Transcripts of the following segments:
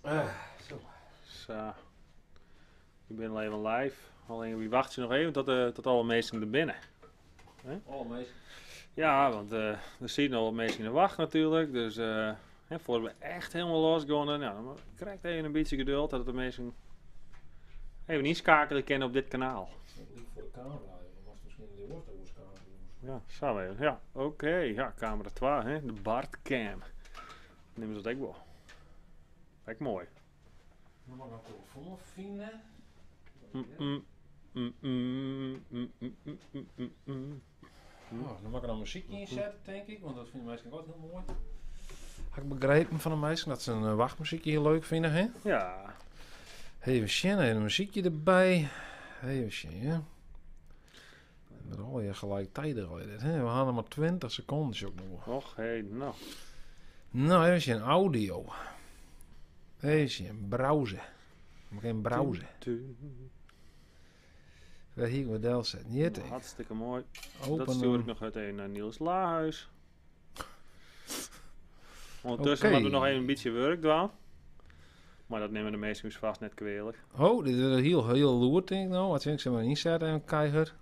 Zo. Zo. Ik ben al even live. Alleen wie wacht je nog even tot alle mensen er binnen. Alle meest. Ja, want er zitten al wat mensen in de wacht natuurlijk. Dus voordat we echt helemaal losgaan, dan krijgt even een beetje geduld dat de mensen even inschakelen kennen op dit kanaal. Liep voor de camera, dan was het misschien die wortelwoordskamer. Ja, zo even. Ja, oké. Ja, camera 2, hè. De Bartcam. Neem ze dat ook wel. Kijk mooi. Dan mag ik een telefoon vinden. Dan mag ik er een muziekje in zetten, denk ik, want dat vinden mensen ook heel mooi. Had ik begrepen van de meisjes dat ze een wachtmuziekje heel leuk vinden, hè? Ja. Even zien, een muziekje erbij. Even zien. Met al je gelijktijdig hè? We hadden maar 20 seconden ook nog. Och, hé, nou. Nou, even zien, audio. Even zien, browsen. Maar geen browsen. Waar hier we del zetten. Hier Nou, hartstikke mooi. open. Dat stuur ik nog uiteen naar Niels Laarhuis. Ondertussen Oké. moeten we nog even een beetje werk doen. Maar dat nemen de meesten dus vast net kwelig. Oh, dit is heel loerd, denk ik nou. Wat vind ik, ze maar inzetten en keihard.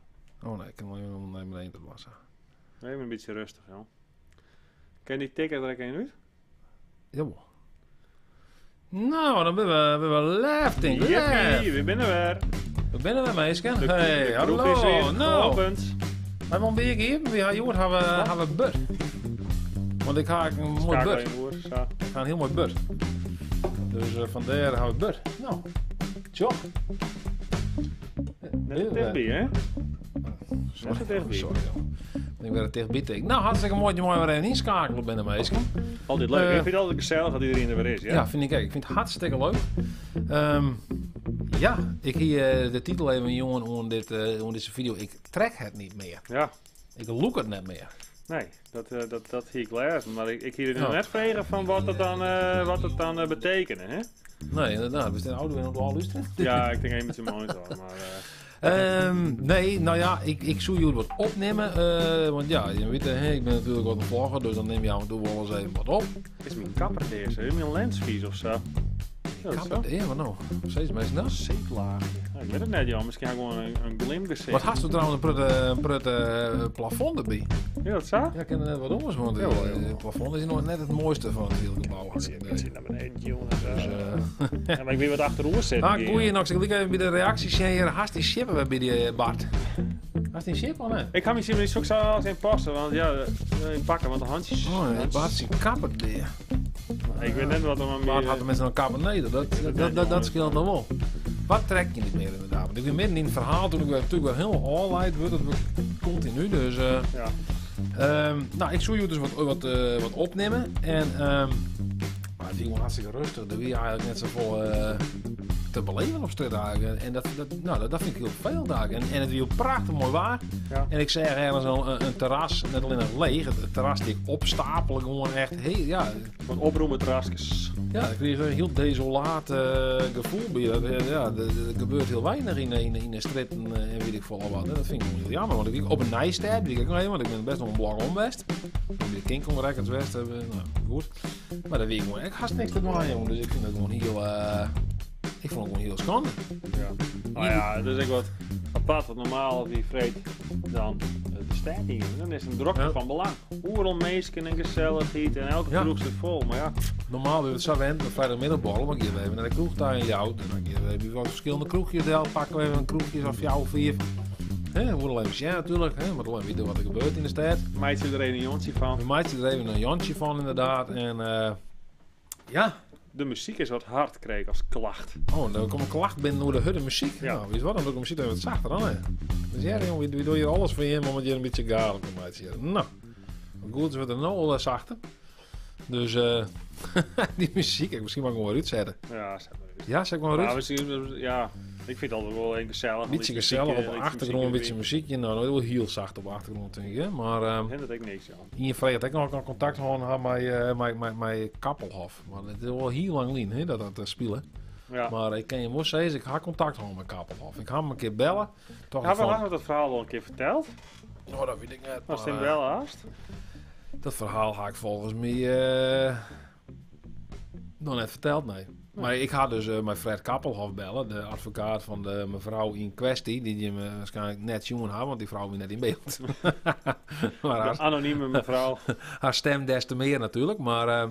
Oh nee, ik kan hem even naar beneden te wassen. Even een beetje rustig, joh. Ken je die ticket er een uit? Jawel. Nou, dan ben we live, denk ik. Jippie, Live. we binnen weer. We binnen we meisken. De Hey, kroeg is weer hallo. Nou, geopend. wij gaan weer hier. We gaan we bud. Want ik ga een mooi Schakel bud. even hoor. Zo. Ik ga een heel mooi bud. Dus vandaar gaan we bud. Nou, tjoh. Net dichtbij, hè? Sorry, Net dichtbij. sorry. Joh. Ik ben er dichtbij tegen. Nou, hartstikke mooi dat je mooi weer even inschakelen binnen meisken. Altijd leuk. Ik vind het altijd gezellig dat iedereen er weer is, ja? Ja, vind ik ook. Ik vind het hartstikke leuk. Ja, ik hier de titel even jongen onder deze video. Ik trek het niet meer. Ja. Ik look het net meer. Nee, dat zie ik lezen. Maar ik hier Ja. net vragen van wat het dan betekent, hè? Nee, inderdaad. We zijn ouder en op de luisteren. Ja, ik denk even met zijn monitor, maar... Nee, nou ja, ik zou jullie wat opnemen. Want ja, je weet, ik ben natuurlijk wat een vlogger, dus dan neem je af en toe wel eens even wat op. is mijn kapper deze? Heb je een lensvies of zo? Ja, Kan het? Ja, maar nou. Steeds mensen dat. Zeeplaag. Ja, ik weet het net, joh. Misschien had ik gewoon een glim gezien. Wat hast u trouwens een prut plafond erbij? Ja, dat zo? Ja, ik ken er net wat anders, want Ja, wel, ja. het plafond is nog net het mooiste van het hele gebouw. Ik zit naar beneden, jongen. Dus, Ja, maar ik weet wat achterover zit. goeie nog, ik wil even bij de reacties zien. Hast die shippen bij die Bart? Hast die ship of nee? Ik ga misschien niet zo als in passen, want ja, ik pakken want de handjes. Oh, nee, Bart is een kapper daar. Ik weet net wat er maar Bart had er met zo'n kapper neder, dat scheelt dan wel. Wat trek je niet meer inderdaad? Want ik ben midden in het verhaal, toen ik natuurlijk wel helemaal all-out wordt, het wordt continu, dus... Ja. Nou, ik zou je dus wat opnemen en maar het is gewoon hartstikke rustig. Er weer eigenlijk net zo vol te beleven op straat eigenlijk. En dat vind ik heel veel dagen. En het is heel prachtig mooi waar. Ja. En ik zeg ergens een terras, net alleen nog leeg. Het terras die ik opstapelen gewoon echt heel, ja. Van oproemen terrasjes. Ja, ik kreeg een heel desolaat gevoel bij je. Ja, er gebeurt heel weinig in de stritten en weet ik veel wat. En dat vind ik heel jammer. Want ik op een nijstijp, die ik ook nog even, want ik ben best nog een blog onbest. De Kinkel Records West hebben, nou goed. Maar dat weet ik gewoon, ik haast niks te doen, jongen. Dus ik vind het gewoon heel, ik vond het gewoon heel schande. Ja. Nou ja, dus ik wat apart, wat normaal die vreet dan de stad hier. Dan is een drukte Ja. van belang. Hoerom meesken en gezelligheid en elke Ja. kroeg zit vol. Maar ja, Normaal we het zo wend, op vrijdagmiddagborrel, maar ik geef even naar de kroeg daar in jou. En dan heb je wat verschillende kroegjes, pakken we even een kroegje of jou of 4. We moeten alleen zien natuurlijk, maar alleen weten wat er gebeurt in de stad. meid zit er een Jonsje van. We maken er even een Jantje van inderdaad. En ja, De muziek is wat hard, kreeg ik als klacht. oh, dan komt een klacht binnen door de hudde muziek. Ja. Nou, weet je wat, dan doe ik de muziek even wat zachter dan. Hè. Dus ja, jongen, we doen hier alles voor je, maar met je een beetje gaar op mij te zien. Nou, goed, ze wordt er nou al zachter. Dus die muziek, misschien mag ik hem wel uitzetten. Ja, zeg maar eens. Ja, zeg maar Ja, uit. misschien, ja, ik vind het altijd wel een gezellig. Een beetje gezellig op de achtergrond, een beetje muziekje. Nou, wel heel zacht op de achtergrond, denk ik. Hè. Maar Ik vind dat ik niks aan. in je vrije heb ik nog contact gehad met Kappelhof. Maar het is wel heel lang lien, hè, dat spelen. Ja. Maar ik kan je moest zeggen, ik ga contact houden met Kappelhof. Ik ga hem een keer bellen. Toch Ja, we van, hadden dat verhaal al een keer verteld. oh, dat weet ik net. Was het maar, in wel haast? dat verhaal ga ik volgens mij nog net verteld, nee. Maar ik ga dus met Fred Kappelhoff bellen, de advocaat van de mevrouw in kwestie, die je me waarschijnlijk net jongen had, want die vrouw is net in beeld. Maar De anonieme mevrouw. haar stem des te meer natuurlijk, maar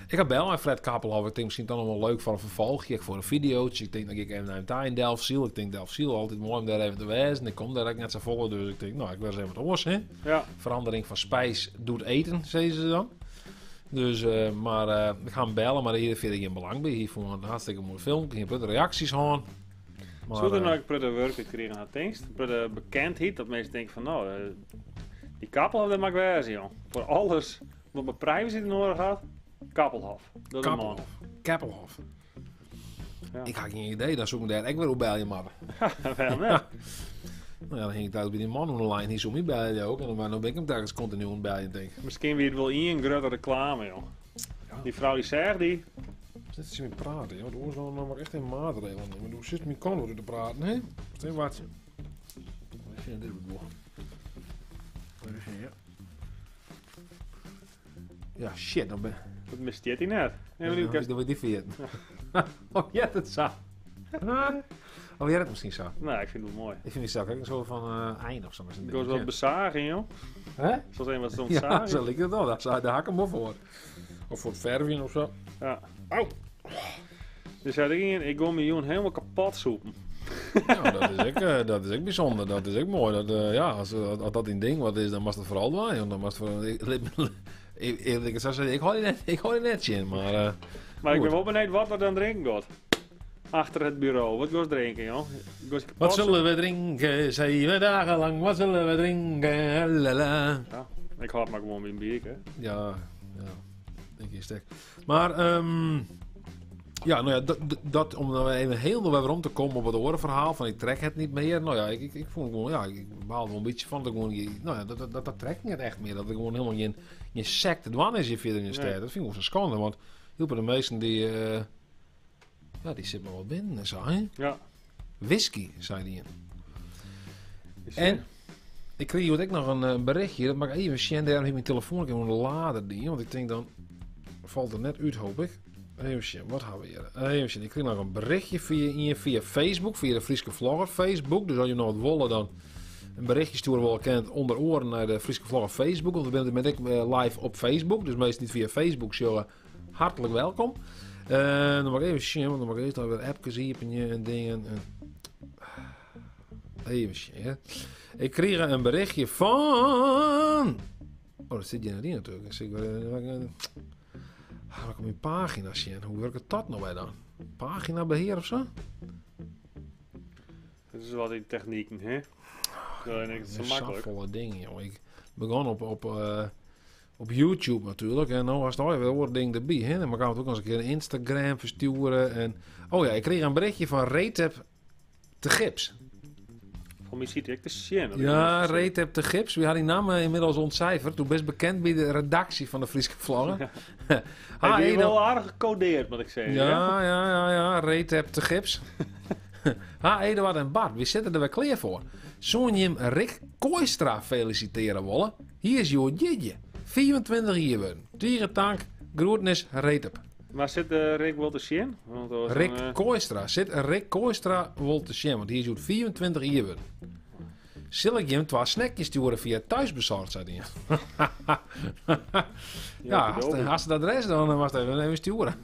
ik ga bellen met Fred Kappelhoff. Ik denk misschien dan nog wel leuk voor een vervolgje, voor een videootje. Ik denk dat ik even naar hem daar in Delfziel. Ik denk Delfziel altijd mooi om daar even te wezen. Ik kom daar ook net zo vol, dus ik denk, nou, ik wil eens even wat oors, hè. Ja. Verandering van spijs doet eten, zeggen ze dan. Dus, maar ik ga hem bellen, maar hier vind ik geen belang bij. Hier vond ik een hartstikke mooi film. Ik heb de reacties gewoon. Zullen we nou prettig werken krijgen aan het dienst? Prettig bekendheid, dat mensen denken van nou, die Kappelhoff, dat mag wezen, joh. Voor alles wat mijn privacy nodig had, Kappelhoff. Dat is een man. Kappelhoff. Ja. Ik had geen idee, dan zoek ik daar echt weer op bel je maar. Wel, net. Nou ja, dan ging ik thuis bij die man online, die zo niet bij je ook. En dan ben ik hem telkens continu aan het bellen, denk ik. Misschien wie het wel in grote reclame, joh. Ja. Die vrouw die zegt die. Zit eens met praten, joh. Doe eens dan nog maar echt een maatregelen nemen. Doe zit met kan te praten, hè? Stel wat. Ik vind dit wel. Ja, shit, dan ben Dat mist hij net. Nee, maar nu kan- dat we die vergeten. Oh, jij het zo. Oh, jij het misschien zo. Nou, ik vind het wel mooi. Ik vind het zelf ook een soort van eind of zo. Maar Ik was wel bezagen, joh. Hè? Zoals een wat stond Ja, zagen. zo lijkt het wel. Daar hak ik hem op voor. Of voor het verven of zo. Ja. Au. Dus hij ging ik wil mijn jongen helemaal kapot soepen. Nou, dat is ook bijzonder. Dat is ook mooi. Dat, ja, als dat een ding wat is, dan mag het vooral doen. Want dan mag het voor, ik zou zeggen, ik hou je net in. Maar, Maar ik goed. ben wel benieuwd wat er dan drinken gaat. Achter het bureau. Wat gaat drinken, joh? Goes kapot Wat zullen soepen. we drinken? 7 dagen lang. Wat zullen we drinken? Lala. Ja, ik had maar gewoon een biertje. Ja, denk je sterk. Maar, ja, nou ja, dat om dan even heel weer om te komen op het orenverhaal van ik trek het niet meer. Nou ja, ik vond gewoon, ja, ik behaalde wel een beetje van dat ik gewoon, nou ja, dat trekt niet echt meer. Dat ik gewoon helemaal geen secte dwan is hier verder in de stad. Nee. Dat vind ik wel zo schande, want heel veel de meesten die, ja, die zitten maar wat binnen en zo, hè. Ja. Whisky, zei die in. Is En ik kreeg hier ook nog een berichtje. Dat mag ik even zien. Daarom heb ik mijn telefoon. Ik heb een lader die. Want ik denk dan valt er net uit, hoop ik. Even zien. Wat hebben we hier? Even zien. Ik kreeg nog een berichtje via Facebook. Via de Frieske Vlogger Facebook. Dus als je nog wat willen dan een berichtje sturen wel kent onder oren naar de Frieske Vlogger Facebook. Want we zijn met live op Facebook. Dus meestal niet via Facebook zullen hartelijk welkom. Dan mag ik even zien. Want dan mag ik eerst weer appjes hier en dingen. Even zien. Hè. Ik kreeg een berichtje van... Oh, dat zit je naar die natuurlijk. Dus ik ga ik op mijn pagina zien. Hoe werkt dat nou bij dan? Paginabeheer of zo? Dat is wat die technieken, hè? Ja, en ik het zo Een makkelijk. volle dingen, joh. Ik begon op YouTube natuurlijk. En nou was het alweer weer een ding erbij. Hè? Dan kan het ook nog eens een keer een Instagram versturen. En... Oh ja, ik kreeg een berichtje van Retep te Gips. Voor mij ziet ik de zien. Ja, Retep de Gips. We hadden die naam inmiddels ontcijferd. Toen best bekend bij de redactie van de Frieske Vloggen. Hij Ah, is Edo. wel aardig gecodeerd, moet ik zeggen. Ja? Ja, Retep de Gips. Ha, Eduard en Bart, we zitten er weer klaar voor. Zo'n je hem Rick Kooistra feliciteren willen? Hier is jouw jidje. 24 jaar worden. Dierentank, groetnis, Retep. Maar zit Rick wel te zien? Want er was Rick een, Kooistra. Zit Rick Kooistra wel te zien, want hier is jouw 24 jaar worden. Zal ik je hem 2 snackjes sturen via thuisbezorgd, zei hij. Ja, als het adres dan was het even sturen.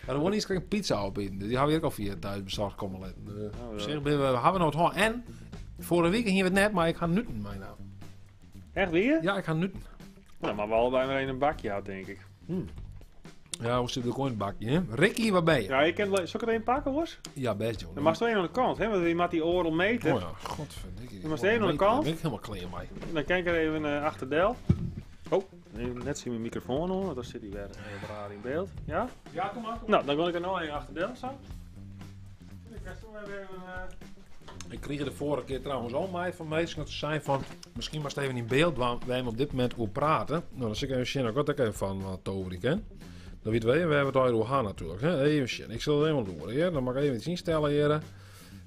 Maar er wordt niet een pizza opeten. Die hebben we ook al via thuisbezorgd komen laten. Op zich we hebben nog het hoor. En vorige week hier we het net, maar ik ga nutten mijn naam. Echt weer? Ja, ik ga nutten. Nou, maar we allebei maar in een bakje houden, denk ik. Ja, hoe zit er gewoon in het bakje, hè? Ricky, waar ben je? Ja, je kent... Zal ik er een pakken, hoor? Ja, best, joh. Dan mag je één aan de kant, hè? Want je mag die oren meten. Oh ja, godverdikke. Je mag één aan de kant. Daar ben ik helemaal klein mee. Dan kijk ik er even achter Del. Oh, net zie je mijn microfoon hoor, want dan zit hij weer heel raar in beeld. Ja? Ja, kom maar. Nou, dan wil ik er nog één achter Del zo. Ik ga zo even... Ik kreeg er de vorige keer trouwens al mij van mensen dat ze zijn van... Misschien was het even in beeld waar wij hem op dit moment over praten. Nou, dan zit ik even zien. Ik had ook even van Toverik, hè. Dan weten we hebben het al gaan natuurlijk. Hè? Even zien. Ik zal het helemaal doen. Hè? Dan mag ik even iets instellen hier.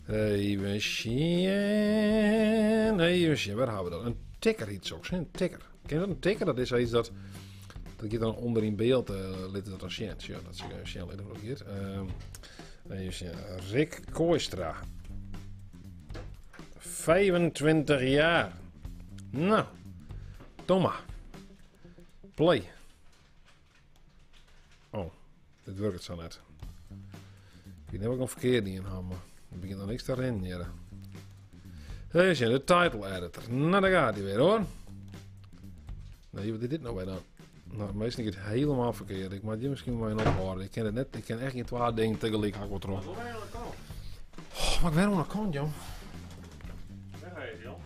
Even zien. Even zien. Waar hebben we dat? Een ticker iets ook. Een ticker. Ken je dat? Een ticker? Dat is iets dat... Dat gaat dan onder in beeld, literatie. Ja, dat is een literatie. Even zien. Rick Kooistra. 25 jaar. Nou, Thomas. Play. Oh, dit werkt zo net. Ik heb ook nog verkeerd in hebben. Ik begin er niks te rennen. Even zien, de title editor. Nou, daar gaat hij weer hoor. Nee, wat is dit nou bij dan? Nou, meestal is het helemaal verkeerd. Ik maak je misschien wel een ophouden. Ik ken het net. Ik ken echt niet 2 dingen tegelijk. Hak wat erop. Oh, maar ik weet hoe dat kan, joh. Daar ga je, joh.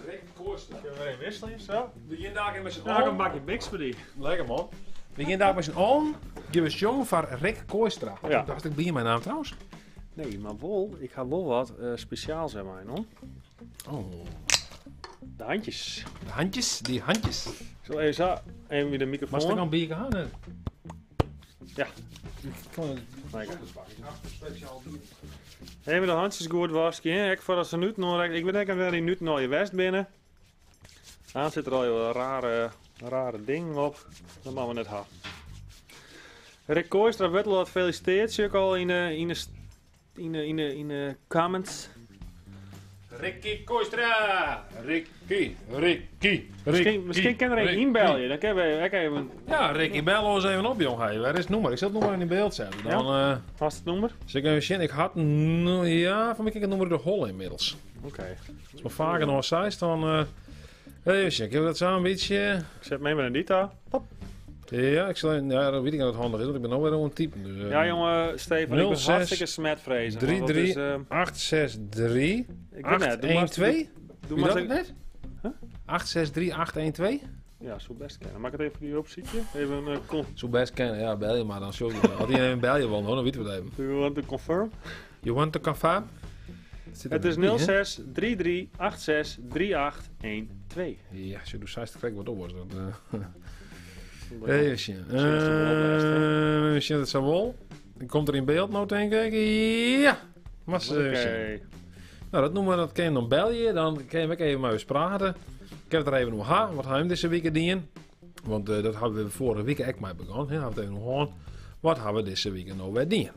Rick Kooistra. Kunnen we weer wisselen, zo? We beginnen daar met z'n Nou, dan bak je biks voor die. Lekker man. We beginnen daar met z'n allen. Give us jong van Rick Kooistra. Ja. Dacht ik bij mijn naam trouwens. Nee, maar ik ga wel wat speciaals hebben, hoor. Oh. De handjes. De handjes, die handjes. Ik zal even zo, even weer de microfoon. Was er nog bier gehad? Ja. Lekker. Even de handjes goed wassen. Ik voordat ze nu nog. Ik weet niet of die nu naar je west binnen. Dan zit er al een rare ding op. Dat maken we net ha. Rick Kooistra wordt wat gefeliciteerd. Zie ik al in de comments. Ricky Kooistra! Ricky. Misschien kan er een inbellen. Dan kunnen we even. Ja, Ricky, bel ons even op, jong. Hey, waar is het nummer? Ik zal het nummer in beeld zetten. Dan, Wat is het nummer? zeg ik even zien. Ik had, ja, van mij kijk het nummer de Hol inmiddels. Oké. Als we vaker nog eens zijn, dan, even zien. Ik heb dat zo een beetje. Ik zet mee met een dita. Ja, ik zal, ja, dat weet ik dat het handig is, want ik ben nog weer een type. Dus, Ja, jongen, Stefan, ik ben 06 hartstikke smetvrezen. 33 863 Ik ben net. Doe maar 812. Doe maar dat net? Huh? 863 812? Ja, zo best kennen. Maak het even die opzietje. Even een Zo best kennen, ja, bel je maar dan. Sorry. Had hij een bel je wel, dan weten we het even. Do you want to confirm? You want to confirm? Het is 06 33 86 3812. Ja, als je doet 60 krijg wat op was dat. Even Even zien het zo wel. Dan komt er in beeld nou denk ik. Ja. Maar Oké. nou, dat noemen we, dat kan je dan bel je. Dan kan je ook even met ons praten. Ik heb het er even nog gehad. Wat hebben we deze week gedaan? Want dat hebben we vorige week ook mee begonnen. Hebben we het even nog gehad. Wat hebben we deze week nou weer gedaan?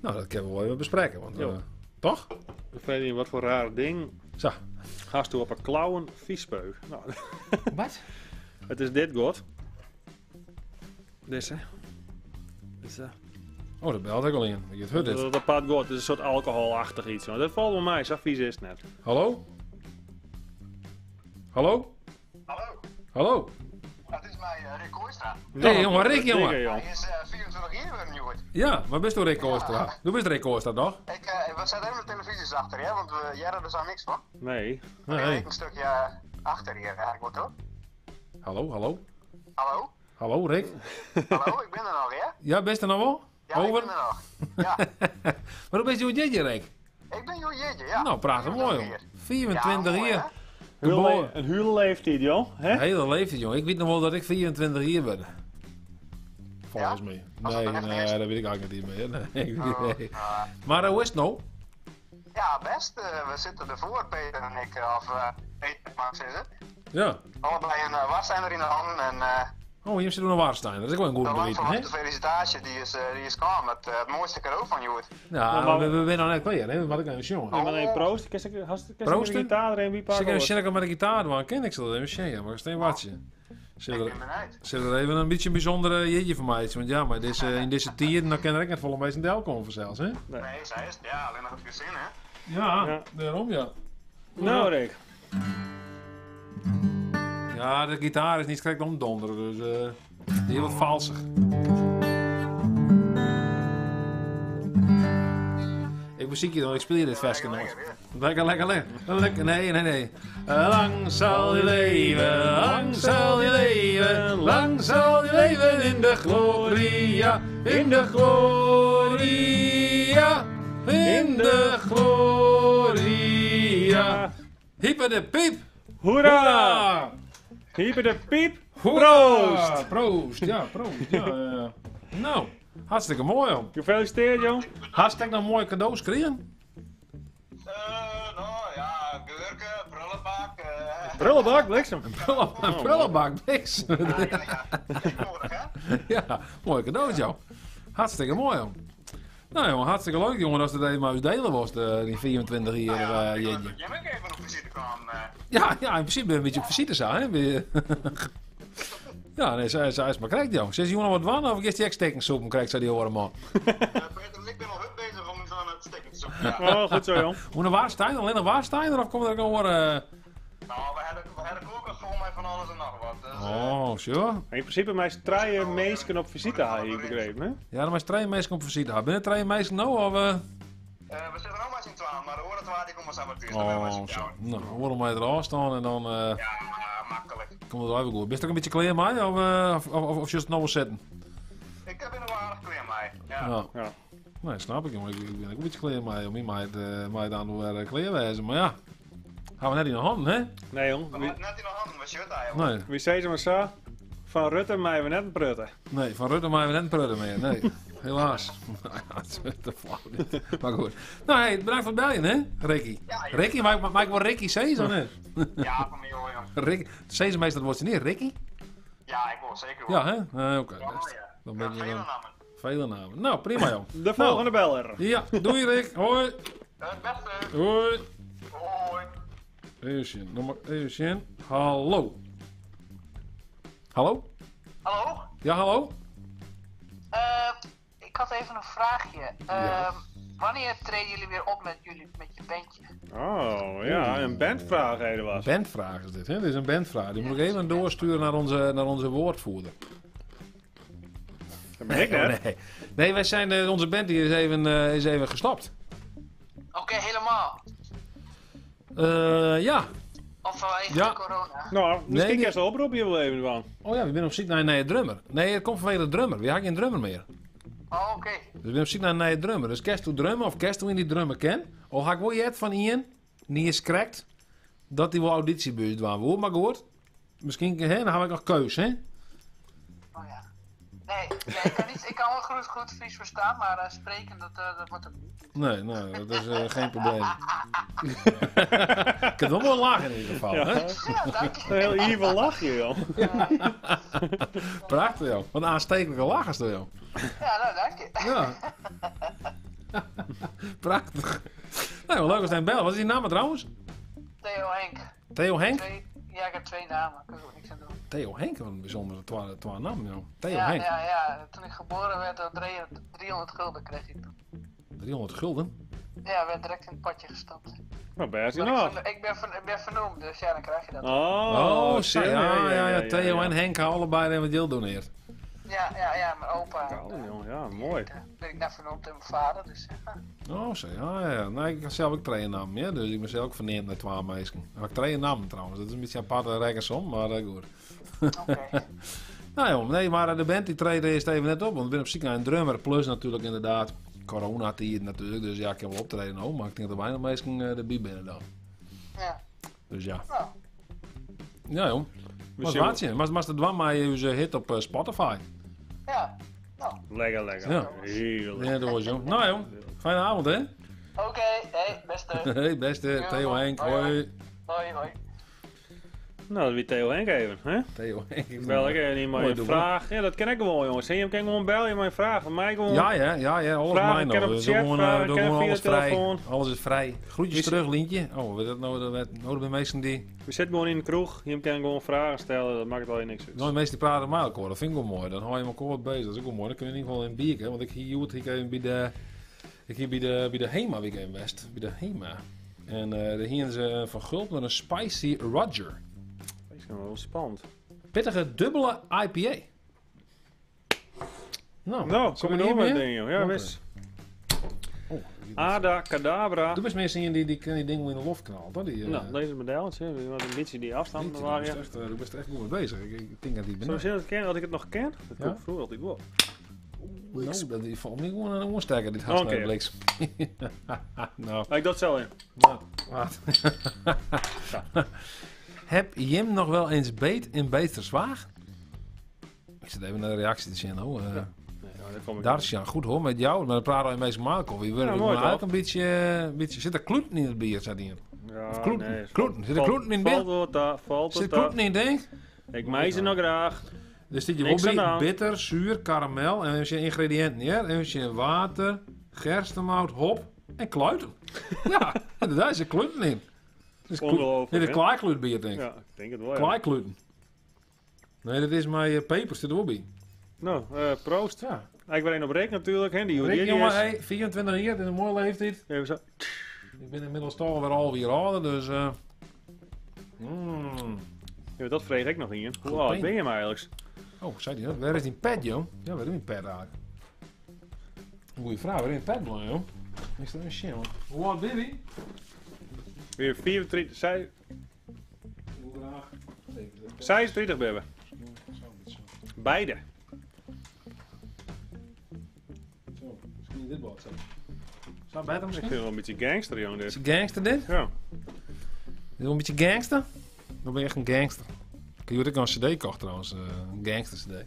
Nou, dat kunnen we wel even bespreken. Want, Jo. toch? Ik weet niet wat voor raar ding. Zo. Gast toe op een klauwen viespeug. Nou, Wat? het is dit god. Deze. Oh, dat belt ik al in. Ik het dit. Dat pad god. Het is een soort alcoholachtig iets. Nou, dat valt bij mij. Zo vies is het net. Hallo? Hallo? Hallo, Hallo? dat is mij Rick Kooistra. Hey, jongen, Rick, jongen. Hij is 24 jaar geworden, jongen. Ja, maar best wel Rick Kooistra. Du bist Rick Kooistra, toch? We zetten even de televisies achter, ja, want jij had er zo niks van. Nee. Nee. Ik een stukje achter hier, eigenlijk wat hoor. Hallo, hallo. Hallo? Hallo, Rick. Hallo, ik ben er nog, ja? Ja, best er nog wel? Ja, Over? ik ben er nog. Ja, Maar hoe bent je jeetje, Rick? ik ben jouw jeetje, ja. Nou, praat hem mooi, jongen. 24 Ja, mooi, jaar. hè? Geboren. Een huurleeftijd, joh. Hè? Hele leeftijd, jongen. Ik weet nog wel dat ik 24 jaar ben. Volgens Ja? mij. Als het Nee, echt nee, is? dat weet ik eigenlijk niet meer. Nee, Oh, nee. Maar hoe is het nou? ja, best. We zitten ervoor, Peter en ik, of Peter Max is het. Ja. Allebei een waszijner in de handen en Oh, hier zit er een Waarstein. Dat is ook wel een de goede lang beweten, verwachte hè? felicitatie, die is kwam. Het mooiste cadeau van Joert. Ja, maar- we zijn nog net klaar, hè? Wat ik aan de jongen. Nee, maar nee, proost. Kan je de Proosten? gitaar erin wie Zeg pakken? even checken met de gitaar, man. Ken ik ze dat even checken, maar steen watje. Zit Ik er, ben benieuwd. zit er even een beetje een bijzondere jeetje voor mij. Want ja, maar in deze tijden, dan kan er ook net volgens mij een deel komen vanzelfs, hè? Nee, zij is het. Ja, alleen nog het gezin, hè? Ja, Ja. daarom ja. Nou, Rick. Ja, de gitaar is niet correct om donderen, dus die wordt valsig. Ik muziek je dan, ik speel je dit vestje nooit. Lekker, lekker, lekker. Lekker, nee. Lang zal je leven, lang zal je leven, lang zal je leven in de gloria, in de gloria, in de gloria. Hyper de piep! Hoera! Hyper de piep. Hoera! Proost! Ja, proost. Ja. Nou, hartstikke mooi, joh. Gefeliciteerd, jong. Hartstikke nog mooie cadeaus kregen. Nou ja, geurken, prullenbak, Prullenbak, bliksem. Een prullenbak, niks. Ja, tegenwoordig, hè? Ja, mooi cadeau, joh. Hartstikke mooi, joh. Nou, jongen, hartstikke leuk, jongen, als het even maar eens delen was, die 24 hier. Ik Jeetje. hoop dat jij me ook even op visite kwam. Ja, in principe ben je een beetje op visite zijn, hè. Ja, nee, zij is maar krijgt, joh. Zes jongen wat wan, of is die ex-stekens soep, krijgt zij die horen, man. Peter, ik ben al goed bezig om zo aan het steken te zoeken. Ja. Oh, goed zo, jong. Hoe een Waarstein, alleen een Waarstein, of komt er gewoon... Nou, we hadden koelkast vol met van alles en nog wat. Dus, Oh, sure. In principe mij draaien meesken op visite had je begrepen, hè? Ja, dan was trein meestal op visite. Binnen trein meestal nou, of... we zitten nog maar in 12, maar de oren 12 die komen samen thuis. Oh, zo. Nou, horen wij er staan en dan Ja, makkelijk. komt het wel even goed. Ben je ook een beetje klein mee, of je het nou wel zetten? Ik heb in een aardig klein mee. Ja. Ja. Ja. Nee, snap ik, jongen. Ik ben ook een beetje klein mee. Om mij dan weer klein wezen. Maar ja, gaan we net in de handen, hè? Nee, jong. We hadden net in de handen met shirt aan. Nee, Wie zei ze maar zo? Van Rutte mij we net een prutten. nee, van Rutte mij we net een prudden meer. Nee, helaas. Nou ja, het is te flauw dit. Maar goed. Nou, hey, bedankt voor het bellen, hè, Ricky. Ja, ja. Ricky, maak wel Ricky Caesar, hè? Ja, van mij hoor, jong. Ricky, Caesar meestal wordt ze niet, Ricky? Ja, ik hoor zeker wel. Ja, hè? Oké, Ja, best. ja. Dan Ja, ben je vele dan namen. vele namen. Nou, prima, joh. De volgende beller. Ja, doei Rick. Hoi. Het beste. Hoi. Hoi. Even, nog maar even. Hallo. Hallo? Hallo? Ja, hallo? Ik had even een vraagje. Ja. Wanneer treden jullie weer op met je bandje? Oh, ja, een bandvraag heden was. Bandvraag is dit, hè? Dit is een bandvraag. Die moet ik even doorsturen naar onze woordvoerder. Dat ben ik net. Nee, wij zijn, onze band die is even gestopt. Oké, helemaal. Ja. Of vanwege Ja. de corona? Nou, misschien die- kan ze oproep hier wel even van. Oh ja, we zijn op zoek naar een nieuwe drummer. Nee, het komt vanwege de drummer. We hebben geen drummer meer. Oh, oké. Dus we zijn op zoek naar een nieuwe drummer. Dus kerst toe drummen of kerst toe in die drummer ken. Of ga ik wel jet van Ian, die is correct, dat die wel auditiebuurt doen. Hoor maar goed. Misschien, hè, dan heb ik nog keus, hè? Oh ja. Nee, ik kan wel goed Fries verstaan, maar spreken, dat wordt het niet. Nee, dat is geen probleem. Ik kan wel lachen in ieder geval, hè? Ja, dank je. Een heel evil lachje, joh. Prachtig, joh. Wat een aanstekelijke lachers, joh. Ja, nou, dank je. Ja. Prachtig. Nou, leuk als hij bel. Wat is die naam trouwens? Theo Henk. Theo Henk? Ja, ik heb 2 namen. Daar kan ik ook niks aan doen. Theo Henk, wat een bijzondere twa naam, joh. Theo Ja, Henk. ja. Toen ik geboren werd, 300 gulden kreeg ik toen. 300 gulden. Ja, werd direct in het potje gestapt. Nou, ben je Maar nog? ik ben vernoemd, dus ja, dan krijg je dat. Oh, zo. ja. Theo en Henk gaan allebei even wat deel doen hier. Ja, mijn opa. Kalm, joh. Ja, mooi. Ben ik naar vernoemd en mijn vader, dus Oh, zo, ja. Nee, ik heb zelf ook twee namen, ja. Dus ik ben zelf ook verneemd naar 12 meisjes. Ik heb 2 namen trouwens. Dat is een beetje een aparte rekensom, maar goed. oké. Nou joh, nee, maar de band die treedt eerst even net op. Want ik ben op zoek naar een drummer. Plus natuurlijk inderdaad corona-tijd natuurlijk. Dus ja, ik heb wel optreden ook. Maar ik denk dat er weinig mensen erbij binnen dan. Ja, Dus ja. nou, Ja joh. Wat waard je? Maar het dwam mij je hit op Spotify. ja. Nou, Lekker. Ja. Heel Ja, dat was joh. Nou joh. Fijne avond hè. oké. Hey, beste. Hey beste Theo Henk. Hoi. Hoi. Nou, dat wie Theo Henk even, hè? Theo Henk. Bel ik even niet maar Mooi, je doe vraag. Ja, dat ken ik gewoon, jongens. Je kan gewoon bellen, je maar vraag. Van mij gewoon. Ja, alles Vragen mij kan nog. op Dus chat, gewoon, vragen doe kan gewoon via alles de vrij. telefoon. Alles is vrij. Groetjes Is- terug, Lintje. Oh, dat nou bij meesten die... We zitten gewoon in de kroeg. Je kan gewoon vragen stellen. Dat maakt al niks uit. Nou, de meesten die praten met elkaar. Dat vind ik wel mooi. Dan hou je elkaar wat bezig. Dat is ook wel mooi. Dan kun je in ieder geval in bier. Want ik hier even bij de... Ik hier bij de Hema weer in West. Bij de Hema. En daar hier ze van Gulp met een Spicy Roger. Dat is wel spannend. Pittige dubbele IPA. Nou, kom je door met dingen, joh. Ja, Oké. wist. Oh, Ada, Kadabra. doe best mensen in die dingen in de loft knalt. Hoor. Die, Nou, deze modelletje. Wat een beetje die afstand. die Waar best je... echt, je best echt goed mee bezig. Ik denk dat die Zo benauwd. zit het kennen, dat ik het nog ken. Dat Ja? kon ik vroeger altijd wel. Nou, dat die valt me gewoon een oorsteker. Dit Oké. hartstikke bliks. Nou. Ik dat zo in. Nou, wat? Heb je hem nog wel eens beet in Beesterswaag? Ik zit even naar de reactie te zien. Hoor. Nee, nou, daar kom ik Daar niet. is Jan goed hoor, met jou. Maar dan praten we meestal Marco. We willen mooi gewoon toch? eigenlijk een beetje zit er kloet in het bier, zei hij. Ja, Of kloeten? nee. Kloeten. Zit er kloeten in Valt beeld? wat daar, valt Zit wat er kloeten daar. in, denk? Ik meis ze nog graag. Er zit je Niks aan de hobby, hand. bitter, zuur, karamel en als je ingrediënten hier. En als je water, gerstemout, hop en kluiten. Ja, daar zit kloeten in. Dus Ongelooflijk, dit is hè? klaaikluitbier, denk ik. Ja, ik denk het wel, ja. Klaaikluiten. Nee, dat is mijn pepers, zit er hobby. Nou, proost. Ja. Ik ben één op reek natuurlijk, hè. Die Rick, die jongen, is. hey, 24 jaar, dit is een mooie leeftijd. Even zo. Ik ben inmiddels toch alweer ouder, dus... Ja, dat vreeg ik nog in. Hoe Goed oud been. ben je maar eigenlijk? Oh, zei die dat? Waar is die pad, joh? Ja, waar is die pad eigenlijk? Goeie vraag, waar is die pad, man, joh? Is dat een shit, man? Hoe oud ben je? Weer 34, Hoe graag? 26 ben we. Beide. Zo, misschien dit wat zo. Zou beter Ik misschien? vind het wel een beetje gangster, jongen, Is dit. het gangster dit? Ja. Is het wel een beetje gangster? Dan ben je echt een gangster. Ik heb een cd kocht trouwens, een gangster cd.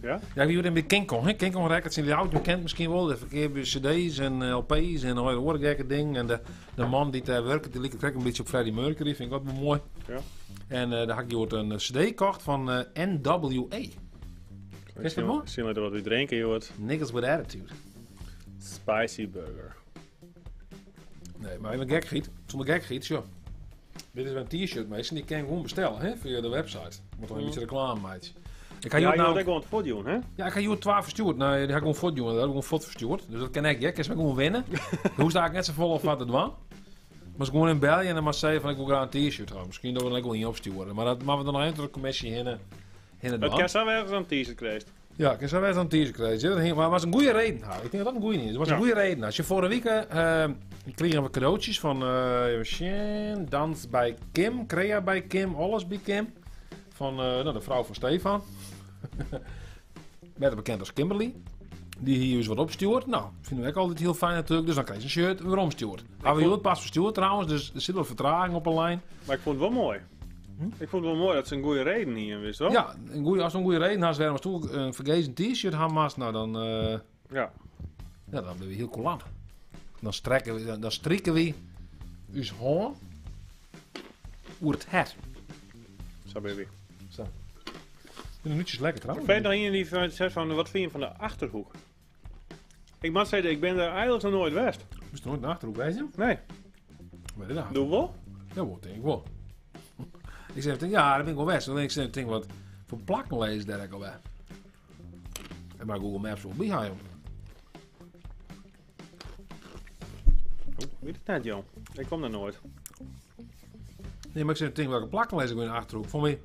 Ja? Ja, wie wordt een beetje King Kong, hè? King Kong Records in die auto, je kent misschien wel. De verkeerde cd's en LP's en een hele gekke ding. En de man die daar werkt, die lijkt een beetje op Freddie Mercury, vind ik ook wel mooi. Ja. En daar had ik een cd gekocht van NWA. Is dat mooi? Zien we wat we drinken, joh. Niggas with Attitude. Spicy burger. Nee, maar even gek giet. Zonder gek giet, joh. Dit is een t-shirt, meestal. Die kan je gewoon bestellen, hè? Via de website. Moet wel een beetje reclame maken. Ik ga Ja, hier je moet nou... ook gewoon het voor doen, hè? Ja, ik ga hier 12 verstuurd. Nou, die ga ik gewoon fot doen. Dat heb ik gewoon fot verstuurd. Dus dat kan ik, ja. Ik kan ze gewoon winnen. Hoe sta ik net zo vol of wat het was. Maar ze gewoon in België en dan maar zeggen van ik wil graag een t-shirt hebben. Misschien dat we er wel niet opsturen. Maar dat maken we dan nog even tot de commissie in het Het kan zo ergens een t-shirt krijgt. Ja, ik heb zo wel zo'n t-shirt gekregen. Maar het was een goede reden. Nou, ik denk dat dat een goede is. Het was een Ja. goede reden. Als je vorige week kregen we cadeautjes van even zien, Dans bij Kim, Crea bij Kim, Alles bij Kim. Van nou, de vrouw van Stefan. Beter bekend als Kimberly. Die hier eens wat opstuurt. Nou, vinden we ook altijd heel fijn natuurlijk. Dus dan krijg je een shirt weer omstuurd. Hebben we vond- heel het pas verstuurd trouwens. Dus er zit wel vertraging op een lijn. Maar ik vond het wel mooi. Ik vond het wel mooi dat ze een goede reden hier wist, hoor. Ja, als we een goede reden hadden, we toe een vergezen t-shirt hebben. Nou, dan... Ja. Ja, dan ben we heel cool aan. Dan strikken we ons hoorn over het her. Zo baby. Zo. De minuutjes lekker Ik trouwens. weet nog iemand die zegt van, wat vind je van de Achterhoek? Ik moet zeggen, ik ben er eigenlijk nog nooit geweest. Moest er nooit naar de Achterhoek wezen? Nee. Maar dit Doe wel? Ja, wat denk ik wel. Ik zeg, ja, daar ben ik wel best. Dan denk ik, wat voor plakken lezen daar ik al bij. En maar Google Maps wel bij gaan, joh. Oh, weet het net, joh. Ik kom daar nooit. Nee, maar ik zeg, welke plakken lezen ik in de Achterhoek? Voor mij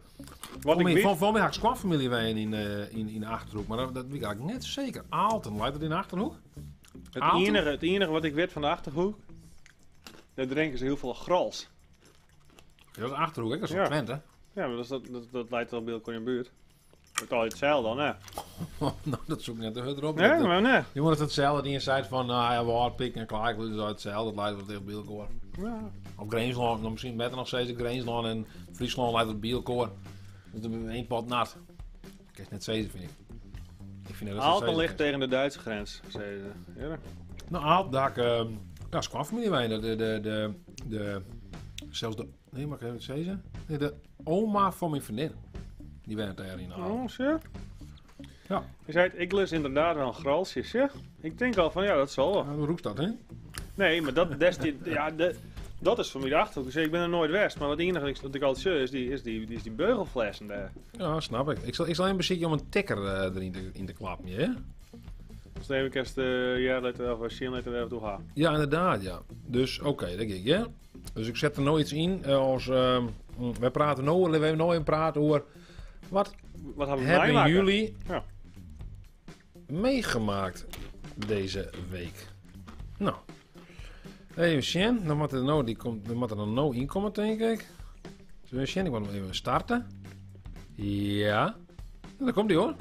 Wat ik weet... had ik squadfamilie ween in de Achterhoek. Maar dat weet ik eigenlijk net zeker. Aalten, lijkt het in de Achterhoek? Het enige wat ik weet van de Achterhoek, daar drinken ze heel veel grals. Ja, dat is Achterhoek, hè? Dat is Ja. van Twente. Ja, maar dat lijkt wel bij elkaar in de buurt. Het is altijd hetzelfde dan, hè? Nou, dat zoek ik net de hut erop. Nee, maar nee. Je moet het hetzelfde die je zei van, nou ja, we hardpikken en klaar, dus dat hetzelfde, dat lijkt wel tegen Bielkoor. Ja. Of Greensland, dan misschien beter nog steeds Greensland en Friesland lijkt het Bielkoor. Dus dan ben je één pot nat. Ik is net zeven, vind ik. Ik vind dat Aalten ligt tegen de Duitse grens, zeiden ze. Ja. Nou, Aalten, daar ja, squadfamilie wijn, zelfs de, nee, mag ik even zeggen? Nee, de oma van mijn vriendin. Die werkt daar in Aalten. Oh, zo. Ja. Je zei het, ik lust inderdaad wel gralsjes, ja? Ik denk al van, ja, dat zal wel. Hoe roept dat, hè? Nee, maar dat is voor mij de Achterhoek. Dus ik ben er nooit west. Maar wat enige dat ik altijd zie is die beugelflessen daar. Ja, snap ik. Ik zal even een beziekje om een tikker erin in te klappen, hè? Dus dan heb ik eerst jaar later of zien later weer toe gaan. Ja, inderdaad, ja. Dus oké, denk ik, ja. Dus ik zet er nou iets in als... wij praten nou, we hebben nou even praten over... Wat Wat hebben we hebben meemaken? jullie Ja. meegemaakt deze week? Nou. Even zien. Dan moet er nou inkomen, denk ik. Zullen we zien? Ik moet hem even starten. Ja. En daar komt hij hoor.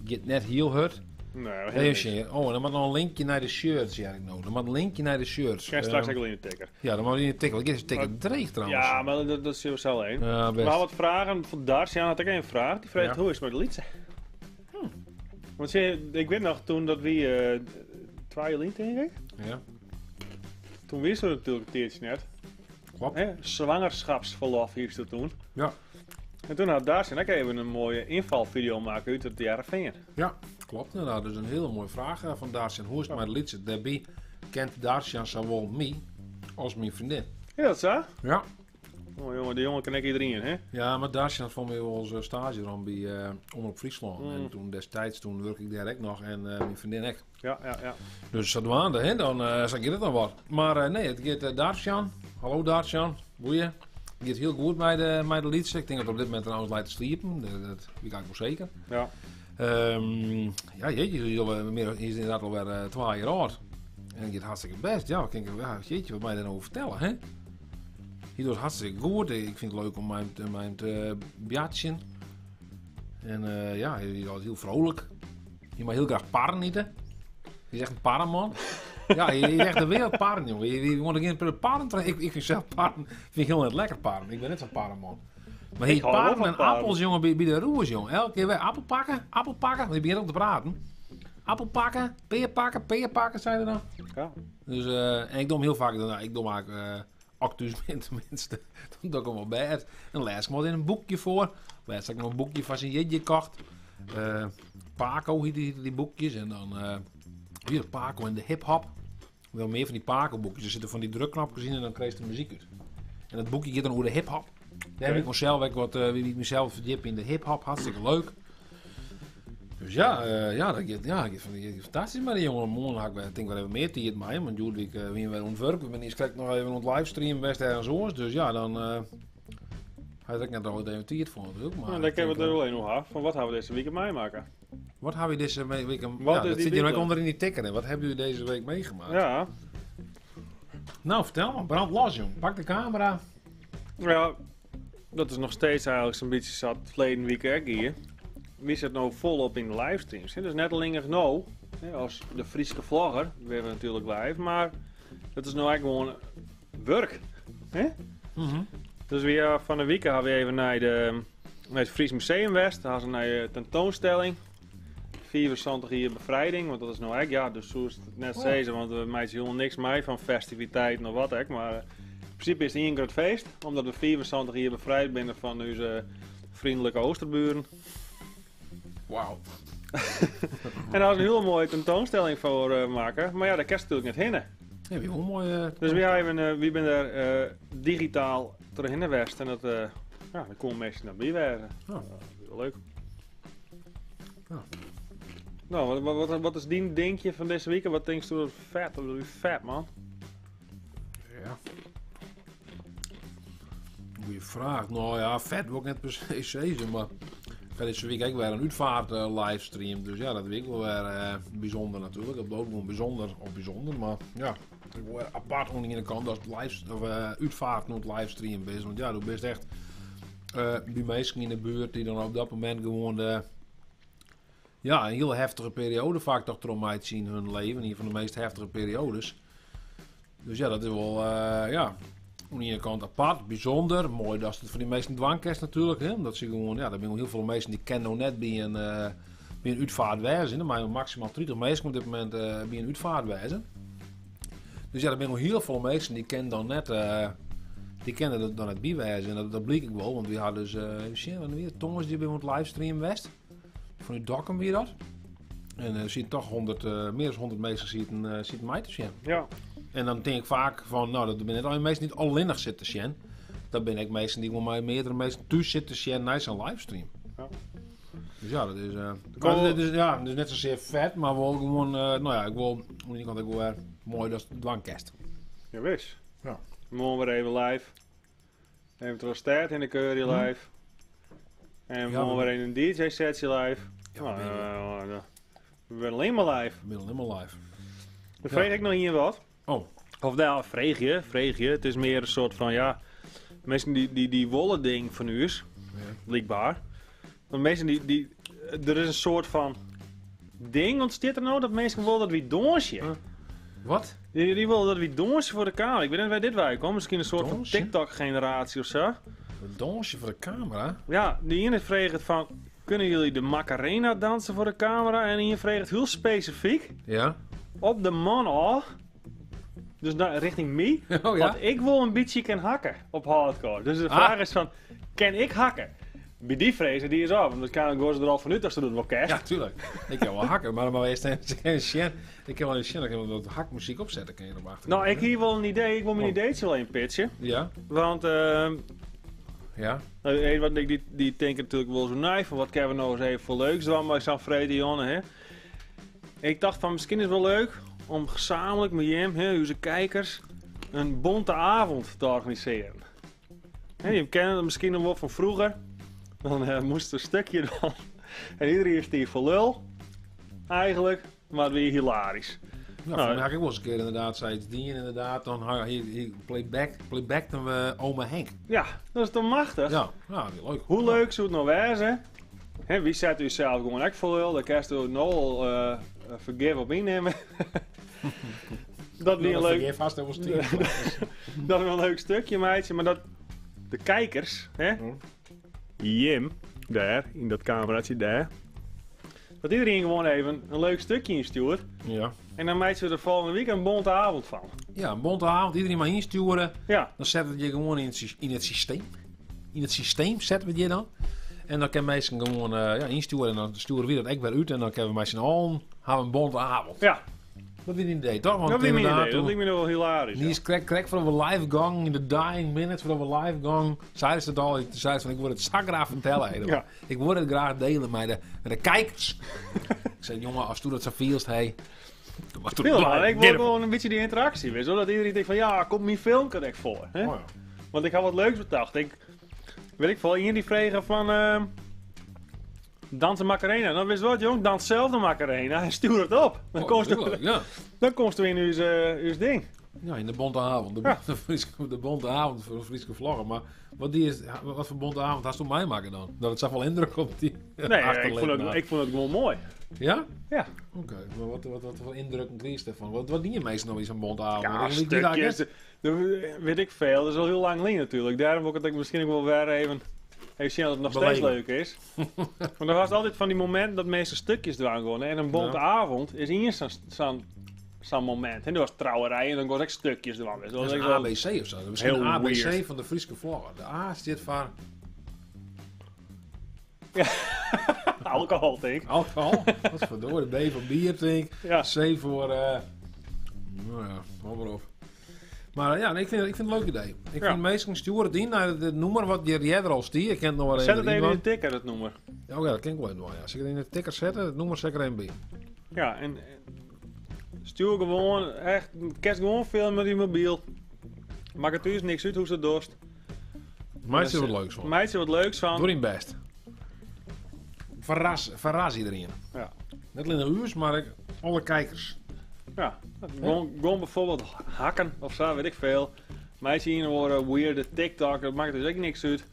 Get net heel hard. Nee, we Even hebben niks. zien. Oh, en dan moet nog een linkje naar de shirts. Ja, ik nou. Dan moet een linkje naar de shirts. Ga je straks ook wel in de tikker. Ja, dan moet je in de tikker. Ik is een tikker dreig trouwens. Ja, maar dat is er zo heen. Ja, best. Maar wat vragen van Darcian had ik één vraag. Die vraagt Ja. hoe is het met de liedje? Want ik weet nog toen dat we 2 jaar denk ik. Ja. Toen wisten we natuurlijk een teertje net. Klopt. Zwangerschapsverlof hier ze toen. Ja. En toen had Dacian ook even een mooie invalvideo maken uit het jaren 40. Ja, klopt inderdaad. Dus een hele mooie vraag van Dacian. Hoe is het met het liedje? Daarbij kent Dacian zowel mij als mijn vriendin. Ja, dat zo? Ja. Oh jongen, die jongen kan ik iedereen, hè? Ja, maar Dacian had van mij onze stage dan bij Omroep Friesland. En toen destijds, toen werkte ik daar ook nog en mijn vriendin ook. Ja. Dus dat waande, hè, dan zag je het dan wat. Maar nee, het gaat Dacian. Hallo Dacian, boeien. Het gaat heel goed met de liedje. Ik denk dat op dit moment trouwens lijkt te sliepen. Dat weet ik eigenlijk wel zeker. Ja. Ja, jeetje, je is inderdaad alweer 2 jaar oud. En het gaat hartstikke best. Ja, ik denk, ja, jeetje, wat mij dan over vertellen, hè? Hier doet het hartstikke goed. Ik vind het leuk om mij te bjatsen. En ja, je is heel vrolijk. Je mag heel graag parren eten. Je is echt een parrenman. Ja, je is echt een wereldparren, jongen. Je moet een keer parren. Ik vind zelf parren vind ik heel net lekker parren. Ik ben net zo'n parrenman. Maar hier hou wel parren van en parren. appels, jongen, bij de roers, jongen. Elke keer weer appel pakken. Want je begint ook te praten. Appel pakken, peer pakken, zei er dan. Ja. Dus, en ik doe hem heel vaak, ik doe maar actus tenminste. Dan doe ik hem wel bij het. En lees ik maar in een boekje voor. Lees ik nog een boekje van zijn jeetje kocht. Paco heet die boekjes. En dan hier Paco en de hip-hop. Wel meer van die Paco boekjes. Er zitten van die drukknopjes in en dan krijg je de muziek uit. En het boekje gaat dan over de hip-hop. Daar heb ik mezelf wie ik mezelf verdiep in de hip-hop. Hartstikke leuk. Dus ja, dat gaat fantastisch met die jongen. Morgen had ik denk wel even meer tijd met hem. Want Judwig wie weer ontwerpen. Ik ben eerst krijg nog even een livestream best ergens oors. Dus ja, dan had ik net al even tijd voor natuurlijk. Maar Nou, dan kunnen we er alleen nog af. Van wat gaan we deze week meemaken? wat hebben we deze week? Wat Ja, is dat die zit hier week ook onder in die tikken. Wat hebben jullie deze week meegemaakt? Ja. Nou, vertel maar. Brand los, jong. Pak de camera. Ja, dat is nog steeds eigenlijk zo'n beetje zat verleden week ook hier. Wie zit nou volop in de livestreams? Hè? Dus net alleen nou, als de Friese vlogger, we hebben natuurlijk live, maar dat is nou eigenlijk gewoon werk. Hè? Dus we van de week gaan we even naar het Fries Museum West, daar gaan ze naar de tentoonstelling. 24 hier bevrijding, want dat is nou eigenlijk, ja, dus zoals het net zei ze, want we maken helemaal niks mee van festiviteiten of wat ook, maar in principe is het hier een groot feest, omdat we 24 hier bevrijd zijn van onze vriendelijke Oosterburen. Wauw. En daar is een hele mooie tentoonstelling voor maken, maar ja, daar kan je natuurlijk net heen. Ja, wie hoe mooi. Dus we zijn daar digitaal terug in de West en dat, ja, daar komen mensen naar bijwerken. Ja. Heel leuk. Ja. Nou, wat is die denkje van deze week? Wat denk je dat vet? Dat is vet, man. Ja. Goeie vraag. Nou ja, vet wil ik net per se zeggen, maar ik ga deze week ook weer een uitvaart livestream. Dus ja, dat weet ik wel weer bijzonder natuurlijk. Dat ook gewoon bijzonder, maar ja. Ik wil weer apart aan de ene kant als uitvaart nog livestream is. Want ja, du bent echt bij mensen in de buurt die dan op dat moment gewoon ja, een heel heftige periode vaak toch erom uit zien in hun leven. Een van de meest heftige periodes. Dus ja, dat is wel, ja, aan de ene kant apart, bijzonder. Mooi dat het voor die meesten dwangkerst natuurlijk. Hè? Omdat ze gewoon, ja, er zijn heel veel mensen die kennen nog net bij een uitvaart wijzen. Maar maximaal 30 mensen op dit moment bij een uitvaart wijzen. Dus ja, er zijn nog heel veel mensen die kennen dan net, die kennen dat dan het bijwijzen. En dat bleek ik wel, want we hadden dus, even zien, wanneer weer, Thomas die bij ons livestream west. Van uw dokken weer dat. En ziet toch meer dan 100 mensen ziet mij te zien. Ja. En dan denk ik vaak van, nou, dat ben net al mensen niet alleenig zitten zien. Dat ben ik mensen die gewoon meerdere mensen thuis zitten zien naar zijn livestream. Ja. Dus ja, dat is, dat is net zozeer vet, maar wel gewoon, nou ja, ik wil, aan de ene kant ook wel mooi dat het dwangkerst. Ja, wist. Ja. Morgen weer even live. Even terug start in de curry live. En Ja, morgen weer een DJ-setje live. Ja, we zijn alleen maar live. Ik ben helemaal live. Dan vreeg ik nog hier wat. Oh. Of nou, vreeg je. Het is meer een soort van, ja, mensen die wollen ding van u is, blijkbaar. Want mensen er is een soort van ding ontstaat er nou dat mensen willen dat we donsje. Wat? Die willen dat we donsje voor de camera. Ik weet niet waar dit wij komen. Misschien een soort van Donsje? TikTok-generatie of zo. Een dansje voor de camera? Ja, die ene vreeg het van, kunnen jullie de Macarena dansen voor de camera? En die vreeg het heel specifiek Ja. op de man al. Dus richting mij. Oh ja? Want ik wil een beetje kan hakken op hardcore. Dus de vraag is van, kan ik hakken? Bij die vrezen die is af. Want dan kan ik er al vanuit als ze doen wel kerst. Ja, tuurlijk. Ik kan wel hakken, maar eerst ik kan wel een shit, ik kan wel wat hakmuziek opzetten, kan je erop achter. Nou, ik hier wel een idee. Ik wil mijn ideetje wel in pitchen. Ja? Want Ja? wat die denken natuurlijk wel zo naar van wat kunnen we nou eens even voor leuks doen bij San Fredion, hè. Ik dacht van misschien is het wel leuk om gezamenlijk met hem, hè, onze kijkers, een bonte avond te organiseren. Hè, je kent het misschien nog wel van vroeger. Dan moest een stukje dan. En iedereen is die voor lul. Eigenlijk, maar weer hilarisch. Ja, voor mij heb ik wel eens een keer inderdaad, zei het die inderdaad, dan hier playbackten we oma Henk. Ja, dat is toch machtig? Ja, leuk. Hoe leuk zou het nou wezen? Hè, wie zet u zelf gewoon echt voor lul? Daar kan je nou vergeven op innemen. Dat weer een leuk. Vast dat was Dat is wel een leuk stukje, meidje. Maar dat de kijkers, hè? Jim, daar, in dat cameraatje daar. Dat iedereen gewoon even een leuk stukje instuurt. Ja. En dan maakt ze er volgende week een bonte avond van. Ja, een bonte avond, iedereen maar insturen. Ja. Dan zetten we je gewoon in het systeem. In het systeem zetten we je dan. En dan kan mensen gewoon insturen en dan sturen we dat ook weer uit. En dan kunnen we met z'n allen hebben een bonte avond. Ja. Dat is een idee, toch? Want Dat vind ik een idee. Dat toen- lijkt me nog wel hilarisch. Die is krek voordat we live gang, in de dying minutes voordat we live gang, zeiden ze het al, zeiden ze van ik wil het zo graag vertellen. Ja. Ik wil het graag delen met de kijkers. Ik zei jongen, als toen dat zo feelst, hey. Veel maar, ik wil gewoon een beetje die interactie, weet je, zodat iedereen denkt van ja, komt mijn film kan ik voor. Hè? Oh ja. Want ik had wat leuks bedacht. Weet ik veel, iemand die vregen van dansen Macarena. Dan wist wat jong, dans zelf de Macarena en stuur het op. Dan komst u in uw ding. Ja, in de bonte avond. De bonte avond voor Friese vloggen. Maar wat voor bonte avond had je mij maken dan? Dat het zag wel indruk op die Nee, achterleven. ik vond het gewoon mooi. Ja? Ja. Oké, maar wat voor indruk kreeg je ervan? Wat dien je meestal nog in zo'n bonte avond? Ja, Ik weet niet stukjes. Weet ik veel. Dat is al heel lang geleden natuurlijk. Daarom wil ik het misschien ook wel weer even zien dat het nog steeds leuk is. Maar er was altijd van die momenten dat mensen stukjes eraan gaan. En een bonte avond is eerst zo'n moment. En er was trouwerij en dan was ik stukjes eraan. Dus dat is een wel ABC of zo. Dat is een heel ABC weird. van de Friese vloggen. De A staat voor alcohol, denk ik. alcohol. Dat is verdorie. De B voor bier, denk ik. Ja. C voor... nou ja, hou maar op. Maar ja, nee, ik vind het een leuk idee. Ik vind meestal stuur het in naar het nummer wat je er al stier. Ik ken het nog wel Zet het even in iemand. de ticker, het nummer. Ja, dat ken ik wel even. Ja. Als ik het in de ticker zetten, het nummer zeker een B. Ja, en stuur gewoon, echt, kerst gewoon filmen met die mobiel. Maak het thuis niks uit hoe ze dorst. Maar het is wat leuks van. Meidje wat leuks van. Doe in best. Verras iedereen. Ja. Niet alleen de uurs, maar alle kijkers. Ja, gewoon bijvoorbeeld hakken of zo, weet ik veel. Meisje hier worden weirde TikTok, dat maakt dus ook niks uit.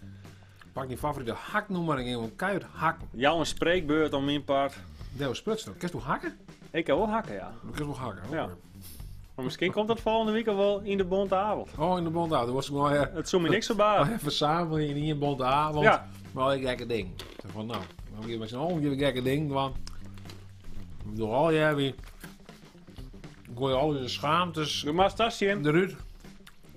Pak die favoriete haknummer en gewoon keihard hakken. Jouw een spreekbeurt om mijn part. Deel sprutsen. Kun je toch hakken? Ik kan wel hakken, ja. Dan kun je wel hakken. Ja. Oké. Maar misschien komt dat volgende week al wel in de bonte avond. Oh, in de bonte avond. Dan was ik gewoon Het zou me niks verbazen. even samen in een bonte avond. Ja. Maar een gekke ding. Ik zeg van nou, dan geef met z'n allen een gekke ding. Want ik bedoel, al jij weer. Gooi je al je schaamtes Doe maar stasje in. eruit.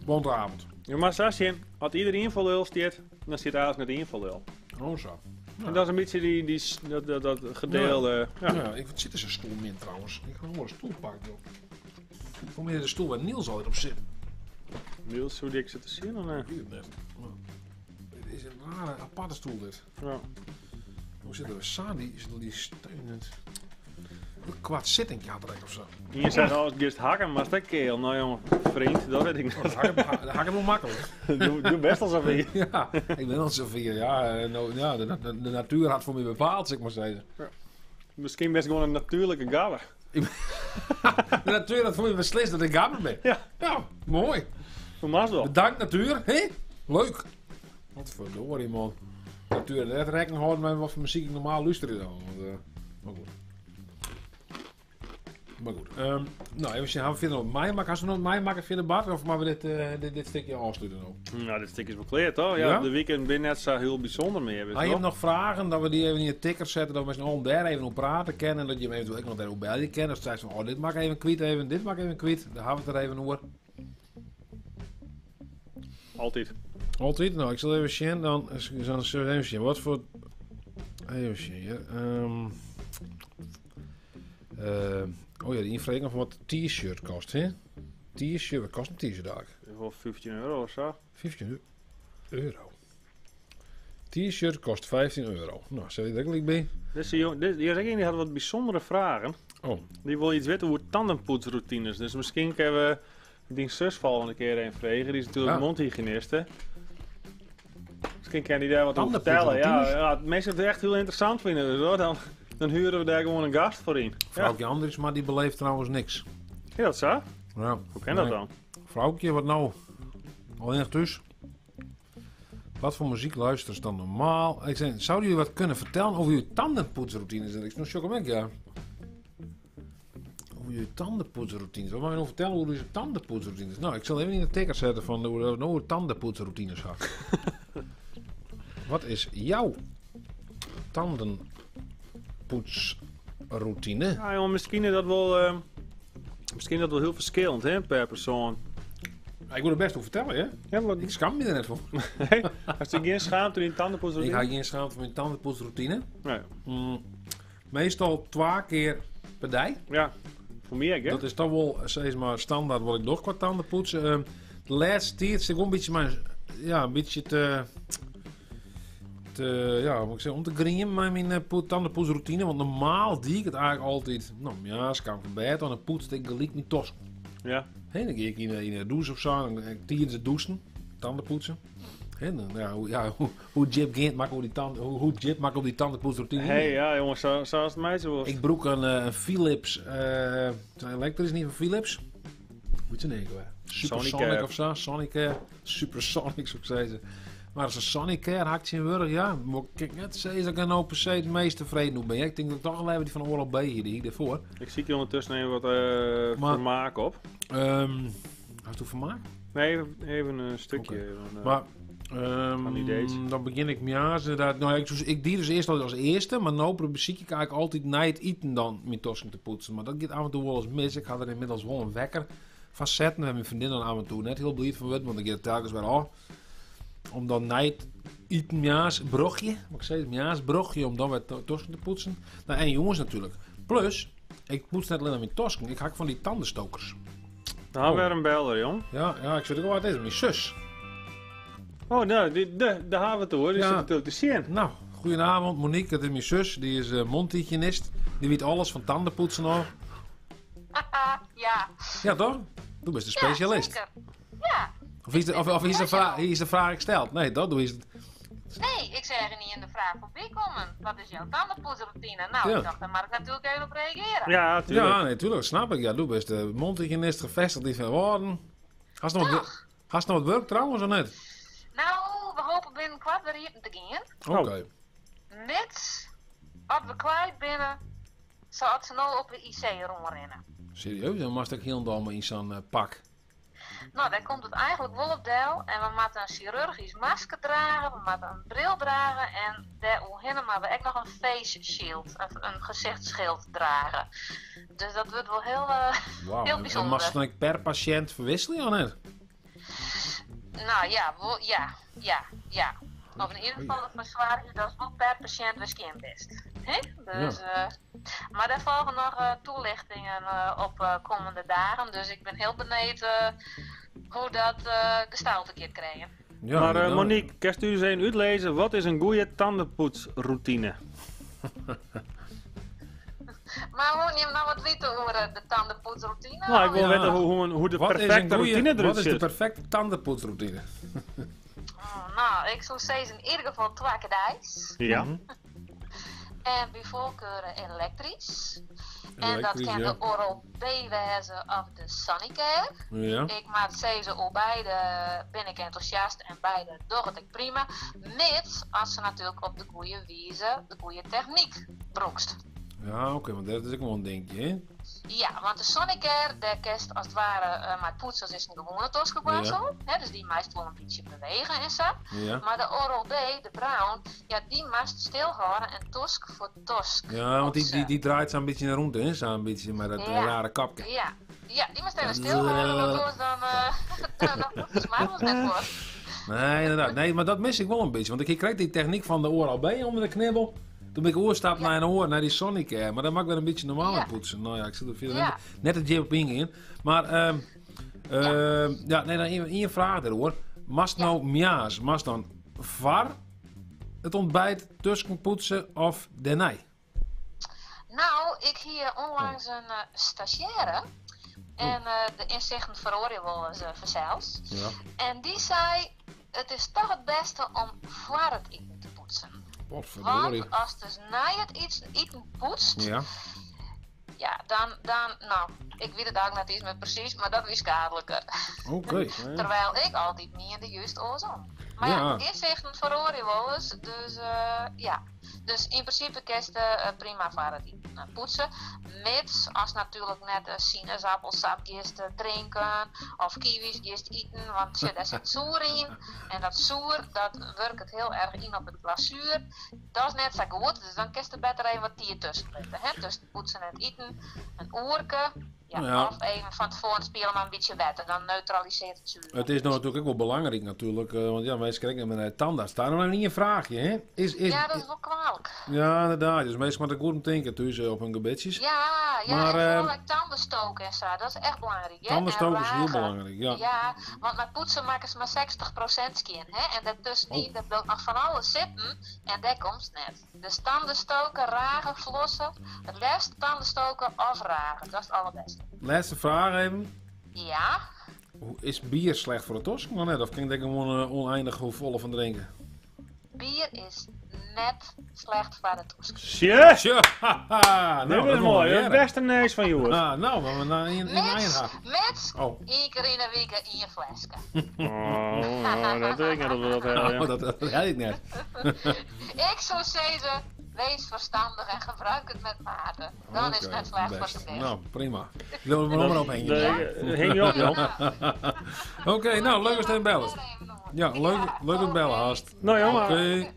Bonte avond. Doe maar stasje in. Als iedereen invulul stiert, dan zit eigenlijk net invulul. Oh zo. En dat is een beetje dat gedeelde. Ja, ik zit er zo'n stoel min trouwens. Ik ga gewoon een stoel pakken. Joh. Voor mij de stoel waar Niels altijd op zit. Niels, hoe dik zit te zien? Dan, Ik weet het net. Maar het is een rare, aparte stoel dit. ja. Hoe zit er? Sadi is die steunend. Een kwart zitting had er of zo. Hier zijn alles gist hakken, maar dat keel. Nou jongen, vriend, dat weet ik Oh, niet. dat hakken wel makkelijk. Doe best als een Ja, ik ben al zoveel. Ja, nou, de natuur had voor mij bepaald, zeg maar zeggen. Misschien best gewoon een natuurlijke gabber. De natuur had voor mij beslist dat ik gammer ben. Ja. Mooi. Voor mij wel. Bedankt natuur. Hé, leuk. Wat verdorie man. Natuur net rekening houden met wat voor muziek ik normaal luister dan. Maar goed. Maar goed. Nou, even zien. Gaan we verder op mij maken? Als we nog mij maken verder, Bart? Of maar we dit stukje afsluiten nou? Nou, dit stuk is wel klaar, toch? Ja, Ja? de weekend ben net zo heel bijzonder meer. Heb je nog vragen? Dat we die even in je ticker zetten. Dat we met z'n allen daar even op praten kennen. En dat je hem eventueel ook nog daar ook bij je kent. Of zei van, dit maak even kwijt even. Dit maak even kwijt. Daar hebben we het er even over. Altijd. Altijd? Nou, ik zal even zien. Dan even zien. Wat voor... Even zien hier. Oh ja, die invragen van wat een t-shirt kost, hè? T-shirt, wat kost een t-shirt eigenlijk? Voor €15 of zo. 15 euro. T-shirt kost 15 euro. Nou, zet je er gelijk bij? Dus die had wat bijzondere vragen. Oh, Die wil iets weten over tandenpoetsroutines. Dus misschien kunnen we die zus volgende keer een vragen. Die is natuurlijk Ja. mondhygiëniste. Misschien kan die daar wat over vertellen. Tandenpoetsroutines? Ja, mensen het echt heel interessant vinden. Dus hoor, dan huren we daar gewoon een gast voor in. Ja, vrouwtje Andries, maar die beleeft trouwens niks. ja dat zo. Ja. Hoe kan dat dan? Vrouwtje, wat nou? Alleen thuis. Wat voor muziek luisteren ze dan normaal? Ik zei, zouden jullie wat kunnen vertellen over jullie tandenpoetsroutines? En ik zei, chocomelk, ja. Over jullie tandenpoetsroutines. Wat mag je nou vertellen over jullie tandenpoetsroutines? Nou, ik zal even in de ticker zetten van hoe we nou tandenpoetsroutines gaan. Wat is jouw tandenpoetsroutine? Ja, jongen, misschien is dat wel heel verschillend hè, per persoon. Ik wil er best over vertellen, hè? Ja, maar Ik scham me er net voor. als je geen schaamte in Ik tandenpoetsroutine? ga geen schaamte van mijn tandenpoetsroutine. Nee. Meestal 2 keer per dag. Ja, voor mij hè? Dat is toch wel zeg maar standaard wat ik nog qua tandenpoetsen. De laatste tijd is gewoon een beetje een beetje te ja, moet ik zeggen, om te grieën met mijn tandenpoetsroutine. Want normaal die ik het eigenlijk altijd, nou ja, als ik aan bed en dan poetst ik gelijk niet tos. Ja. Dan ga ik in de douche of zo, en tijdens het douchen, tanden poetsen. En dan, hoe Jip Gint maakt op die hoe Jip maakt op die tandenpoetsroutine. Hey, ja jongens, zoals het mij zo was. Ik broek een Philips, elektrisch niet van Philips. Moet je denken, Supersonic of zo, Sonic, Supersonic zou ik zeggen. Maar als een Sonicare hakt je in Wurg, ja, moet ik net zeggen dat ik nou per se het meest tevreden ben. Ik denk dat ik toch al even die van Oorlog B hier ervoor. Ik zie hier ondertussen even wat vermaak op. Had je vermaak? Nee, even een stukje. Oké. Van, Maar van die dates. dan begin ik inderdaad. Nou, ik die dus eerst als eerste, maar nu probeer ik eigenlijk altijd na het eten dan mijn tossen te poetsen. Maar dat gaat af en toe wel eens mis. Ik ga er inmiddels wel een wekker van zetten. En mijn vriendin dan af en toe net heel blij van wordt, want ik ga telkens weer af. Om dan na het eten mia's brochje, wat ik zei, mia's brochje, om dan weer tossen te poetsen. Nou, en jongens natuurlijk. Plus, ik poets net alleen mijn tossen. Ik hak van die tandenstokers. Dan hebben we weer een beller, jong. Ja, ik weet ook wel wat het is. Mijn zus. Oh, nou, daar hebben we het hoor. Die Ja. zit natuurlijk te zien. Nou, goedenavond Monique, dat is mijn zus. Die is mondhygiënist. Die weet alles van tandenpoetsen al. Ja. Ja, toch? Du bent een specialist. Ja, zeker. Ja. Of is de vraag gesteld? Nee, dat doe je het. Nee, ik zeg er niet in de vraag voorbij komen. Wat is jouw tandenpoetsroutine? Nou, Ja. ik dacht, daar mag ik natuurlijk even op reageren. Ja, tuurlijk. Ja, nee, tuurlijk, snap ik. Ja, du bent de mondhygiënist gevestigd die van worden. Hast nog wat werk trouwens of net? Nou, we hopen binnenkort weer hier te gaan. Oké. Mits, als we kwijt binnen, zou ze nou op de IC rondrennen. Serieus? Dan mag ik helemaal maar in zo'n pak. Nou, daar komt het eigenlijk wel op deel. En we moeten een chirurgisch masker dragen, we moeten een bril dragen en daaromheen maar we ook nog een face shield, een gezichtsschild dragen. Dus dat wordt wel heel, Wauw. heel En bijzonder. mag je dan per patiënt verwisselen of net? Nou ja, ja. Of in ieder geval het verzwaar je dat is wel per patiënt waarschijnlijk best. Hè? Dus, maar daar volgen nog toelichtingen op komende dagen. Dus ik ben heel benieuwd hoe dat gestalte keert krijgen. Ja, Maar dan- Monique, kan je eens even uitlezen? Wat is een goede tandenpoetsroutine? Maar moet je nou wat weten over de tandenpoetsroutine? Nou, ik wil Ja. weten hoe de Wat is perfecte een goeie- routine eruit Wat is de ziet. perfecte tandenpoetsroutine? Nou, ik zou zeggen in ieder geval 2 keer daags. Ja. En bij voorkeur elektrisch. En dat Elektrisch, kan ja. de Oral-B wezen of de Sonicare. Ja. Ik maak ze op beide, ben ik enthousiast en beide doe het ik prima. Mits als ze natuurlijk op de goede wijze, de goede techniek broekst. Ja, oké, want dat is ook wel een dingetje, hè? Ja, want de Sonicare, daar kerst als het ware met poetsers is een gewone toskenborstel. Ja. Dus die meest wel een beetje bewegen en zo. Ja. Maar de Oral-B, de Brown, ja, die meest stilhouden en tosk voor tosk. Ja, want die draait zo'n beetje naar rondte, hè? Zo'n beetje met dat rare kapje. Ja, die moest even stilhouden, want anders dan de smaak was net voor. Nee, inderdaad. Nee, maar dat mis ik wel een beetje. Want ik kreeg die techniek van de Oral-B onder de knibbel. Toen ben ik oorstap naar een oor, naar die Sonicare. Maar dat mag wel een beetje normaal in poetsen. Nou ja, ik zit er veel net een Jim Ping in. Maar, nee, dan één vraag erover. Mast nou mjaas, mast dan var het ontbijt tussen poetsen of denij? Nou, ik hier onlangs een stagiaire. En de inzichten verhoor je wel eens vanzelfs. Ja. En die zei, het is toch het beste om voor het eten te poetsen. Potverdorie. Want als dus na het eten poetst, Ja, dan, nou, ik weet het eigenlijk niet eens meer precies, maar dat is schadelijker. oké. Terwijl ik altijd niet in de juiste oorzaam. Maar ja, inzichten verhoor je wel eens, dus ja. Dus in principe kun je prima voor het eten poetsen. Mits als natuurlijk net sinaasappelsap gist drinken of kiwis gist eten, want daar zit zoer in. En dat zoer, dat werkt het heel erg in op het glazuur. Dat is net zo goed, dus dan kun je er beter even wat tier tussen zetten. Dus het poetsen en het eten, een oerke. Ja, of even van tevoren spelen maar een beetje wetten, dan neutraliseert het zuur. Het is nou natuurlijk ook wel belangrijk natuurlijk, want ja, mensen kijken naar de tandarts. Daar nog niet een vraagje, hè? Ja, dat is wel kwalijk. Ja, inderdaad. Dus meestal moet ik goed denken tussen op hun gebedjes. Ja, maar, en vooral tandenstoken en zo, dat is echt belangrijk. Hè? Tandenstoken is heel belangrijk, ja. Ja, want met poetsen maken ze maar 60% skin, hè? En daartussen niet, dat wil nog van alles zitten en dat komt net. Dus tandenstoken, ragen, flossen, het liefst tandenstoken of ragen, dat is het allerbeste. Laatste vraag even. Ja? Is bier slecht voor de tosk? Maar net, of kan ik denk gewoon oneindig volle van drinken? Bier is net slecht voor de tosk. Shit! Tja, haha, Nou, dit is mooi, het beste neus van Joers. Nou, maar we naar in eigen haar. Mits, één keer in de week in je flesje. Oh, dat denk ik net dat we dat hebben. Ja. Dat had ik net. Ik zou zeggen, wees verstandig en gebruik het met mate. Dan is het net slecht voor de best. Nou, prima. Ik wil er maar op heen. Heen je op, joh. Oké, nou, leuk als het bellen. Ja, leuk het bellen, haast. Nou jongen, Oké.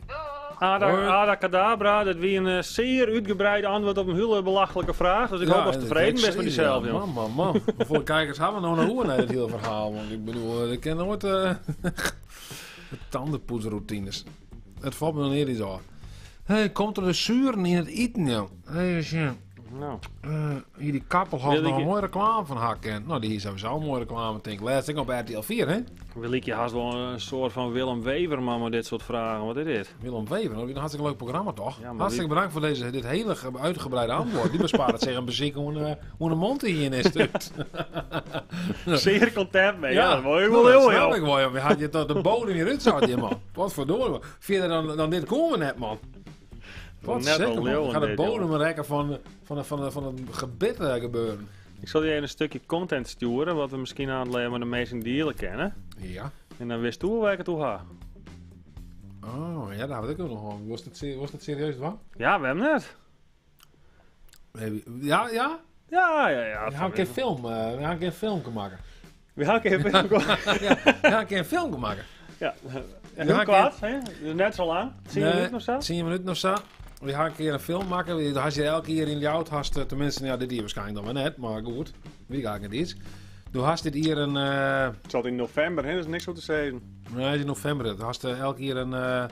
Adacadabra, dat wie een zeer uitgebreide antwoord op een hele belachelijke vraag. Dus ik hoop dat je tevreden bent met jezelf, joh. Man. Hoeveel kijkers hebben we nou naar hoe naar het hele verhaal? Want ik bedoel, ik ken nooit de tandenpoetsroutines. Het valt me nog niet eens aan. Hé, komt er een zuren in het eten, joh? Hé, Nou. hier die kappel had nog een mooie reclame van hakken. Nou, die is sowieso een mooie reclame, denk ik. Laatst ik op RTL 4, hè? Wil ik je haast wel een soort van Willem Weverman met dit soort vragen. Wat is dit? Willem Wever, dat is een hartstikke leuk programma, toch? Ja, hartstikke bedankt voor dit hele uitgebreide antwoord. Die bespaart het zich een beziek hoe een mond hierin is. Zeer content mee, ja. Dat wil je wel heel, joh. Ik wel, je had je tot de bodem in je zat, man. Wat verdorie, verder dan dit komen we net, man. Wat zeker, man. Ik ga de bodem rekken van het gebit gebeuren. Ik zal je een stukje content sturen, wat we misschien aan het leren met de meesten dealen kennen. Ja. En dan wist hoe waar ik het toe ga. Oh, ja, daar had ik ook nog van. Was dat serieus, wat? Ja, we hebben het. Ja? Ja. We gaan een film, maken. We gaan een film maken. Een film maken. Ja. Heel kwaad, hè? Net zo lang. 10 minuten of zo? 10 minuten of zo. We gaan een keer een film maken. Als je elke keer in de auto hast, tenminste, ja, dit hier waarschijnlijk dan wel net, maar goed. Wie ga ik het iets? Toen hast dit hier een... Het zat in november, hè? Dat is niks om te zeggen. Nee, het is in november. Toen hast elke keer een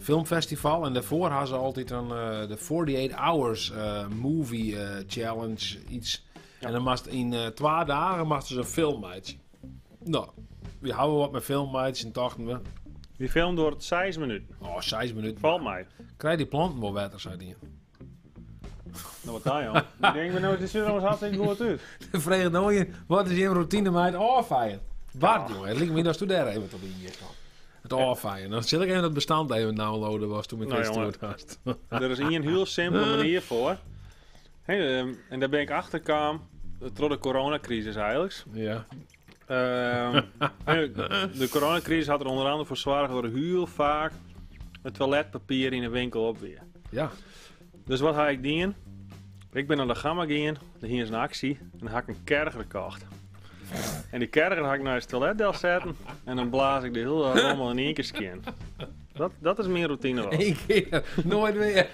filmfestival. En daarvoor hadden ze altijd de 48 Hours Movie Challenge, iets. Ja. En dan moest in 2 dagen moesten ze een film maken. Nou, we houden wat met filmmaatjes en dachten we. Die film door het 6 minuten. Oh, 6 minuten. Valt mij. Krijg die planten wel water, zei die. Nou, wat daar, joh. Ik denk, nou, het ziet er ons hartstikke goed uit. De vreemd nooit, wat is je routine met het oorfaaien? Bart, jongen, het lijkt me dat je daar even tot in je staat. Het oorfaaien. Dan zit ik even dat bestand even downloaden was toen ik het had. Er is hier een heel simpele manier voor. Hey, en daar ben ik achter kwam, door de coronacrisis eigenlijk. Ja. De coronacrisis had er onder andere voor zorgen dat er heel vaak het toiletpapier in de winkel op weer. Ja. Dus wat ga ik doen? Ik ben naar de Gamma gegaan, hier is een actie, en dan had ik een kerker gekocht. En die kerker had ik naar het toiletdel zetten en dan blaas ik de hele rommel in één keer skin. Dat is mijn routine wel. Eén keer, nooit meer.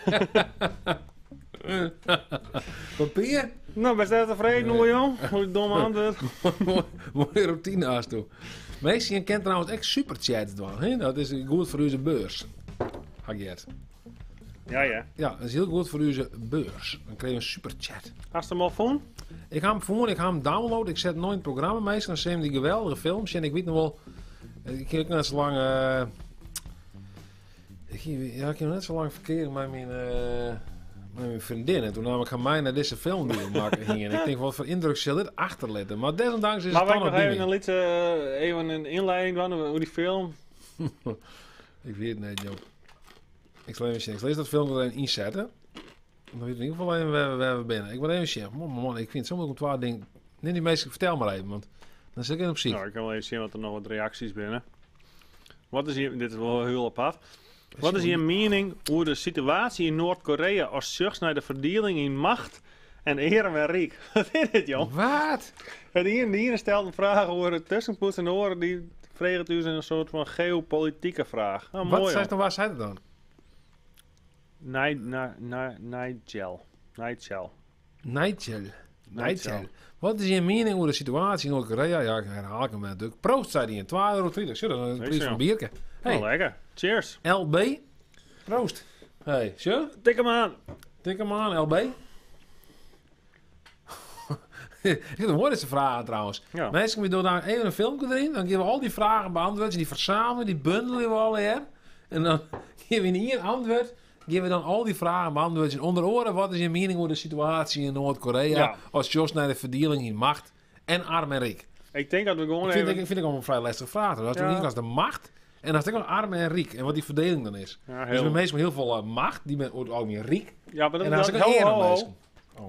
Papier? Nou, best even tevreden hoor, jong. Hoe dom antwoord. Mooie routine als toe. Meestal kent trouwens echt superchat doen. Hè? Dat is goed voor onze beurs. Hagiet. Ja. Ja, dat is heel goed voor onze beurs. Dan krijg je een superchat. Hast je hem al gevonden? Ik ga hem voeren, ik ga hem downloaden. Ik zet nooit in het programma meestal. Dan zie je die geweldige films. En ik weet nog wel... Ik heb net zo lang... ik heb net zo lang verkeren met mijn vriendin. En toen nam ik aan mij naar deze film die we maken gingen. En ik denk, wat voor indruk zal dit achterlaten? Maar desondanks is Maar het wij dan nog een even ding. even een inleiding doen hoe die film. Ik weet het niet, joh. Ik zal even zien. Ik lees dat film erin inzetten. Dan weet ik in ieder geval even waar we binnen. Ik wil even zien. Man, ik vind sommige twee dingen... Nee, die meeste vertel maar even, want dan zit ik in op zich. Nou, ik kan wel even zien wat er nog wat reacties binnen. Wat is hier, dit is wel heel apart. Wat is je mening hoe de situatie in Noord-Korea als zucht naar de verdeling in macht en eer en rijk? Wat is dit, joh? Wat? En hier stelt een vraag over de tussenpoets en de oren die vreegt u een soort van geopolitieke vraag. Oh, Wat mooi, zei joh. dan? Waar zei het dan? Nigel. Wat is je mening over de situatie in Noord-Korea? Ja, ik herhaal ik hem natuurlijk. Proost, zei hij in €12,30. Zo, dat is een prijs van een biertje. Hey. Hey, Lekker. Cheers. LB. Proost. Hey, zo. Tik hem aan. Tik hem aan, LB. Ik heb de mooiste vragen trouwens. Ja. Mensen, we doen daar even een filmpje erin. Dan geven we al die vragen beantwoord. Die verzamelen, die bundelen we al her. En dan geven we in één antwoord. Geven we dan al die vragen beantwoord. En onder oren, wat is je mening over de situatie in Noord-Korea? Ja. Als Jos naar de verdeling in macht en arm en rijk? Ik denk dat we gewoon Ik vind even... ik allemaal een vrij lastige vraag. Dat Ja. is als de macht. En als ik wel arm en rijk. En wat die verdeling dan is. Ja, Dus met mensen met heel veel macht. Die met ook meer rijk. Ja, maar En dat als is ik een ere ho. mensen.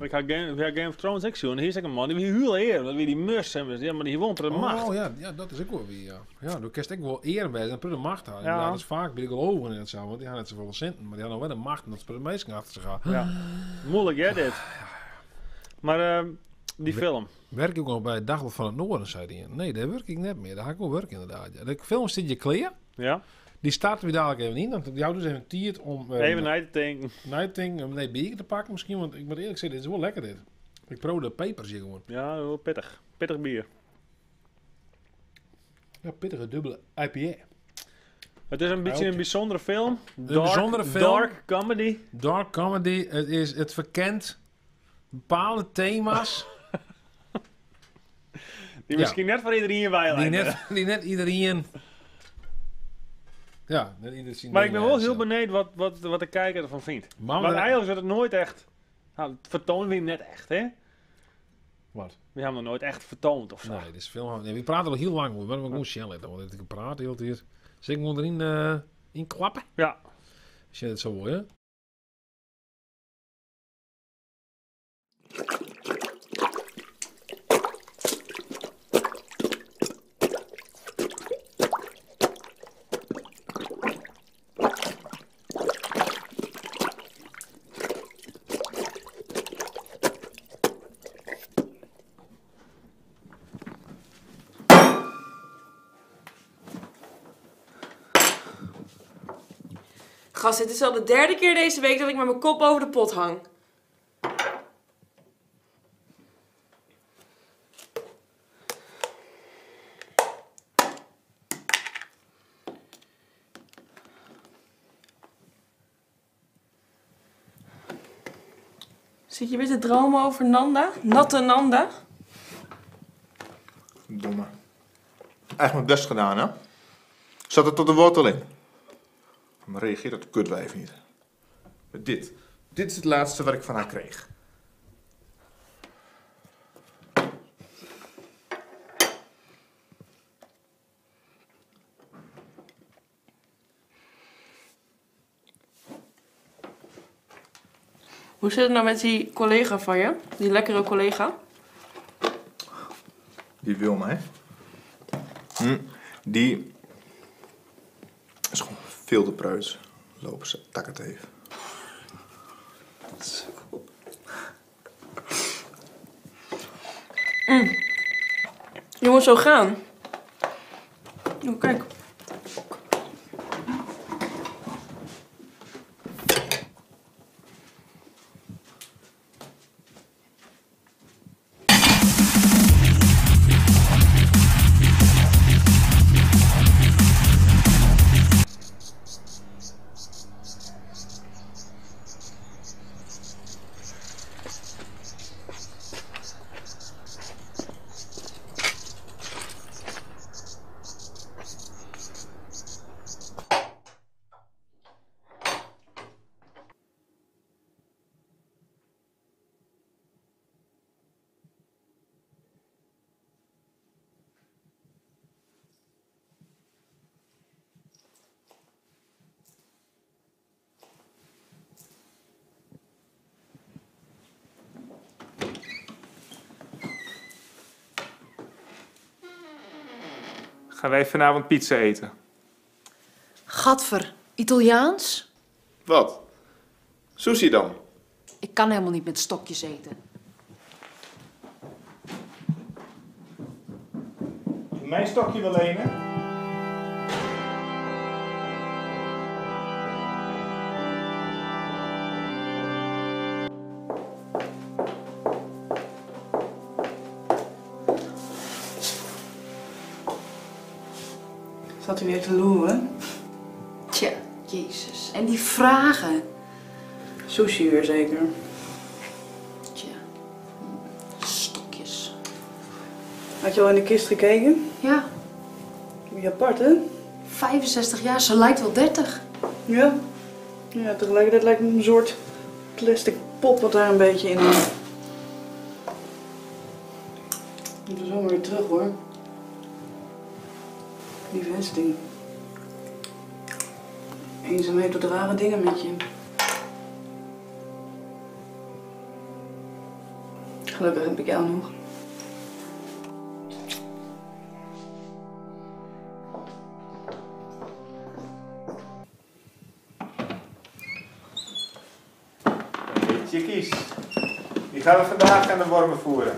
Ik had Game of Thrones ook zo. En hier is ik een man die heel eer. Dat wie die mus hebben. Ja, maar die woont er de macht. Oh ja, dat is ook wel weer. Ja, ja dan kun je ook wel eer bij en de macht houden. Ja. Ja. Dat is vaak bij de gelovigen in het zo, want die hebben net zoveel centen, maar die hebben nog wel de macht en dat ze de mensen achter zich gaan. Ja. Moeilijk, hè, dit. Maar die film. Werk ik ook nog bij het Dagblad van het Noorden, zei hij. Nee, daar werk ik net meer. Daar ga ik wel werken inderdaad. Ja. De film zit je klaar. Ja. Die starten we dadelijk even in. Dan die houden dus even tiert om Even naar te denken. Nighting, nee, bier te pakken misschien. Want ik moet eerlijk zeggen, dit is wel lekker dit. Ik proef de pepers hier gewoon. Ja, wel pittig. Pittig bier. Ja, pittige dubbele IPA. Het is een beetje een bijzondere film. bijzondere film. Dark comedy. Dark comedy, het verkent bepaalde thema's. Die misschien net voor iedereen bij Die net iedereen... Ja, net iedereen zien. Maar ik ben wel heel benieuwd wat de kijker ervan vindt. Maar Want eigenlijk is het nooit echt... Nou, het vertonen we hem net echt, hè? Wat? We hebben hem nog nooit echt vertoond of zo. Nee, dit is veel... Nee, we praten al heel lang over. Maar we moeten snel letten. Want ik praat heel de tijd. Dus ik moet erin in klappen. Ja. Als je het zo wil, hè? Gast, dit is al de derde keer deze week dat ik met mijn kop over de pot hang. Zit je weer te dromen over Nanda? Natte Nanda? Domme. Echt mijn best gedaan, hè? Zat er tot de wortel in. Maar reageert dat kutwijf niet. Dit is het laatste wat ik van haar kreeg. Hoe zit het nou met die collega van je? Die lekkere collega? Die wil mij. Die is gewoon veel te preuts. Lopen ze tak het even. Jongens, zo gaan. Oh, kijk. Gaan wij vanavond pizza eten? Gadver, Italiaans? Wat? Sushi dan? Ik kan helemaal niet met stokjes eten. Mijn stokje wel lenen? Zat u weer te loeren? Tja, jezus. En die vragen. Sushi weer zeker. Tja, stokjes. Had je al in de kist gekeken? Ja, Wie apart, hè? 65 jaar, ze lijkt wel 30. Ja. Ja, tegelijkertijd lijkt het een soort plastic pop wat daar een beetje in hangt. Ik moet er zo maar weer terug, hoor. Die vesting. Eenzaamheid doet rare dingen met je. Gelukkig heb ik jou nog. Chickies, die gaan we vandaag aan de wormen voeren.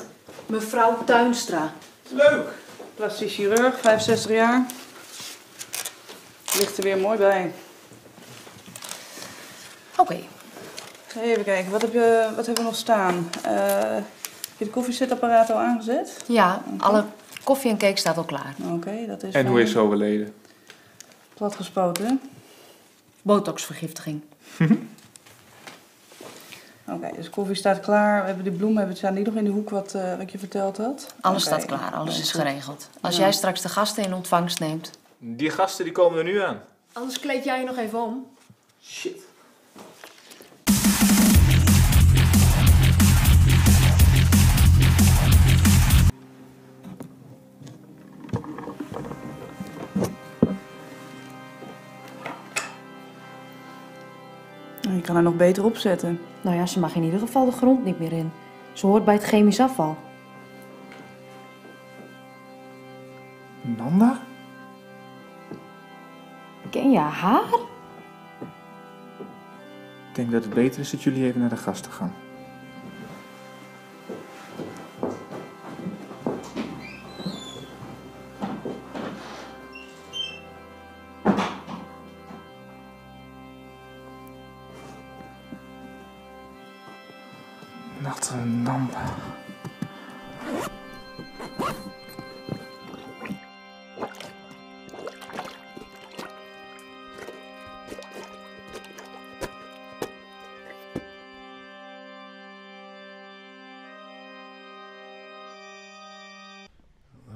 Mevrouw Tuinstra. Leuk! Plastisch chirurg, 65 jaar. Ligt er weer mooi bij. Oké. Even kijken, wat hebben we nog staan? Heb je de koffiezetapparaat al aangezet? Ja, alle koffie en cake staat al klaar. Oké, dat is En hoe fijn. is ze overleden? Plat gespoten. Botoxvergiftiging. Oké, dus koffie staat klaar. We hebben die bloemen staan die nog in de hoek wat ik je verteld had. Alles Oké, staat klaar, alles oké, is goed. geregeld. Als Ja. jij straks de gasten in ontvangst neemt. Die gasten die komen er nu aan. Anders kleed jij je nog even om. Shit. Je kan er nog beter op zetten. Nou ja, ze mag in ieder geval de grond niet meer in. Ze hoort bij het chemisch afval. Nanda? Ken je haar? Ik denk dat het beter is dat jullie even naar de gasten gaan. Natte Nanda.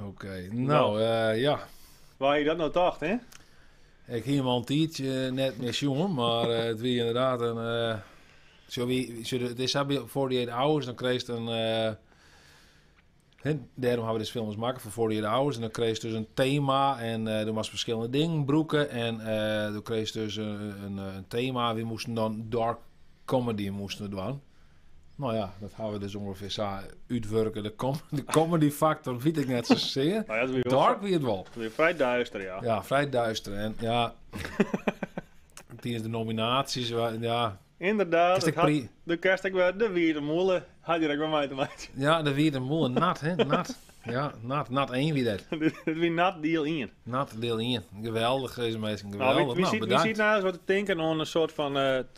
Oké, nou ja. Waar je dat nou dacht, hè? Ik hier al een tijdje net meer jongen, maar het wie inderdaad een... het is 48 hours, dan kreeg je een... daarom hebben we dus films maken voor 48 hours. En dan kreeg je dus een thema en er was verschillende dingen, broeken. En dan kreeg je dus een thema. We moesten dan dark comedy moesten doen. Nou ja, dat gaan we dus ongeveer zo uitwerken. De comedy factor weet ik net zozeer. Nou ja, dat is weer wel Dark wie het wel. weer vrij duister, ja. Ja, vrij duister. En ja, tijdens de nominaties, ja... Inderdaad, Is het dit had, de kerst ik weer de Wierde Moelen Had je dat bij mij te maken? Ja, dat wie de moe nat, hè? Nat. Ja, nat 1 wie dat. Dit wie nat deel 1. Nat deel 1. Geweldig, deze mensen. Nou, Geweldig. wie ziet nou eens wat te denken aan een soort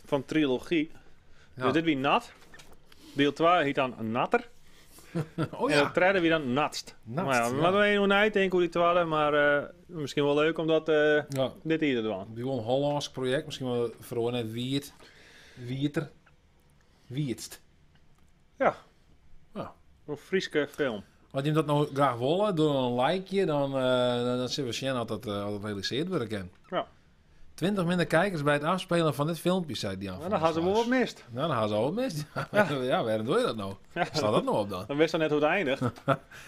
van trilogie. Ja. Dus dit wie nat. Deel 2 heet dan natter. Oh En ja. het derde wie dan natst. Natst, Maar ja, we ja. laten we even nadenken hoe die tweede, maar misschien wel leuk omdat Ja. dit hier doen. Gewoon een Hollands project. Misschien wel voor net Wieter. Wietst. Ja. Ja. Een Frieske film. Als je dat nou graag willen, door een likeje, dan zullen we zien dat het realiseerd worden kan. Ja. 20 minder kijkers bij het afspelen van dit filmpje, zei die aan. Nou, dan gaan ze wel wat mist. Nou, dan gaan ze al wat mis. Ja, waarom doe je dat nou? Staat dat nou op dan? Dan wist dan net hoe het eindigt.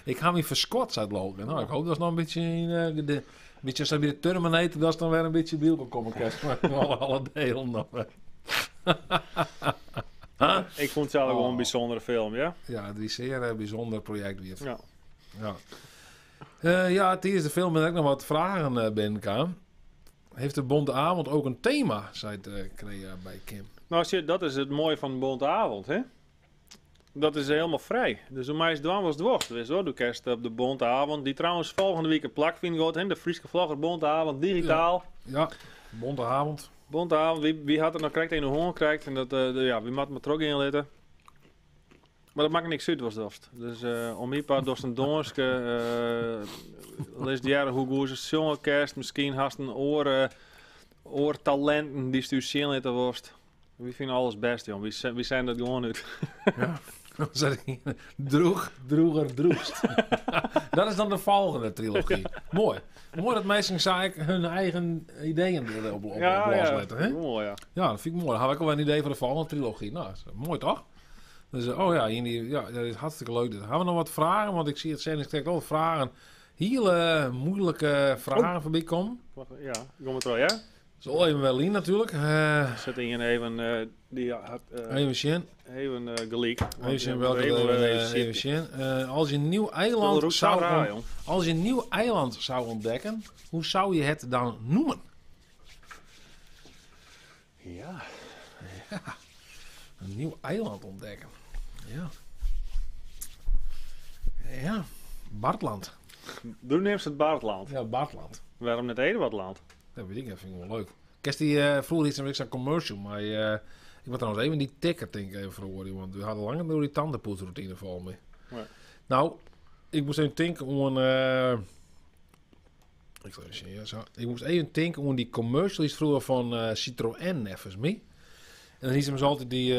Ik ga me verskot uitlopen. Nou, ik hoop dat is nog een beetje een beetje als bij de Terminator, dat is dan weer een beetje beeld komen kerst. Maar alle delen nog. Ik vond het zelf gewoon Oh. een bijzondere film, ja? Ja, het is zeer bijzonder project weer. Ja. Ja. Ja, tijdens de film ben ik nog wat vragen binnengekomen. Heeft de Bonte Avond ook een thema, zei het Crea bij Kim. Nou, zie je, dat is het mooie van de Bonte Avond, hè? Dat is helemaal vrij. Dus hoe mij is dwang was dwars. Dus hoor, doe kerst op de Bonte Avond. Die trouwens volgende week een plak vindt gaat, hè? De Frieske Vlogger Bonte Avond, digitaal. Ja, Bonte Avond. Bonte Avond, wie had het nou krijgt, een hoorn krijgt. En dat, ja, wie moet me er ook in letten. Maar dat maakt niks uit, was dat. Dus om hier paar dorst een donderske, lees de jaren hoe goed is het kerst. Misschien haast een oortalenten die stuur letten worst. Wie vinden alles best, joh? Wie zijn dat gewoon uit? Droegst. Dat is dan de volgende trilogie. Mooi. Mooi dat mensen zaken hun eigen ideeën op losletten. Hè? Mooi, ja. Ja, dat vind ik mooi. Dan had ik al een idee voor de volgende trilogie. Nou, dat is mooi toch? Dus, oh ja, dat is hartstikke leuk. Dit. Gaan we nog wat vragen? Want ik zie het zijn krijg al vragen. Hele moeilijke vragen voorbij komen. Ja, kom maar terug, ja? Zo even wel in natuurlijk. Zet in even, die had Even zien. even geleakt. Even zien welke even zien. Als je een nieuw eiland zou ontdekken, hoe zou je het dan noemen? Ja. Een nieuw eiland ontdekken. Ja. Ja. Bartland. Doe neemt het Baardland. Ja, Bartland. Waarom net Eduardland? Dat weet ik, dat vind ik wel leuk. Kerst die vroeger iets een commercial, maar ik moet trouwens even die ticker denk ik even verhoren, want we hadden langer door die tandenpoetsroutine voor me. Ja. Nou, ik moest even denken om ik moest even denken om die commercial is vroeger van Citroën even mee. En dan is hem altijd die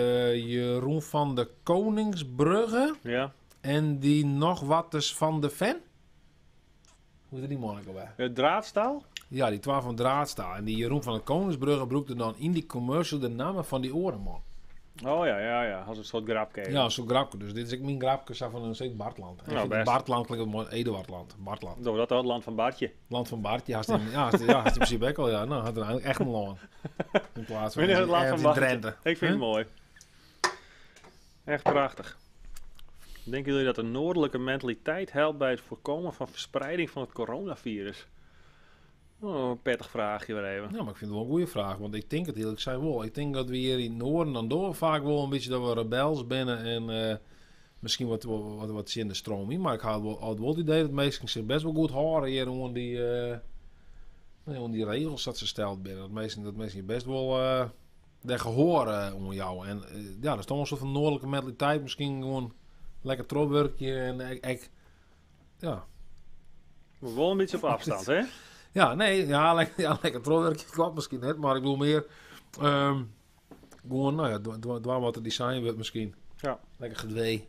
Jeroen van de Koningsbrugge Ja. en die nog wat is van de Ven. Hoe is die monnik alweer? Het draadstaal? Ja, die 12 van Draadstaal. En die Jeroen van de Koningsbrugge broekte dan in die commercial de namen van die orenman. Oh ja. Als een soort grapje. Ja, zo'n grapje. Dus dit is ook mijn grapje zo van een steeds Bartland. En Nou, best. Bartland klinkt mooi. Eduardland. Bartland. Door dat het land van Bartje. Land van Bartje. Had in principe ook al. Ja, nou had er eigenlijk echt een land. In plaats van Vind je het land van in Bartje? Drenthe. Ik vind het mooi. Echt prachtig. Denken jullie dat de noordelijke mentaliteit helpt bij het voorkomen van verspreiding van het coronavirus? Oh, een prettig vraagje weer even. Ja, maar ik vind het wel een goede vraag. Want ik denk het eerlijk zijn wel. Ik denk dat we hier in het noorden dan door vaak wel een beetje dat we rebels binnen en misschien wat in de stroom in. Maar ik had wel het idee dat mensen zich best wel goed horen hier om die regels dat ze stelt binnen. Dat mensen hier best wel daar gehoor om jou. En ja, dat is toch een soort van noordelijke mentaliteit. Misschien gewoon lekker tropwerkje en ja. Maar wel een beetje op afstand, hè? Ja, nee, lekker tropwerkje klopt misschien net, maar ik bedoel meer gewoon, nou ja, dwaan wat de design wordt misschien. Ja. Lekker gedwee.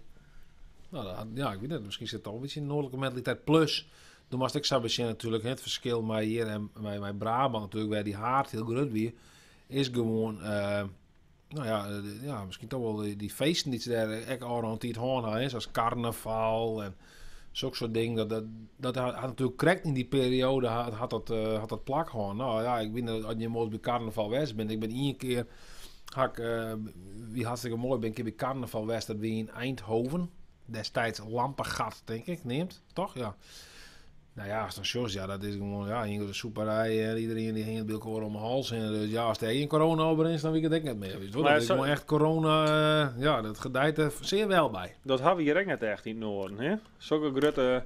Nou, ja, ik weet het, misschien zit het al een beetje in de noordelijke mentaliteit. Plus, toen was ik zo bezien natuurlijk, het verschil met hier en met Brabant natuurlijk, waar die haard heel groot weer, is gewoon, nou ja, misschien toch wel die feesten die ze daar echt al die het hoorn zoals carnaval en zo'n soort dingen. Dat had natuurlijk correct in die periode had dat plak gewoon. Nou ja, ik weet dat als je mooi bij carnaval west bent. Ik ben één keer, wie hartstikke mooi, ben ik bij carnaval west, dat we in Eindhoven, destijds Lampengat denk ik, neemt, toch? Ja. Nou ja, als dan shows, ja, dat is gewoon, ja, hier de soeperij, iedereen die hing het bij elkaar om de hals. En dus ja, als er geen corona over is, dan weet ik het ook niet meer. Weet je wel. Maar Dat is zo- gewoon echt corona, ja, dat gedijt er zeer wel bij. Dat hebben we hier ook net echt in het noorden, hè? Zulke grote...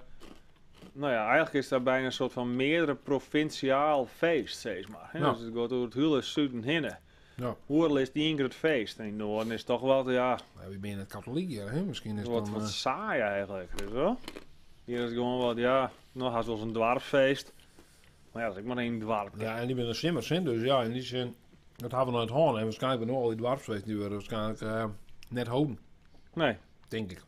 Nou ja, eigenlijk is daar bijna een soort van meerdere provinciaal feest, zeg maar. Hè? Ja. Dus het gaat door het hele zuiden heen. Ja. Hoerl is die groot feest. En in het noorden is toch wel, ja, Ja, wie ben je het katholiek hier, hè? Misschien is het wat, dan... wat saai eigenlijk. Weet je wel? Hier is het gewoon wat, ja, nog als wel eens een dwarfsfeest. Maar ja, dat is ook maar één dwarf. ja, en die ben een simmers, hè? Dus ja, in die zin, dat hebben we nog het hoorn. En waarschijnlijk ben al die dwarfsfeest, die worden waarschijnlijk net houden, Nee, denk ik.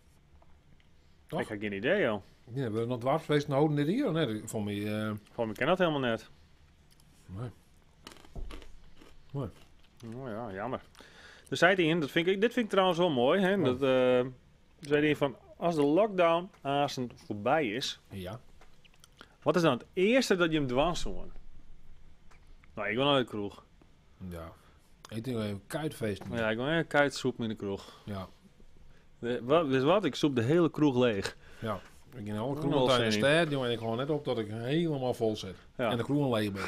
Toch? ik heb geen idee, joh. Ja, we nog dwarfsfeesten houden dit hier, of net? Voor mij, Voor mij ken dat helemaal net. nee. Nee. Oh ja, jammer. Dus zei hij in, dit vind ik trouwens wel mooi, hè? Ja. Dat zei hij van, als de lockdown Assen voorbij is, Ja. wat is dan het eerste dat je hem dwars doet? Nou, ik wil naar de kroeg. Ja. Ik denk wel even kuitfeest. Ja, ik wil een kuitsoep in de kroeg. Ja. Weet wat? Ik soep de hele kroeg leeg. Ja. Ik in alle Wel kroegen in de zin in. stad, jongen, en ik gewoon net op dat ik helemaal vol zit. Ja. En de kroegen leeg ben.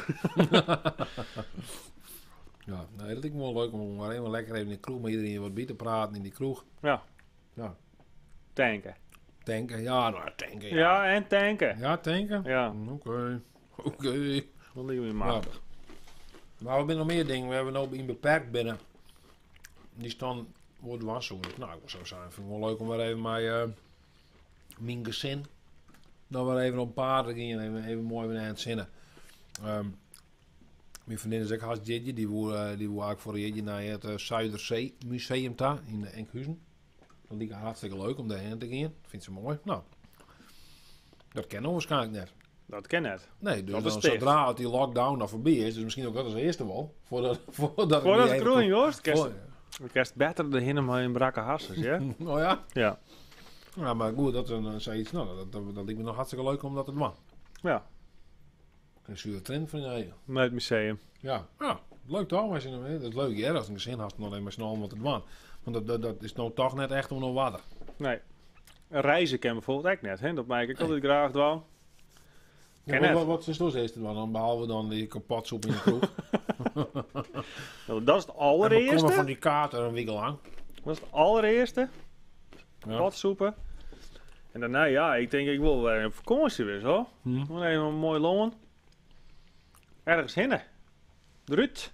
Ja, nee, dat is wel leuk om maar even lekker even in de kroeg met iedereen wat bij te praten in die kroeg. Ja. Ja. Tanken. Tanken, ja, nou tanken. Ja, Ja, en tanken. ja tanken? Ja, Oké. Oké. dat lijkt me Ja. makkelijk. Maar we hebben nog meer dingen. We hebben ook in beperkt binnen. Die staan wordt was hoor. Nou, ik zou zeggen, vind ik wel leuk om weer even met mijn gezin. Dan weer even op paarden gaan en even mooi weer aan het zinnen. Mijn vriendin is ook hartstikke die wil eigenlijk voor een jeetje naar het Zuiderzee Museum daar in Enkhuizen. Dat lijkt haar hartstikke leuk om daarheen te gaan. Vindt ze mooi. Nou, dat kennen we waarschijnlijk net. Dat ken het. Nee, dus Dat is dan, dicht. zodra het die lockdown dan voorbij is, dus misschien ook dat als eerste wel. Voordat Voordat weer de even kroeg in Joost, voor- kerst beter de hinnen maar in brakke hassers, ja? Oh ja? Ja. Ja, maar goed, dat is een zoiets. Nou, dat lijkt me nog hartstikke leuk omdat het was. Ja, Een zure trend van jij. met het museum. Ja, ja, leuk toch? Als je, dat is leuk, ja, als een gezin had, nog alleen maar snel wat het was. Want dat is nou toch net echt om nog water. Nee. Reizen ken bijvoorbeeld ook net, hè? Dat maak ik altijd graag wel. Ken Ja, het. wat is dus eerste dan? Behalve dan die kapotsoep in de kroeg. Nou, dat is het En we komen allereerste. van die kaart er een wikkel aan. Dat is het allereerste. Ja. Padsoepen. En daarna, ja, ik denk ik wil weer een vakantie weer, zo. Gewoon even een mooi loon. Ergens hinnen. Druut.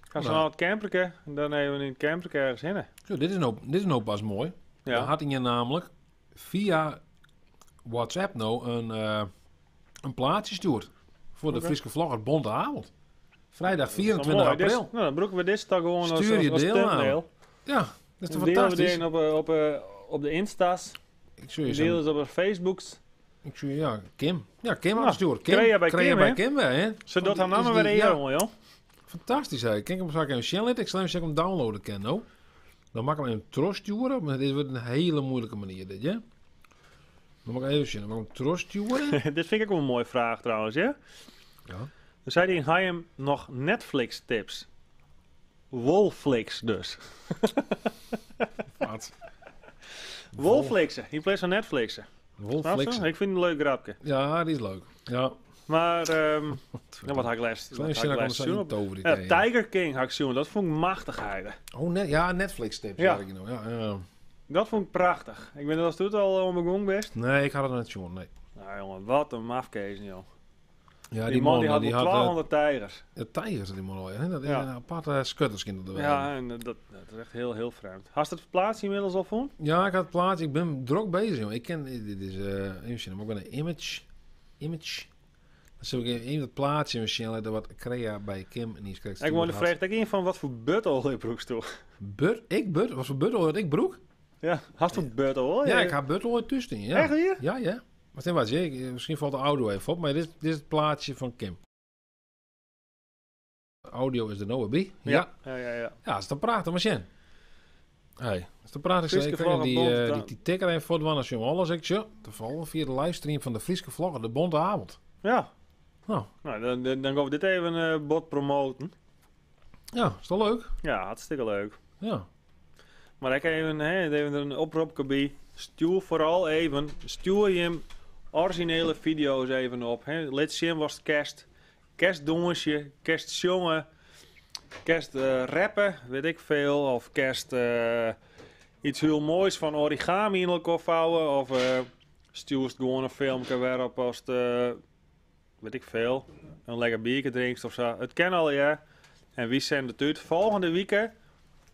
Gaan ze Nou. naar het camperke. En dan even in het camperke ergens hinnen. Zo, dit is nou pas mooi. Dan Ja. had hij namelijk via WhatsApp nou een plaatje gestuurd. Voor de Oké. Friese Vlogger Bonte Avond. Vrijdag Dat is 24 mooi. april. Nou, dan broeken we dit dag gewoon als, Stuur je als deel aan. thumbnail. Ja, dat is Dan toch delen we fantastisch. die op de Insta's. Ik zou je Delen zo... ze op de Facebooks. Ik zou je, ja, Kim. Ja, Kim had Nou, gestuurd. Crea bij Kim, hè? bij Kim, hè? Zodat Want dan is maar die- weer ja, even, jongen, joh. fantastisch, hè. Kijk hem straks even channel. Ik zal hem zeggen om downloaden kan, nou. Dan mag ik hem een trost sturen. Maar dit wordt een hele moeilijke manier, dit, ja? Dan mag ik even zien. Dan mag ik hem trost sturen. Dit vind ik ook wel een mooie vraag trouwens, ja? Ja. Dan zei hij in hem nog Netflix tips. Wolflix dus. Wat? Wolflixen, in plaats van Netflixen. Wolflix. Snap je? Ik vind het een leuk grapje. Ja, die is leuk. Ja. Maar, nou, wat had ik les? Zal je zien dat ik anders aan tover die Ja, ken, ja. Tiger King had ik zien, dat vond ik machtig eigenlijk. Oh, ja, Netflix tips. Ja. Ja. Ik nou. Ja. Dat vond ik prachtig. Ik ben er als het al om mijn gong best. Nee, ik had het net zien. Nee. Nou jongen, wat een mafkees, joh. Ja, die man die had die wel had 1200 tijgers. de tijgers die man al. Hè? Dat is Ja. een aparte skutterskind. Ja, en dat is echt heel, heel vreemd. Hast je het verplaatst inmiddels al voor? Ja, ik had het plaatje. Ik ben druk bezig, jongen. Ik ken, dit is, even zien, maar ook een image. Dan zoek ik even dat plaatje misschien dat wat Crea bij Kim en die krijgt. Ik word de vraag ik in van wat voor butthol je broek toch? Wat voor buttel had ik broek? Ja, hast du butthol? Ja, ik heb buttel ooit tussen. Ja. Echt hier? Ja, ja. Maar ten wat, misschien valt de audio even op, maar dit is het plaatje van Kim. Audio is er nou bij. Ja. Ja. Ja, dat is een prachtige machine. Hey, dat is een prachtige Friese machine. Vlogger Die, Bonte die tikker even voor de wanneer je hem alles ik zo. Te volgen via de livestream van de Friese Vlogger, de Bonte Avond. Ja. Nou, Nou, dan gaan we dit even bot promoten. ja, is dat leuk? Ja, hartstikke leuk. Ja. Maar ik even een oproep bij. Stuur vooral even, stuur je hem originele video's even op. Hè. Let zien was het kerst. Kerstdonsje, kerstzongen, kerst rappen, weet ik veel. Of kerst iets heel moois van origami in elkaar vouwen. Of stuurst gewoon een filmpje waarop als het, weet ik veel, een lekker biertje drinkt of zo. Het kan al, ja. En wie zendt het uit? Volgende week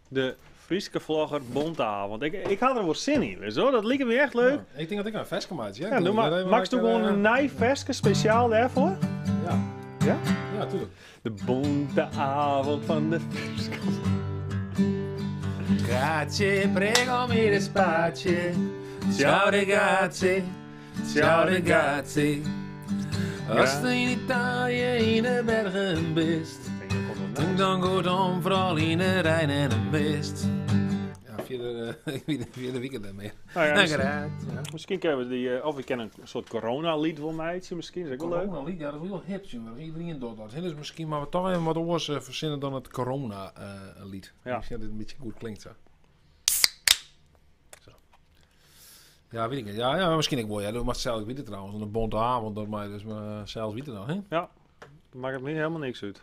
de Frieske vlogger Bonteavond. Ik had er wel zin in, weet je wel. Dat lijkt me echt leuk. Ja, ik denk dat ik een vest kan maken. Ja, Ja, doe maar. Max doe gewoon een nijveske speciaal daarvoor? Ja. Ja? Ja, tuurlijk. De Bonteavond van de Frieske. Grazie, prego mi despace. Ciao ragazzi, ciao ragazzi. Als je in Italië in de bergen bent, dan goed om vooral in de Rijn en de mist. Ja, via de weekend daarmee. Nou ja, Ja. misschien kunnen we die, of we kennen een soort corona-lied wel meidje, misschien is dat ook wel leuk. Corona-lied, ja, dat is wel hip, jongen. Iedereen doet dat. Dus misschien maar we toch even wat oors verzinnen dan het corona-lied. Ja. Misschien dat het een beetje goed klinkt zo. Ja, weet ik niet. Ja, misschien ik wel. Ja, dat mag zelf weten trouwens. Een bonte avond, dat mij dus zelfs weten dan, hè? Ja, dat maakt het me helemaal niks uit.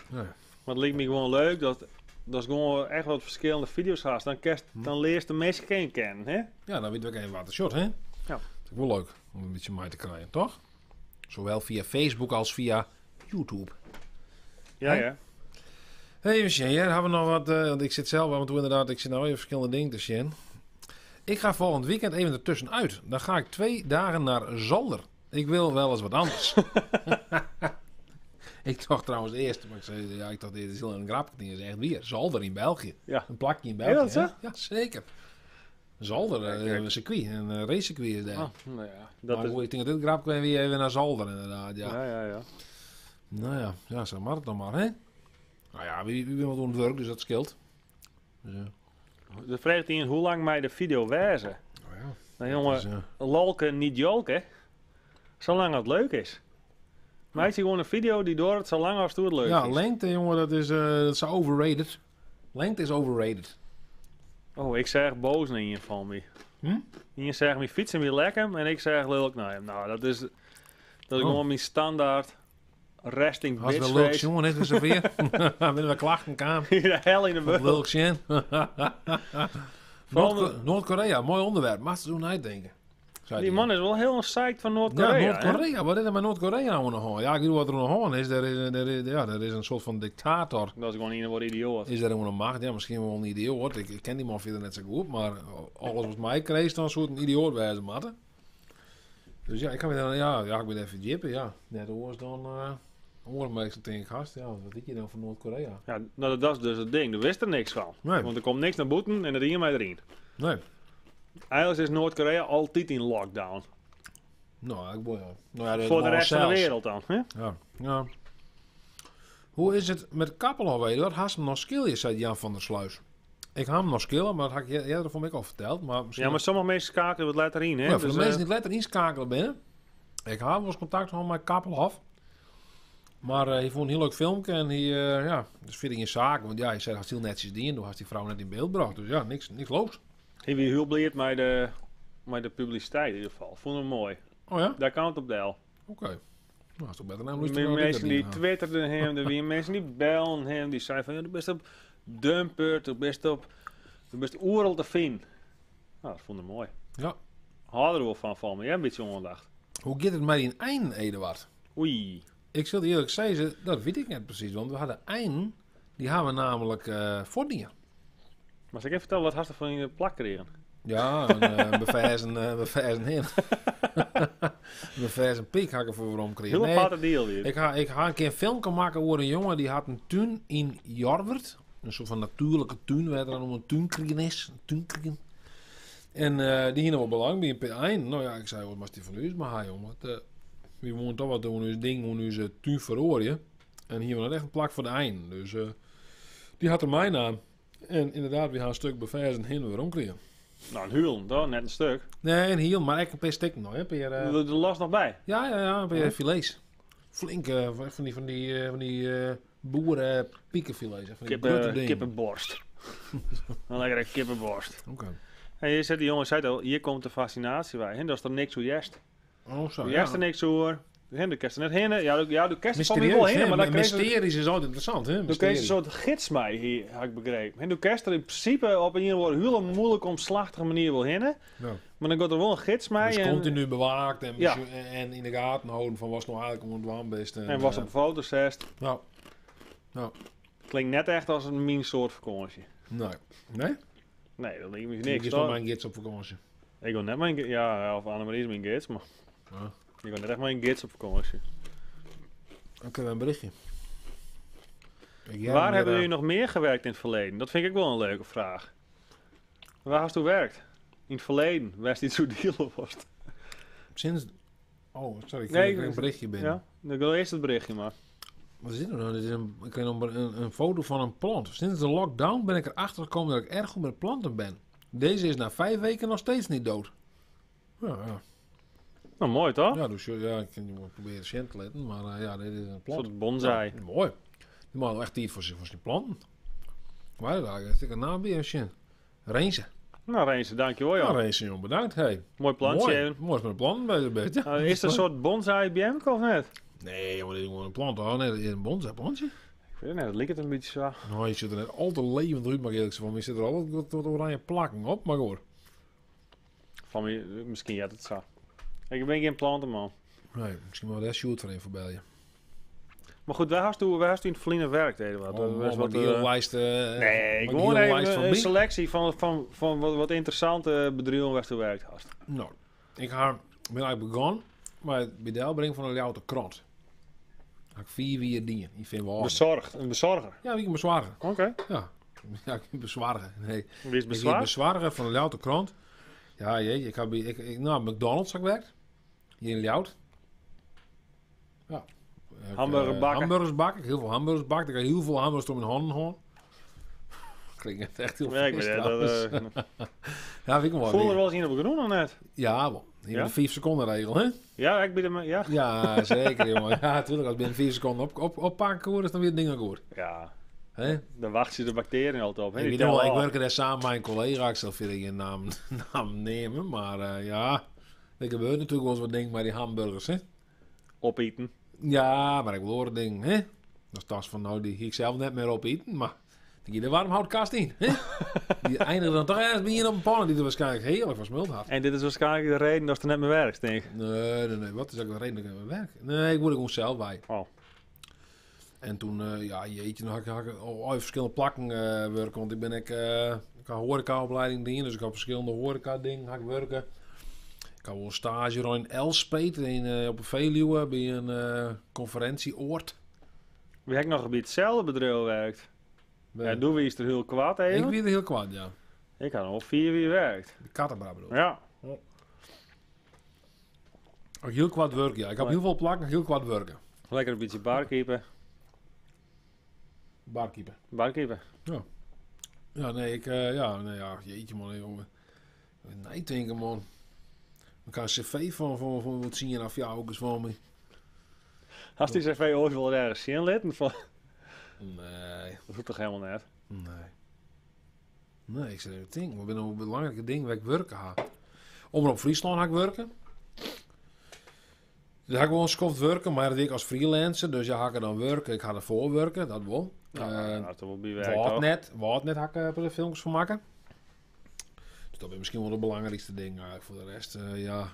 Nee. Maar het lijkt me gewoon leuk dat is gewoon echt wat verschillende video's haast. Dan leer je de meeste kennen, hè? Ja, dan weten we ook even wat de shot, hè? Ja. Dat is ook wel leuk om een beetje mee te krijgen, toch? Zowel via Facebook als via YouTube. Ja, Hè? ja. Hey, Michel, hier hebben we nog wat. Want ik zit zelf, want inderdaad, ik zit nou even verschillende dingen te zien. Ik ga volgend weekend even ertussenuit. Dan ga ik 2 dagen naar Zolder. Ik wil wel eens wat anders. Ik dacht trouwens eerst, maar ik zei, ja, ik dacht dit is heel een grapje. Het is echt weer Zolder in België. Ja. Een plakje in Ja, België. dat zo? hè? Ja, zeker. Zolder, een circuit, een racecircuit is daar. Oh, nou ja, dat Maar is... goed, ik denk dat dit grapje weer even naar Zolder inderdaad. Ja. Ja. Nou ja, zo maar het dan maar, hè? Nou ja, wie wil doen het werk, dus dat scheelt. Dus, De vraagt hij hoe lang mij de video wijzen. nou ja. Nou jongen, Dus, lolken niet jolken. Zolang het leuk is. Maak je gewoon een video die door het zolang als het leuk ja, is. lengte, jongen, dat is overrated. Lengte is overrated. Oh, ik zeg boos naar je van me. Hm? Je zegt me fietsen weer lekker en ik zeg lelijk naar hem. Nou, dat is gewoon mijn standaard resting Als bitch we leuk face. jongen, net is er weer. Willen we klachten gaan? De hel in de Wat bul. leuk zien. Vooral Noord-Korea, mooi onderwerp. Maar ze doen uitdenken. zei Die hij. man is wel heel psyched van Ja, Noord-Korea. Noord-Korea. Wat is er met Noord-Korea nou nog aan? Ja, ik weet wat er nog aan is. Er is een soort van dictator. hè? Dat is gewoon een wat idioot. Is er gewoon een macht? Ja, misschien wel een idioot. Ik ken die man verder net zo goed. Maar alles wat mij kreeg, dan een soort een idioot wijze matten. Dus ja, ik kan me dan, ik ben even jippen, ja. Net oors dan, hoor meestal tegen gast. Ja, wat weet je dan van Noord-Korea? Ja, nou, dat is dus het ding. Er wist er niks van. Nee. Want er komt niks naar boeten en er ging mij erin. Nee. Eigenlijk is Noord-Korea altijd in lockdown. Nou, ik boei ja. Nou, ja, dat Voor de maar rest van de zelfs. wereld dan. Hè? Ja. Hoe is het met Kappelhof, weet je dat? Hast hem nog skillen, zei Jan van der Sluis. Ik had hem nog skillen, maar dat had ik eerder van mij al verteld. Maar misschien Ja, maar sommige mensen schakelen wat later in. Hè? ja, voor Dus, de mensen die letter inschakelen binnen. Ik had wel eens contact gehad met Kappelhof. Maar hij vond een heel leuk filmpje en hij, dus vind ik in zaken. Want ja, hij zei, hij heel netjes dingen, toen had die vrouw net in beeld gebracht. Dus ja, niks loopt. Ik ben heel blij met de publiciteit in ieder geval. Vond hem mooi. Oh ja? Daar kan het op deel. Oké. Nou, is toch beter dan Er zijn mensen die twitterden hem, er waren mensen die belden hem, die zeiden van ja, du bent op Dumper, du bent oeral te vinden. Nou, dat vond ik mooi. Ja. Hadden er wel van me, ja, een beetje ongedacht. Hoe gaat het met die eind, Eduard? Oei. Ik zal eerlijk zeggen, dat weet ik niet precies. Want we hadden eind, die hebben we namelijk voordingen. Maar zal ik even vertellen wat hast er van in de plak kregen? Ja, een beversen heen. Beversen piek had ik ervoor omkregen. Heel aparte deal weer. Ik ga een keer een film maken over een jongen die had een tuin in Jorwert. Een soort van natuurlijke tuin, waar er dan om een tuinkriegen is. Een tuinkriegen. En die hier nog wel belang bij een eind. Nou ja, ik zei, wat was die van u? Maar jongen, we moeten toch wat doen, ons ding, hoe onze tuin verrooien. En hier was echt een plak voor de eind. Dus die had er mijn naam. En inderdaad, we gaan een stuk beversen heen weer omkregen. Nou, een huil, toch? Net een stuk. Nee, een heel, maar echt een paar stikken nog. Hè? De last nog bij. Ja, een paar filets. Flinke, van die boeren piekenfilets. Van die grote dingen. Kippenborst. Een lekkere kippenborst. Oké. En je zei, die jongen zei al, hier komt de fascinatie bij. En dat is toch niks hoe jest. Oh, zo. Je er niks hoor. De kerst er net heen. Ja, de kerst van me wel Mysterieus, heen, hè? maar dan kreeg ze... Mysteries is altijd interessant, hè? Toen kreeg Mysterie. ze een soort gids mij hier, had ik begrepen. En toen kerst er in principe op een hele moeilijk omslachtige manier wel heen. Ja. Maar dan gaat er wel een gids mij. Dus en continu bewaakt en, Ja. en in de gaten houden van was nou eigenlijk om het warmbest. en was op foto's zest. Nou, Klinkt net echt als een min soort vakantie. nee. Nee? Nee, dat lijkt me Ik niks. is nog Toch? mijn gids op vakantie. Ik wil net mijn ja, of Annemarie is mijn gids, maar Ja. ik wil net echt mijn gids op vakantie. Dan kunnen we een berichtje. Waar hebben jullie nog meer gewerkt in het verleden? Dat vind ik wel een leuke vraag. Waar hast u gewerkt? In het verleden, waar is dit zo deal was? Sinds... Oh, sorry, ik Nee, kreeg een berichtje binnen. Ja, dan wil eerst het berichtje maar. Wat is dit nou? Dit is ik kreeg nog een foto van een plant. Sinds de lockdown ben ik erachter gekomen dat ik erg goed met planten ben. Deze is na 5 weken nog steeds niet dood. Ja. Nou, mooi toch? Ja, dus ja, ik kan je wel proberen cent te letten, maar ja, dit is een Een plant. soort bonsai. Ja, mooi. Die man echt tijd voor zijn planten. Waar is ik een naam bij als je? Reense. Nou, Reense, dankjewel joh. Ja, Reense, jongen, bedankt. Hey. Mooi plantje. Mooi. even. Mooi is met een plant bezig bent. Ja. Is er een soort bonsai bij hem of net? Nee, jongen, dit is gewoon een plant. Oh, nee, dat is een bonsai plantje. Ik weet het net, het lijkt het een beetje zo. Nou, je zit er net altijd levend uit, maar eerlijk gezegd van. Je zit er altijd wat oranje plakken op, maar hoor. Van me, misschien had het zo. Ik ben geen plantenman. Nee, misschien wel daar shoot voor een voor België. Maar goed, waar hast u in het verleden werkt? Wat die hele lijst... nee, maar gewoon die hele even lijst van een Bink. selectie van wat interessante bedrijven waar u werkt hast. Nou, ik ben eigenlijk begonnen bij de uitbreng van een Ljouwte krant. Had ik 4 weer dingen. Die vinden we al. Een bezorger. Ja, wie kan bezwaren? Oké. Ja, ik kan bezwaren. Nee. Wie is Ik bezwaar? bezwaren van de Ljouwte krant. Ja, jeetje, ik heb bij McDonald's gewerkt. Hier in Ljout. Ja. Hamburger bakken. Hamburgers bakken. Heel veel hamburgers bakken. Ik heb heel veel hamburgers door mijn handen gewoon. Klinkt echt heel Ja, ik vies weet trouwens. dat. Ja, vind ik wel. Voel er weer. wel eens in op groen of net? Ja, wel. Hier Ja? de 5 seconden regel, hè? Ja, ik ben er. Ja. Ja, zeker, jongen. Ja, natuurlijk. Als binnen 4 seconden oppakken hoor, is dan weer het ding goed. Ja. Hè? Dan wacht je de bacteriën altijd op. hè? Ik Die weet wel, tellen ik al. werk er samen met mijn collega. Ik zal verder geen naam nemen. Maar ja, er gebeurt natuurlijk wel eens wat dingen bij die hamburgers, hè? Opeten. Ja, maar ik wil horen dingen, hè? Dat is tas van, nou, die ga ik zelf net meer opeten, maar dan ga je de warmhoutkast in, hè? Die eindigt dan toch ergens bij je op een pan die er waarschijnlijk heerlijk van smult had. En dit is waarschijnlijk de reden dat je er net mee werkt, denk ik. Nee, wat is ook de reden dat ik aan mijn werk? Nee, ik word er gewoon zelf bij. Oh. En toen, ja, jeetje, dan had ik al verschillende plakken werken, want ik had horecaopleiding dingen, dus ik had verschillende horeca dingen had ik werken. Ik had wel een stage in Elspet, op een Veluwe, bij een conferentieoord. Wie heb ik nog een beetje hetzelfde bedrijf werkt? Ja, doen we iets er heel kwaad Ik even? weet het heel kwaad, ja. Ik had nog 4 wie werkt. De kattenbra bedoel ik. Ja. Ook heel kwaad werken, ja. Ik heb heel veel plakken, heel kwaad werken. Lekker een beetje barkeeper. Barkeeper. Barkeeper. Ja, nee, jeetje man, jongen. Nee, denken man. Ik kan een cv van wat zien je af jou ook eens van me. Als die cv ooit wel ergens zien litten van... Nee, Dat doet toch helemaal net? nee, ik zeg het ding. We zijn een belangrijke ding waar ik werken ga. Omroep Friesland ga ik werken. Daar ga ik wel een schoft werken, maar dat deed ik als freelancer. Dus ja, ga ik er dan werken. Ik ga ervoor werken, dat wel. Nou, dat wel bij werk toch? Waardnet ga ik er filmpjes van maken. Dus dat is misschien wel het belangrijkste ding. Voor de rest, ja,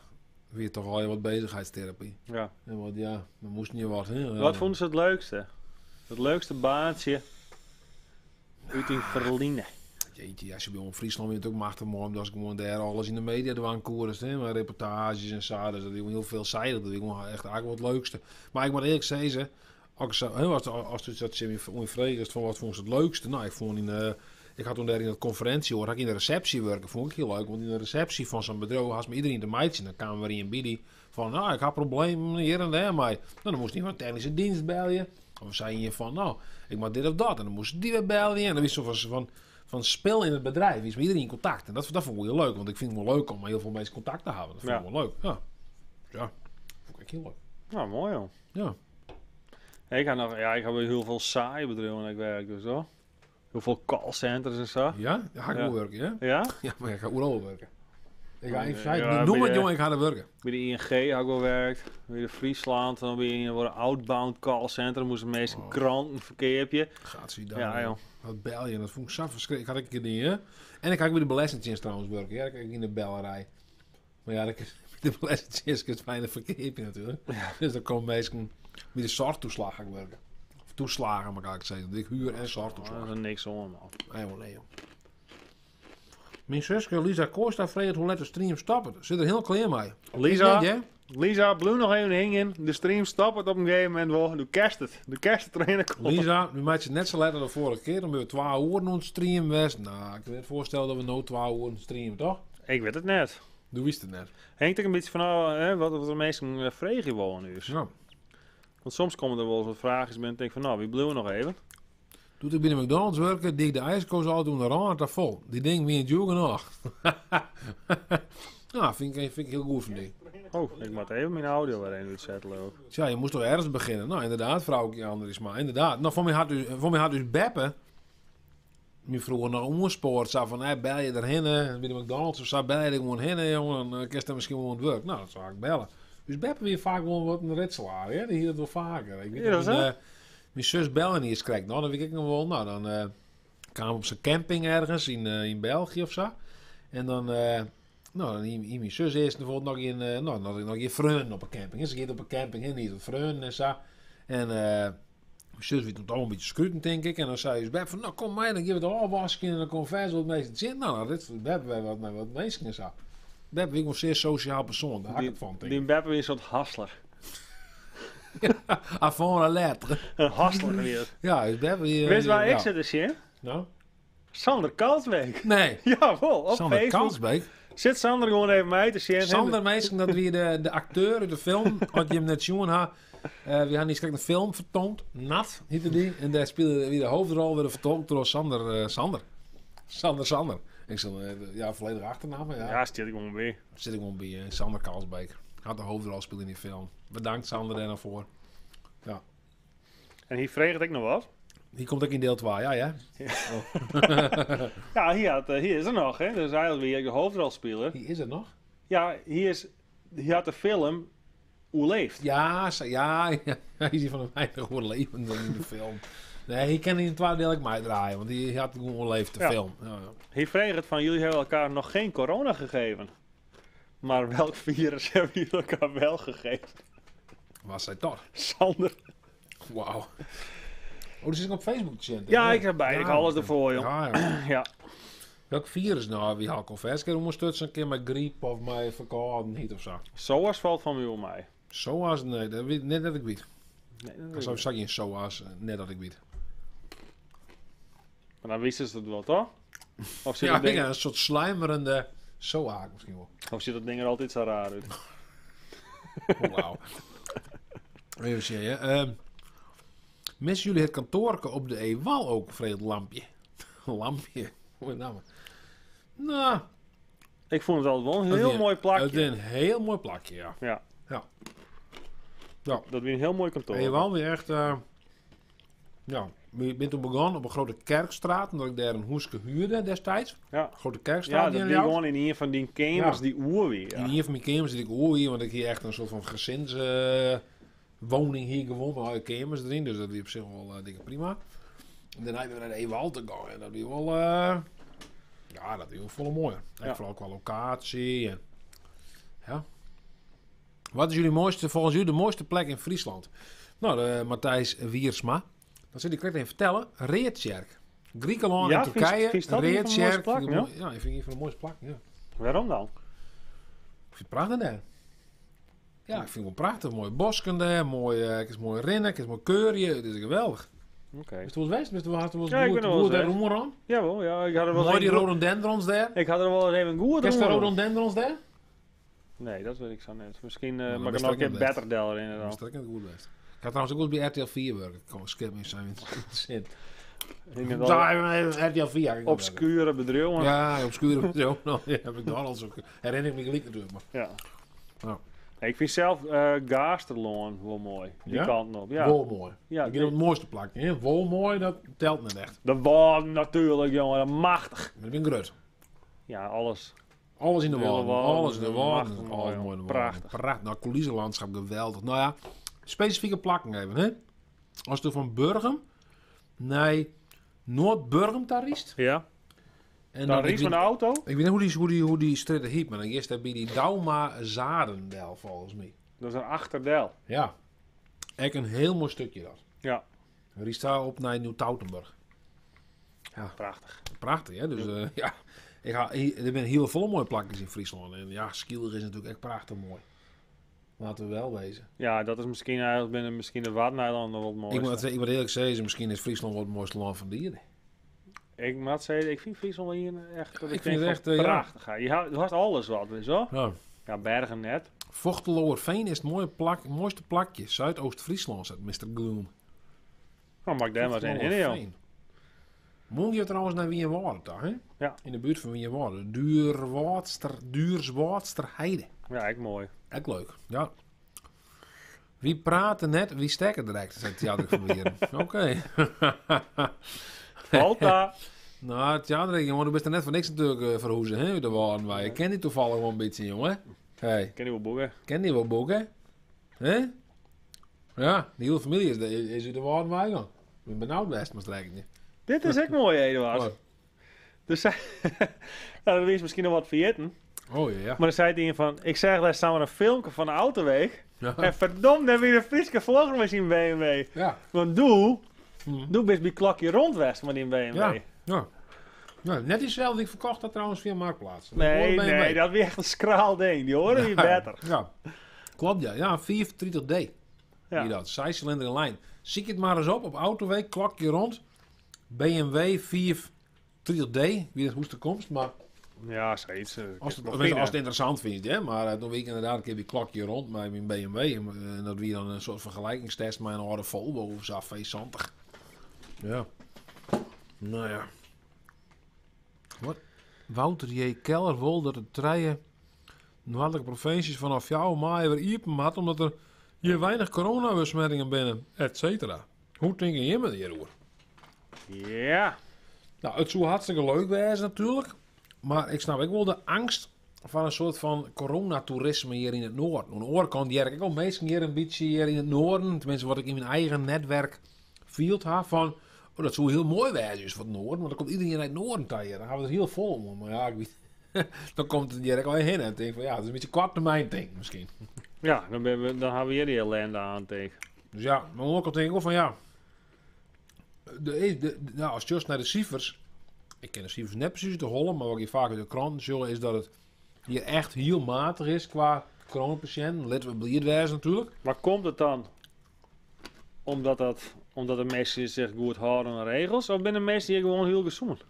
weer toch al wat bezigheidstherapie. Ja. En wat, ja, we moesten niet wat. Hè? Wat vonden ze het leukste? Het leukste baantje uit die verliezen. Jeetje, als je bij ons in Friesland bent ook machtig mooi, omdat ik gewoon daar alles in de media er aan koers, hè, met reportages en zo, dus dat is heel veelzijdig, dat is gewoon echt eigenlijk wel het leukste. Maar ik moet eerlijk zeggen, als je dat vraagt van wat vond je het leukste, nou ik vond ik had toen daar in het conferentiehoor, had ik in de receptie werken, vond ik heel leuk, want in de receptie van zo'n bedrijf had me iedereen de meidje, dan kwamen we in biddy van, nou ik had problemen hier en daar, maar nou, dan moest niet van technische dienst bellen, of zei je van, nou ik moet dit of dat, en dan moest die weer bellen, en dan wist je van spel in het bedrijf is met iedereen in contact. En dat vond ik heel leuk, want ik vind het wel leuk om met heel veel mensen contact te houden. Dat vind ik wel leuk. Ja, vond ik heel leuk. Nou, mooi joh. Ja. Ik heb heel veel saaie bedrijven waar ik werk, dus hoor. Heel veel callcenters en zo. Ja? Ja, ga ik wel werken, ja? Ja? Ja, maar ik ga overal werken. Ik ga even zeggen, Ja, noem bij het de- jongen, ik ga er werken. Bij de ING heb ik gewerkt. Bij de Friesland. Dan ben je voor een outbound callcenter. Dan moesten meestal kranten, verkeerpje. Gaat zie daar. Ja, joh. Wat bel je? Dat vond ik zo verschrikkelijk. Had ik een keer niet, hè? En ik ga ook bij de belastingdienst trouwens werken. Ja, dan kijk ik in de bellerij. Maar ja, de belastingdienst is het fijne verkeerpje natuurlijk. Dus dan komen mensen bij de zorgtoeslag gaan werken. Of toeslagen, maar kan ik zeggen. Ik huur en zorgtoeslag. Dat is niks om, man. Nee, joh. Mijn zusje Lisa Costa vreet hoe let de stream stoppen. Zit er heel klein mee. Lisa, Net, hè? Lisa, bloem nog even hingen. De stream stopt het op een gegeven moment wel. Doe kerst het. De kersttrainer komt. Lisa, nu maakt je het net zo lekker als de vorige keer. Dan ben we 12 uur aan het streamen geweest. Nou, ik kan me voorstellen dat we nu 12 uur aan het streamen, toch? Ik weet het net. Doe wist het net. Hangt er een beetje van hè, wat de meesten vregen wonen nu. Ja. Want soms komen er wel eens wat vragen en denk ik van nou, wie bloemen nog even? Toen ik bij de McDonald's werken, die ik de ijskoos al doen, de rand daar vol. Die ding wie in het jongen nog. Ja, vind ik heel goed van die. Oh, ik moet even mijn audio weer in uitzetten ook. Tja, je moest toch ergens beginnen? Nou, inderdaad, vrouwtje Andries, maar inderdaad. Nou, voor mij had dus Beppe, nu vroeger nog omgespoord, zei van, hey, bel je erheen, bij de McDonald's, of zou bel je er gewoon heen, jongen, dan kun je er misschien gewoon het werk. Nou, dat zou ik bellen. Dus Beppe weer vaak gewoon wat een ritselaar, hè? Die hier het wel vaker. Ik weet Ja, dat is dat hè? mijn zus bellen niet eens krijgt. Nou, dan weet ik nog wel. Nou, dan kwam op zijn camping ergens in België of zo. En dan, nou, dan hier mijn zus is bijvoorbeeld nog in, nog in Vreun op een camping. Ze gaat op een camping en niet op Vreun en zo. En mijn zus weet het allemaal een beetje scruten, denk ik. En dan zei ze Beb van, nou kom mij, dan geven we het afwasken en dan komt vers wat meestal zin. Nou, dit is Beb wij wat meestal en zo. Beb is een zeer sociaal persoon, daar hak ik het van, denk Die ik. Beppe is een soort hassler. Avant la lettre. Een hassler weer. Ja, is Beb weer... Weet je waar ja. ik zit dus in? Nou? Sander Kalsbeek. Nee. Jawel, op Sander Facebook. Kalsbeek. Zit Sander gewoon even mij te zien. Sander meestal dat weer de acteur uit de film, wat je hem net zien had. We hadden niet een film vertoond, Nat heette die. En daar speelde weer de hoofdrol weer vertolkt door Sander. Ik zal ja, volledig achternaam. Maar ja, Ja, zit ik gewoon weer. zit ik gewoon bij Sander Kalsbeek. Had de hoofdrol spelen in die film. Bedankt Sander daar nog voor. En hier vreeg ik nog wat. Hier komt ook in deel 2, ja. Ja, hier is er nog, hè. Dus eigenlijk weer de hoofdrolspeler. Hier is het nog. Ja, hier had de film Hoe leeft. Ja, hij is hier van een weinig overlevend in de film. Nee, hier kan hij in het tweede deel ook mij draaien, want die had gewoon leeft de Ja. film. Ja. Hier vreeg het van, jullie hebben elkaar nog geen corona gegeven. Maar welk virus hebben jullie elkaar wel gegeven? Was hij toch? Sander. Wauw. Oh, dus is ik op Facebook te zien. Ja, ik heb bij. Ik haal alles ervoor, joh. Ja. Ja. Welk virus nou? Wie haal ik of eens? Om een keer met griep of met verkouden niet of zo. SOAS valt van u op mij. SOAS? Nee, dat weet, net dat ik weet. Nee, dat Ik weet zou ik. zeggen in SOAS, net dat ik weet. Maar dan wisten ze het wel, toch? Of ziet, Ja, dat, ding, een soort slijmerende SOA misschien wel. of ziet dat ding er altijd zo raar uit? Oh, wauw. Even zien, missen jullie het kantoorke op de Ewal ook, Fred Lampje? Lampje? Hoe naam? Nou, Ik vond het altijd wel een het heel is- mooi het plakje. is een heel mooi plakje, ja. Ja. Ja. Dat weer een heel mooi kantoor. Ewal weer echt, ja, ik ben toen begonnen op een grote kerkstraat, omdat ik daar een hoeske huurde destijds. Ja. Grote Ja, kerkstraat dat die die in gewoon in een van die kamers, Ja. die oer weer. In Ja. een van mijn kamers zit ik hier, want ik hier echt een soort van gezinswoning hier gewoond, met alle kamers erin, dus dat is op zich wel dikke prima. En daarna hebben we naar de Ewald te gaan en dat is wel, ja, dat is wel volle mooi. En Ja. vooral qua locatie en, ja. Wat is jullie mooiste, volgens u de mooiste plek in Friesland? Nou, de Matthijs Wiersma. Dat zit ik direct even vertellen. Reetjerk. Griekenland Ja, en vind- Turkije. vind je dat een van de mooiste Reetjerk. plakken, ja? Ja, ik vind het een van de mooiste plakken, ja. Waarom dan? Ik vind het prachtig daar. Ja, ik vind het wel prachtig. Mooi bosken daar, mooi, het is mooi rennen, het is mooi keurje. Het is geweldig. Oké. Is het wel eens west? Is het wel Ja, ik ben er wel eens daar geweest. roemer Jawel, ja, ik had er wel Mooi eens die even- rhododendrons daar. Ik had er wel eens even een goede Is er doen. rhododendrons daar? Nee, dat weet ik zo net. Misschien dan mag ik er best nog een ook keer niet best. beter delen Dat is inderdaad. dat het goed best. Ik had trouwens ook wel eens bij RTL 4 werken. Kom, skip me zijn zin. Ik heb Zou wel even RTL 4 eigenlijk wel obscure bedrijven. werken. Ja, obscure zo. Nou, ja, heb ik dan al zo. Herinner ik me gelijk natuurlijk. Maar. Ja. Ja. Nee, ik vind zelf Gaasterloon wel mooi. Die Ja? kant op. Ja. Wol mooi. Ja, ik heb het mooiste plakje. Hè? Wol mooi, dat telt niet echt. de baan natuurlijk, jongen. Machtig. Maar ik ben grut. Ja, alles. Alles in de Hele wand. wanden, Alles in de wand. machtig mooi, Alles joh. mooi in de Prachtig. wand. Prachtig. Nou, coulissenlandschap geweldig. Nou ja, specifieke plakken even, hè. Als je van Burgum naar Noord-Burgum daar riest. Ja. En Dan ik ries met weet- de auto. Ik weet niet hoe die strijd heet, maar dan eerst heb je die Dauma Zadendel volgens mij. Dat is een achterdel. Ja. Echt een heel mooi stukje dat. Ja. Riest daar op naar Nieuw-Tautenburg. Prachtig. Prachtig, hè? Dus ja, er zijn heel veel mooie plakjes in Friesland. En ja, Skilder is natuurlijk echt prachtig mooi. Laten we wel wezen. Ja, dat is misschien eigenlijk binnen misschien de Waddeneilanden wat mooi. Ik moet eerlijk zeggen, misschien is Friesland wel het mooiste land van dieren. Ik moet zeggen, ik vind Friesland hier echt... dat Ik vind het echt, van ja. prachtig. Ja. Je had alles wat, weet je wel? Ja. Ja, Bergen net. Vochteloerveen is het mooiste plakje. Zuidoost-Friesland, zegt Mr. Gloom. Nou, mag ik daar maar eens in, joh. Moet je trouwens naar Wienerwaarde, toch, hè? Ja. In de buurt van Wienerwaarde. Duurswaardster Heide. Ja, echt mooi. Echt leuk, ja. Wie praten net, wie stekken direct, zegt Theater van Wieren. Oké. Valt daar. Nou, Theater, jongen, du bent er net voor niks natuurlijk verhoezen, hè? De waren wij. Ik ken die toevallig wel een beetje, jongen. Hey, Ken je wel boeken? ken die wel boeken? Hè? Ja, die hele familie is uit de waren wij gaan. Ik ben benauwd best, maar strijk niet. Dit is echt mooi, Eduard. Oh, Dus nou, dat is misschien nog wat vergeten. oh ja. Maar dan zei hij van, ik zeg daar staan we een filmpje van de Autoweek. Ja. En verdomd, dan weer een Frieske vlogmachine BMW. Ja. Want doe best bij klokje rondwest met die BMW. Ja. Ja. Ja, net diezelfde die ik verkocht had trouwens via Marktplaats. Dat hoorde Nee, bij nee, mij. dat weer echt een skraal ding. Die horen niet beter. Ja, klopt ja. Ja, 430D. Ja. Hier dat, 6-cilinder in lijn. Zie ik het maar eens op Autoweek, klokje rond. BMW 430D. Wie dat hoe het er komt, maar Ja, zoiets. als het interessant vindt, hè. Maar toen week inderdaad een keer die klokje rond met mijn BMW. En dat weer dan een soort vergelijkingstest met een oude Volvo of zo, V70. Ja. Nou ja. Wat? Wouter J. Keller wil dat de treinen noordelijke provincies vanaf jouw maai weer iepen had, omdat er hier weinig coronabesmettingen binnen, et cetera. Hoe denk je met hierover? Ja. Nou, het zou hartstikke leuk wezen natuurlijk. Maar ik snap ook wel de angst van een soort van coronatoerisme hier in het noorden. Aan de andere kant, die heb ik ook meestal hier een beetje hier in het noorden. Tenminste, wat ik in mijn eigen netwerk field heb van... Oh, dat zou heel mooi wezen is voor het noorden. Want dan komt iedereen uit het noorden tegen. Dan gaan we er heel vol om. Maar ja, ik weet... dan komt het direct al heen. En ik denk van ja, het is een beetje kwart termijn ding misschien. Ja, dan hebben we hier die ellende aan tegen. Dus ja, maar aan de andere kant denk ik wel van ja... Nou, als je just naar de cijfers... Ik ken de cijfers net precies te hollen, maar wat je vaak uit de kranten zullen is dat het hier echt heel matig is qua coronapatiënten. Laten we blijd wezen natuurlijk. Maar komt het dan omdat de mensen zich goed houden aan de regels? Of zijn de mensen hier gewoon heel gezond?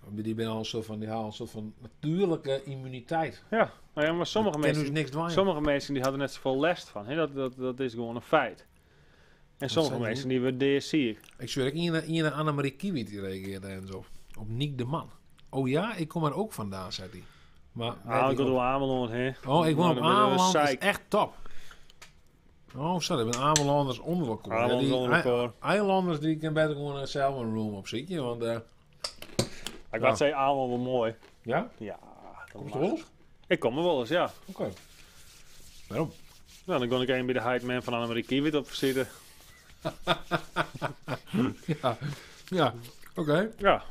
Die hebben al een soort van, die halen een soort van natuurlijke immuniteit. Ja, nou ja, maar sommige Kennen mensen, dus niks dwaaien. sommige mensen die hadden net zoveel last van. Hè? Dat is gewoon een feit. En sommige zijn mensen die werden ziek. Ik zweer, ik in Annemarie Kiewit die reageerde en zo. Op Niek de Man. Oh ja, ik kom er ook vandaan, zei hij. Maar Nou, ik wil door Ameland, hè. oh, ik woon op Nou, dan ben je Ameland, dat is zeik. echt top. Oh, sorry, ik ben Amelanders onder elkaar. Amelanders Die onder elkaar. Eilanders die kan beter gewoon zelf een room op zitten, want Ik laat zeggen, Ameland wel mooi. ja, Ja, dat kom je mag. er wel eens? Ik kom er wel eens, ja. Oké. Waarom? Nou, dan kon ik een bij de Heidman van Annemarie Kiewit op zitten. Ja, ja. Oké. Ja.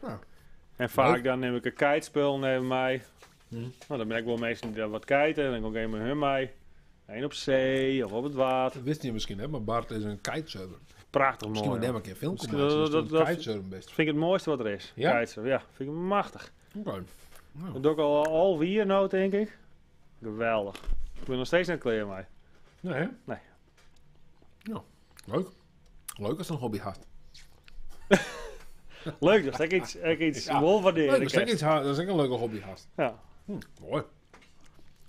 Ja. En vaak Leuk. dan neem ik een kitespul naar mij. Hm. Nou, dan ben ik wel meestal die daar wat kiten. Dan kom ik een met hun mee. Eén op zee of op het water. Dat wist je misschien, hè, maar Bart is een kitesurfer. Prachtig Misschien mooi. moet ja. hij maar een keer film Misschien maken. dat- Dat dat- kitesurfen best. Vind ik het mooiste wat er is. Ja? Kitesurfen, ja. Vind ik machtig. Oké. Nou, Dat doe ik al 4 nou, denk ik. Geweldig. Ik ben nog steeds net klaar mee. nee, hè? Nee. Ja, leuk. Leuk als je een hobby had. Leuk, dat ik iets Ja. wel waarderen. Leuk, dat is ook een leuke hobby had. Ja. Mooi.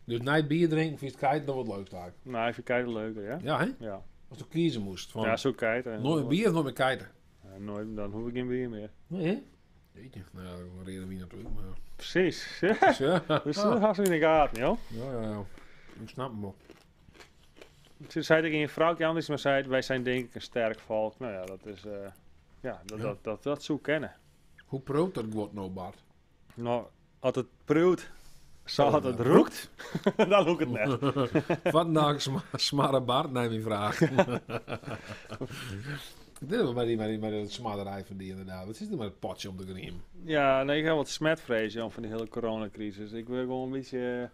Dus na het bier drinken of iets kiten, dat wordt leuk daar. Nou, ik vind kiten leuker, ja? Ja, hè? Ja. Als je kiezen moest. Van Ja, zo kiten. nooit bier of nooit meer kiten. Ja, nooit, dan hoef ik geen bier meer. Nee, hè? Jeetje. Nou ja, dat reden we natuurlijk. Maar ja. Precies. Dus ja. Dus dat had ze in de gaten, joh. Ja. Ik snap hem wel. Toen zei ik in je vrouwtje anders, maar zei wij zijn denk ik een sterk volk. Nou ja, dat is, Ja. dat zo kennen. Hoe proot dat wordt nou, Bart? Nou, Als het pruwt, zal het roekt, dan lukt het net. Wat nou smarre Bart, neem je vraag. Dit is maar het smadderij van die inderdaad. Wat is er met het potje om de griem? Ja, nee, ik heb wat smetvrees van die hele coronacrisis. Ik ben gewoon een beetje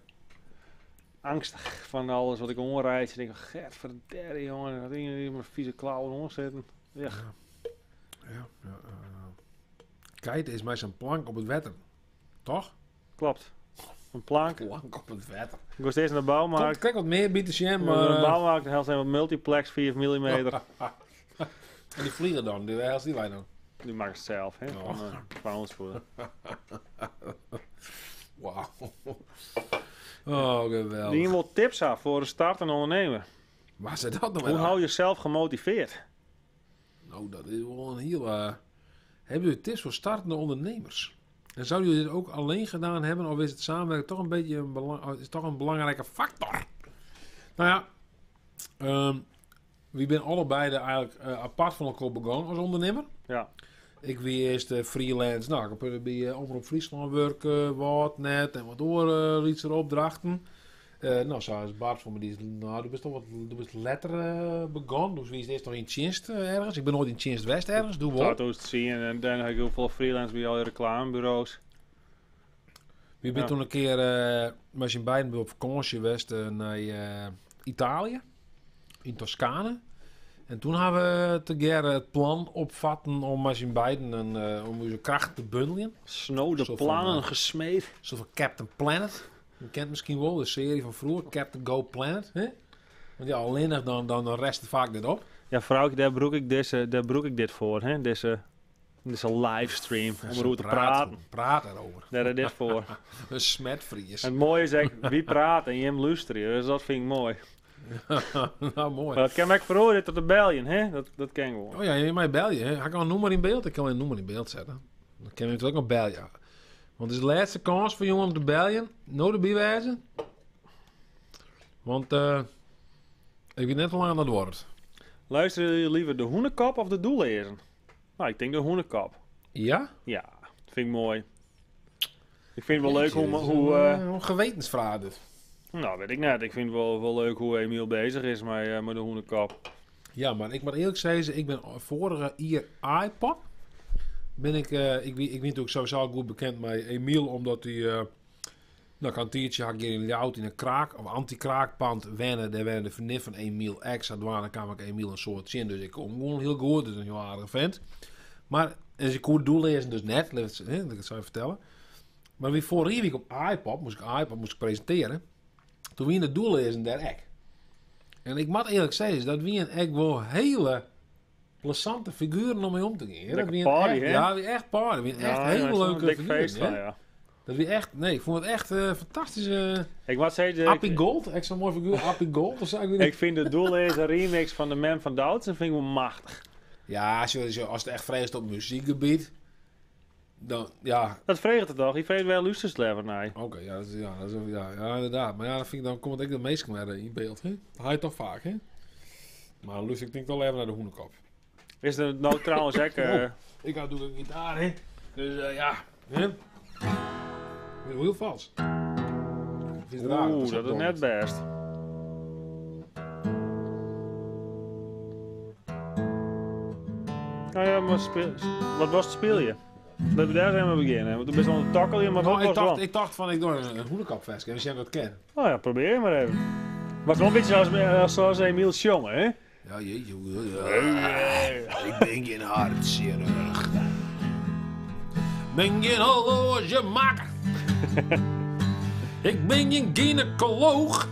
angstig van alles wat ik omrijd. Ik denk, Gert, verderrie jongen, dat ding hier met vieze klauwen omzetten. Ja. Kijk, is mij zo'n plank op het wetter. Toch? Klopt. Een plank. Plank op het wetter. Ik was steeds naar de bouwmarkt. Kijk wat meer biedt de jam, Maar maar... een bouwmarkt helft zijn wat multiplex 4 mm. En die vliegen dan, die helft die wij dan. Die maken het zelf, hè? Oh. Van ons voor. Wauw. Oh, geweldig. Die wil tips af voor een startende ondernemer. Waar zit dat nou Hoe weer hou je jezelf gemotiveerd? Nou, dat is wel een heel... hebben jullie tips voor startende ondernemers? En zouden jullie dit ook alleen gedaan hebben? Of is het samenwerken toch een beetje een belangrijke factor? Nou ja, we zijn allebei eigenlijk apart van elkaar begonnen als ondernemer. Ja. Ik was eerst freelance. Nou, ik heb bij Omroep Friesland werken, wat net en wat oorliedse opdrachten. Nou, zoals Bart voor me, du bent letter begonnen. Dus wie is eerst nog in Tjinst ergens? Ik ben nooit in Tjinst West ergens, doe wel. Dat te zien en dan heb ik heel veel freelance bij al reclamebureaus. We zijn toen een keer met z'n beiden op vakantie geweest naar Italië, in Toscane. En toen hebben we together het plan opvatten om met z'n beiden om onze kracht te bundelen. Snode Zo plannen van, gesmeed. Zo van Captain Planet. Je kent misschien wel de serie van vroeger, Captain Go Planet. Hè? Want ja, alleen dan rest het vaak dit op. Ja, vrouwtje, daar broek ik dit voor, hè? Deze livestream, om erover te praten. Praat erover. Daar is dit voor. Een smetvries. En het mooie is echt, wie praat en je hem luisteren, dus dat vind ik mooi. Nou, mooi. Maar dat kan ik veroordelen tot de België, hè? Dat ken ik wel. Oh ja, je mij bel je. Hè? Ga ik al een nummer in beeld? Ik kan een nummer in beeld zetten. Dan kan je natuurlijk nog bellen. Want het is de laatste kans voor jongen om te bellen. Nooit erbij wijzen. Want ik weet net hoe lang dat wordt. Luisteren jullie liever de hoenekop of de doellezen? Nou, ik denk de hoenekop. Ja? Ja, dat vind ik mooi. Ik vind het wel leuk hoe een gewetensvraag dit. nou, weet ik net. Ik vind het wel leuk hoe Emiel bezig is met de hoenekop. Ja, maar ik moet eerlijk zeggen, ik ben vorige hier iPop. Ben ik weet natuurlijk sowieso goed bekend met Emiel, omdat hij een tiertje had hier in Ljout in een kraak, of anti-kraakpand wennen. Daar werden de vriendin van Emiel ex. Douane kwam ik Emiel een soort zin, dus ik kom gewoon heel goed. Dus een heel aardige vent. Maar, en ik kon het doellezen dus net, dat ik het zou vertellen. Maar wie vorige week op iPop moest ik presenteren. Toen wie in het doellezen daar ek. En ik moet eerlijk zeggen, dat wie een echt wel hele plezante figuren om mee om te gaan. Dat wie een party, echt, hè? ja, wie echt party. Wie echt hele leuke dik figuren. feest van, Ja. ja. Dat wie echt, nee, ik vond het echt fantastische. Ik moet zeggen, Appie Gold, echt zo'n mooi figuur. Appie Gold, of zo. Ik weet niet. ik vind de doellezen remix van de Man van Doutzen vind ik wel machtig. Ja, als het echt vreest op muziekgebied, dan ja. Dat vreegt het toch? Je vreegt wel luisterslevers naar. Oké, ja, ja, inderdaad. Maar ja, dan vind ik, dan komt ik de meest meer in beeld, hè? Dat haal je toch vaak, hè? Maar Luus, ik denk toch even naar de hoenekop. Is er nou trouwens ook... Ik had natuurlijk een gitaar, hè? Dus ja, hè? Heel vals. Oeh, dat is net best. Nou ja, maar wat was het speel je? Dat we daar zijn we beginnen. Want toen best wel een takkel in, maar wat was wel? Ik dacht van, ik doe een hoenekopfestje, als jij dat kent. Nou ja, probeer je maar even. Was wel een beetje zoals Emiel Jonge, hè? Ja, jeetje. Ik ben geen hartchirurg. Ben geen horlogemaker. Ik ben geen gynaecoloog.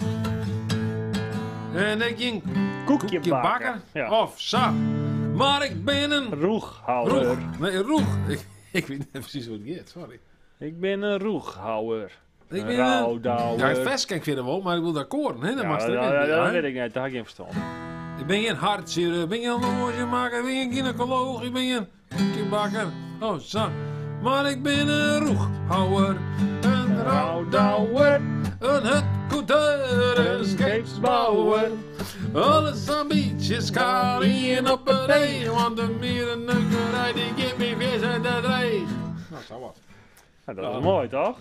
En ik ben Koekje bakken. Ja. Of zo. Maar ik ben een roeghouwer. roeg. Nee, een roeg. Ik weet niet precies hoe het gaat, sorry. Ik ben een roeghouwer. Ik ben Roudouwer. Ja, het vest kan ik vinden wel, maar ik wil daar koren. Hè? Dat mag er dat weet ik niet, daar heb ik geen verstand. Ik ben geen hartchirurg, ik ben geen horlogemaker, ik ben geen gynaecoloog, ik ben geen koekjebakker. Oh, zo. Maar ik ben een roeghouwer, een roudouwer, een hutkoeter, een scheepsbouwer. Alles ambities kalien op een rij, want de meer een neukerij die geeft me vis uit de rij. Nou, zo wat. Ja, dat is mooi, toch?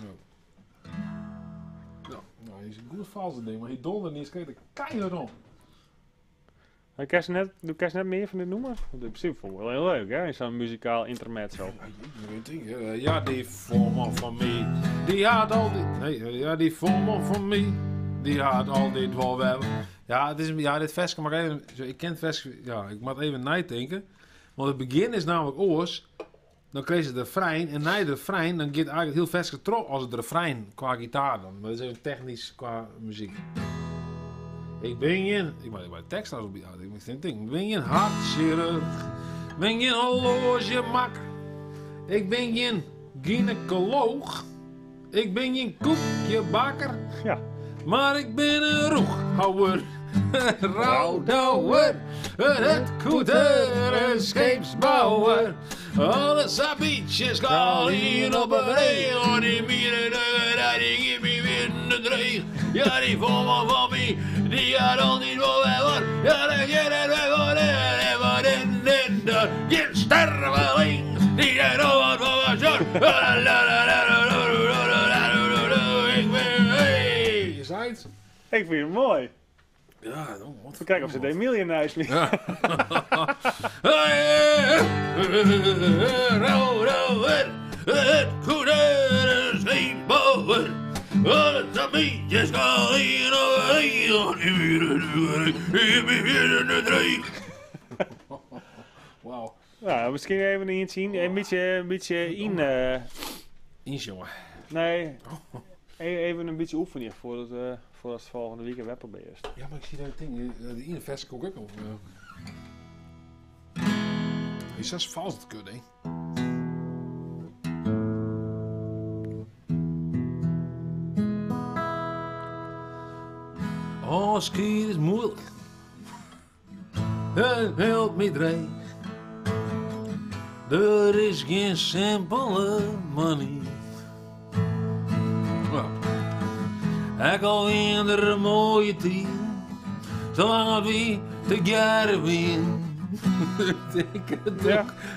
Ja, nou, is een goed valse ding, maar hij donder niet, kijk de keihard om. Doe ik net meer van dit noemen? Want in principe vond ik wel heel leuk, hè? In zo'n muzikaal intermezzo. Ja, die vormen van mij, die had al dit. Nee, ja, die vormen van mij, die had al dit wel wel. Ja, het is, ja, dit versje mag even. Ik ken het versje, ja, ik moet even nadenken. Want het begin is namelijk oors. Dan kreeg ze de refrein en na de refrein dan gaat eigenlijk heel versje terug als het refrein qua gitaar dan. Maar dat is even technisch qua muziek. Ik ben in, ik maak de tekst als op die auto. Ik ben in hartchirurg, ben in horlogemak. Ik ben geen gynaecoloog, ik ben geen koekjebakker, Ja. maar ik ben een roeghouwer, rouwdouwer, een koeter, een scheepsbouwer. Alle sabietjes gaan hier op een regen, die mieren die geef me weer de dreig. Ja, die vormen van mij, die had al niet wel weg. Ja, dan gaat het weg van en wat in de geen sterveling, die er nog wat van was. Ik ben, hey, je zei het? Ik vind het mooi. Ja, wat. We kijken of ze de Emilia naast me. Ja. Het goede sleepbouwer. Alle sabietjes gaan hier Wauw. Nou, misschien even iets zien. Een beetje in. Eens jongen. Nee. Even een beetje oefenen voordat het volgende week een webber is. Ja, maar ik zie dat ding. De ene vers ook nog. Is dat vals het kunnen, hè? Oh, skiën is moeilijk. Het helpt me dreig. Er is geen simpele manier. Ik al in de mooie tijd, zolang we together zijn.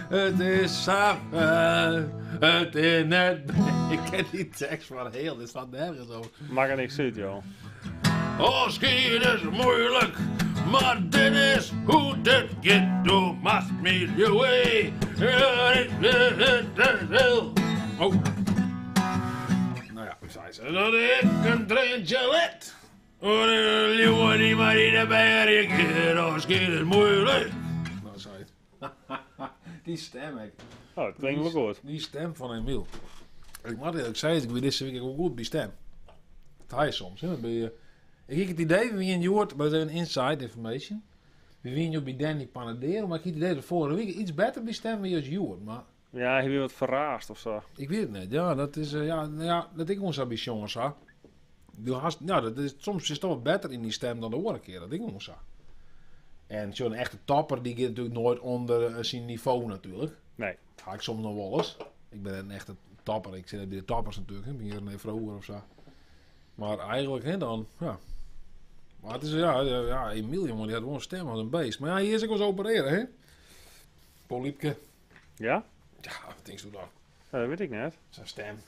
Het is samen, het is net. Ik ken die tekst van heel, dit staat nergens over. Maak er niks uit, joh. Oh, skiën is moeilijk, maar dit is hoe het gaat. You must meet your way. Oh. Nou ja, ik zei ze dat ik een treintje let. Oh, je wordt niet maar in de bergen. Oh, skiën is moeilijk. Nou, zei het. Die stem, ik. Oh, dat klinkt wel goed. Die stem van Emiel. Ik moet eerlijk zeggen, ik weet deze week ook goed bij stem. Het hij soms, hè. Dan ben je... Ik heb het idee, we hebben gehoord, maar dat is even inside information. We hebben bij Danny Panadero, maar ik heb het idee dat vorige week iets beter bij stem wie als Joert. Maar Ja, heb je wat verraast of zo? ik weet het niet. Ja, dat is, ja, dat ik ons bij jongens zag. Ja, dat is, soms is het toch wat beter in die stem dan de vorige keer, dat ik ons zag. En zo'n echte topper, die gaat natuurlijk nooit onder zijn niveau natuurlijk. Nee. Dat ga ik soms nog wel eens. Ik ben een echte topper, ik zit bij de toppers natuurlijk, hè, hier een vroeger of zo. Maar eigenlijk, hè, dan, ja. Maar het is, ja, Emiel, jongen, die had wel een stem als een beest. Maar ja, hier is ik wel eens opereren, hè. Poliepke. Ja? Ja, wat denk je dan? Ja, dat weet ik net. Zijn stem. Ik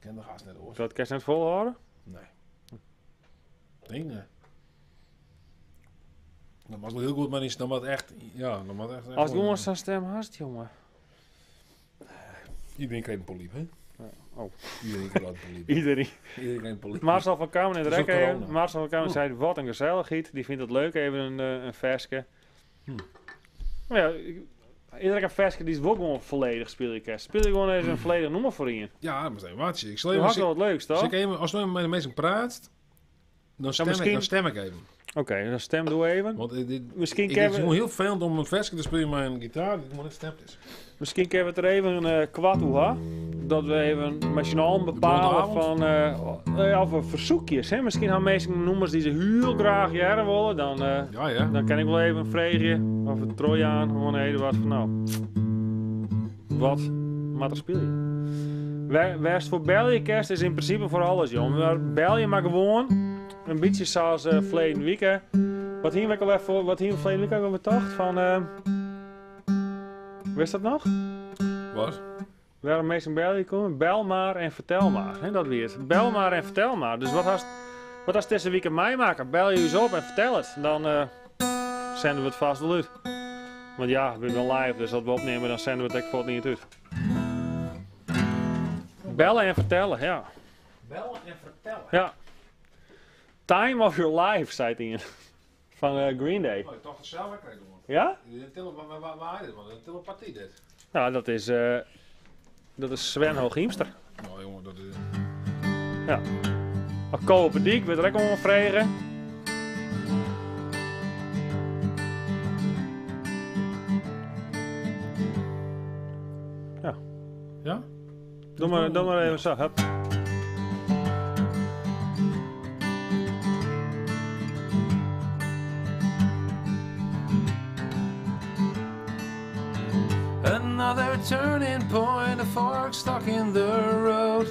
ken de gast net hoor. Zou het kerst net volhouden? Nee. Denk nee. Dat was wel heel goed, maar is dan wat echt, ja, dan wat echt. Als jongens zijn stem haast, jongen. Iedereen krijgt een poliep, hè? Ja. Oh. Iedereen krijgt een poliep. Iedereen. Iedereen krijgt een poliep. Marcel van Kamer in de Dat is ook rekken. corona. Marcel van Kamer zei, wat een gezelligheid. Die vindt het leuk, even een versje. Maar ja, iedere versje die is wel gewoon volledig speel je kerst. Speel je gewoon eens een volledig nummer voor je. Ja, maar zijn watje. Ik Dat zal had even, wel wat leuks, toch? als we met de mensen praat, dan stem, misschien- dan stem ik even. Oké, dan stem doe even. Want Misschien ik kunnen vind we... het heel vervelend om een versje te spelen met een gitaar. Ik moet net stemd is. Misschien kunnen we het er even een kwart hoe ha. Dat we even met z'n allen bepalen van of we verzoekjes. Hè? Misschien hebben mensen nummers die ze heel graag jaren willen. Dan kan ik wel even vragen of het Trojaan gewoon even wat van nou. Wat maar speel je? West voor België kerst is in principe voor alles, jongen. Maar België maar gewoon een beetje zoals verleden week. Hè. Wat hier we al even, wat hier verleden week hebben we bedacht van. Wist dat nog? Wat? Waarom mensen bel je komen? Bel maar en vertel maar. Hè, dat weer het. Bel maar en vertel maar. Dus wat als deze weekend mij maken? Bel je eens op en vertel het. Dan zenden we het vast wel uit. Want ja, we zijn live, dus als we opnemen, dan zenden we het echt voor het niet uit. Bellen en vertellen, ja. Bellen en vertellen. Ja. Time of your life, zei hij in. Van Green Day. Oh, je toch het zelf lekker doen. Ja? Waar is dit, man? Een telepathie dit. Nou, dat is Sven Hooghiemster. Nou jongen, dat is... Ja. Als Koperdiek, weet er ook allemaal vragen. Ja. Ja? Doe maar even zo, hup. Another turning point, a fork stuck in the road.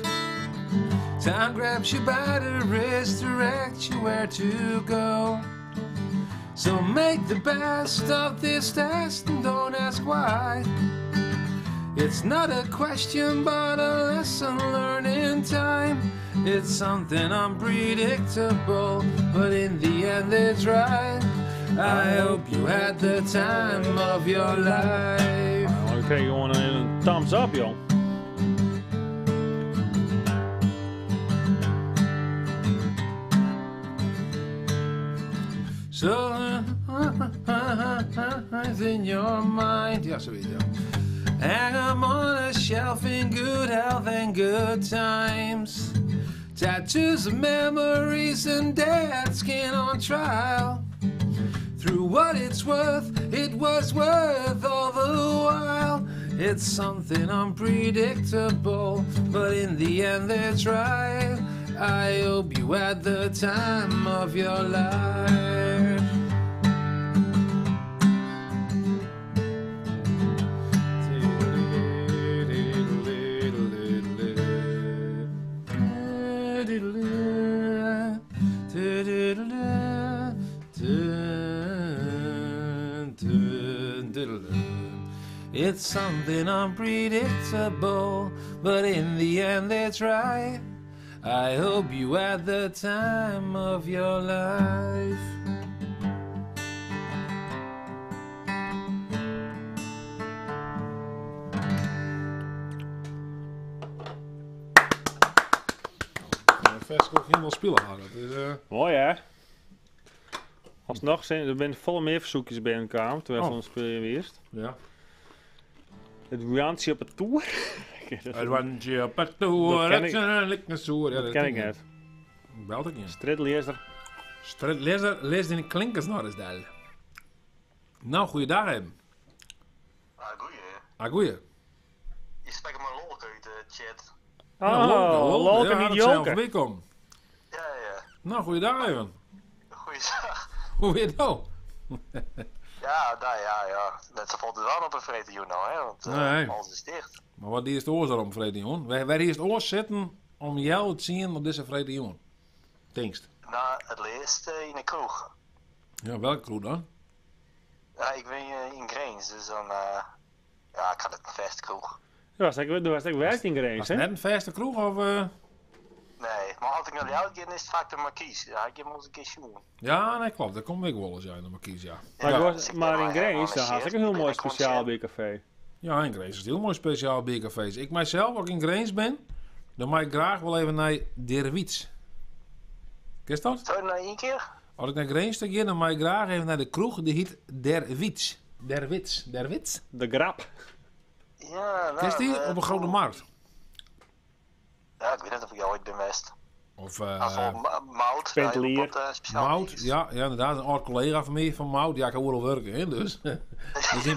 Time grabs you by the wrist, directs you where to go. So make the best of this test and don't ask why. It's not a question but a lesson learned in time. It's something unpredictable, but in the end it's right. I hope you had the time of your life. Nou, ik kreeg gewoon een thumbs up, joh. So, in your mind. Ja, zoiets, ja. Hang 'em on a shelf in good health and good times. Tattoos of memories and dead skin on trial. Through what it's worth, it was worth all the while. It's something unpredictable, but in the end it's right. I hope you had the time of your life. It's something unpredictable, but in the end it's right. I hope you had the time of your life. Vers ook helemaal spelen gaan. Dat is, Mooi, hè? Alsnog zijn er zijn volle meer verzoekjes bij elkaar, terwijl Oh. zo'n speel je eerst. ja. Het Randje op het tour. Het wandje op het toer, Dat ken het ik. is een lekker soer. Ja, Dat ken ik net. Belt ik niet. Stridlezer. Lees in de klinkers nog eens daar. Nou, goeiedag hem. Goeie. Goeie. Je spreekt maar lolk uit de chat. Oh, lolken ja, niet dat zijn joken. welkom. Ja, ja. Nou, goeiedag even. Goeiedag. Hoe weer het nou? Ja, nou ja. Net zo valt het wel op een vrede joh nou, hè. Want Nee. alles is dicht. Maar wat is de oorzaak om vrede jongen? Waar is het oor zitten om jou te zien op deze vrede jongen? Denkst? Nou, het leest in de kroeg. Ja, welke kroeg dan? Ja, ik ben in Grains, dus dan... ja, ik had het een vaste kroeg. Du hast echt werkt in Was Grace, het hè? net een vaste kroeg of... Nee, maar als ik naar jou ga, is het vaak de markies. Ja, ik heb hem eens een keer zien. Ja, nee, klopt. Dat komt ik wel eens uit, de markies, ja. Maar in Grace, daar had ik een heel mooi speciaal biercafé. Ja, in Grains is het heel mooi speciaal biercafés. Ik mijzelf, als ik in Grains ben, dan mag ik graag wel even naar Der Wiets. Ken je dat? Zou je nou één keer? Als ik naar Grains ga, dan mag ik graag even naar de kroeg, die heet Der Wiets. Der Wits. De grap. Ja, nou... Ken je die? Op een grote markt. Ja, ik weet niet of ik jou ooit ben best. Of Mout. Pentelier. Mout, ja, inderdaad, een oud collega van mij van Mout. Ja, ik kan wel werken, hè, dus. Dus in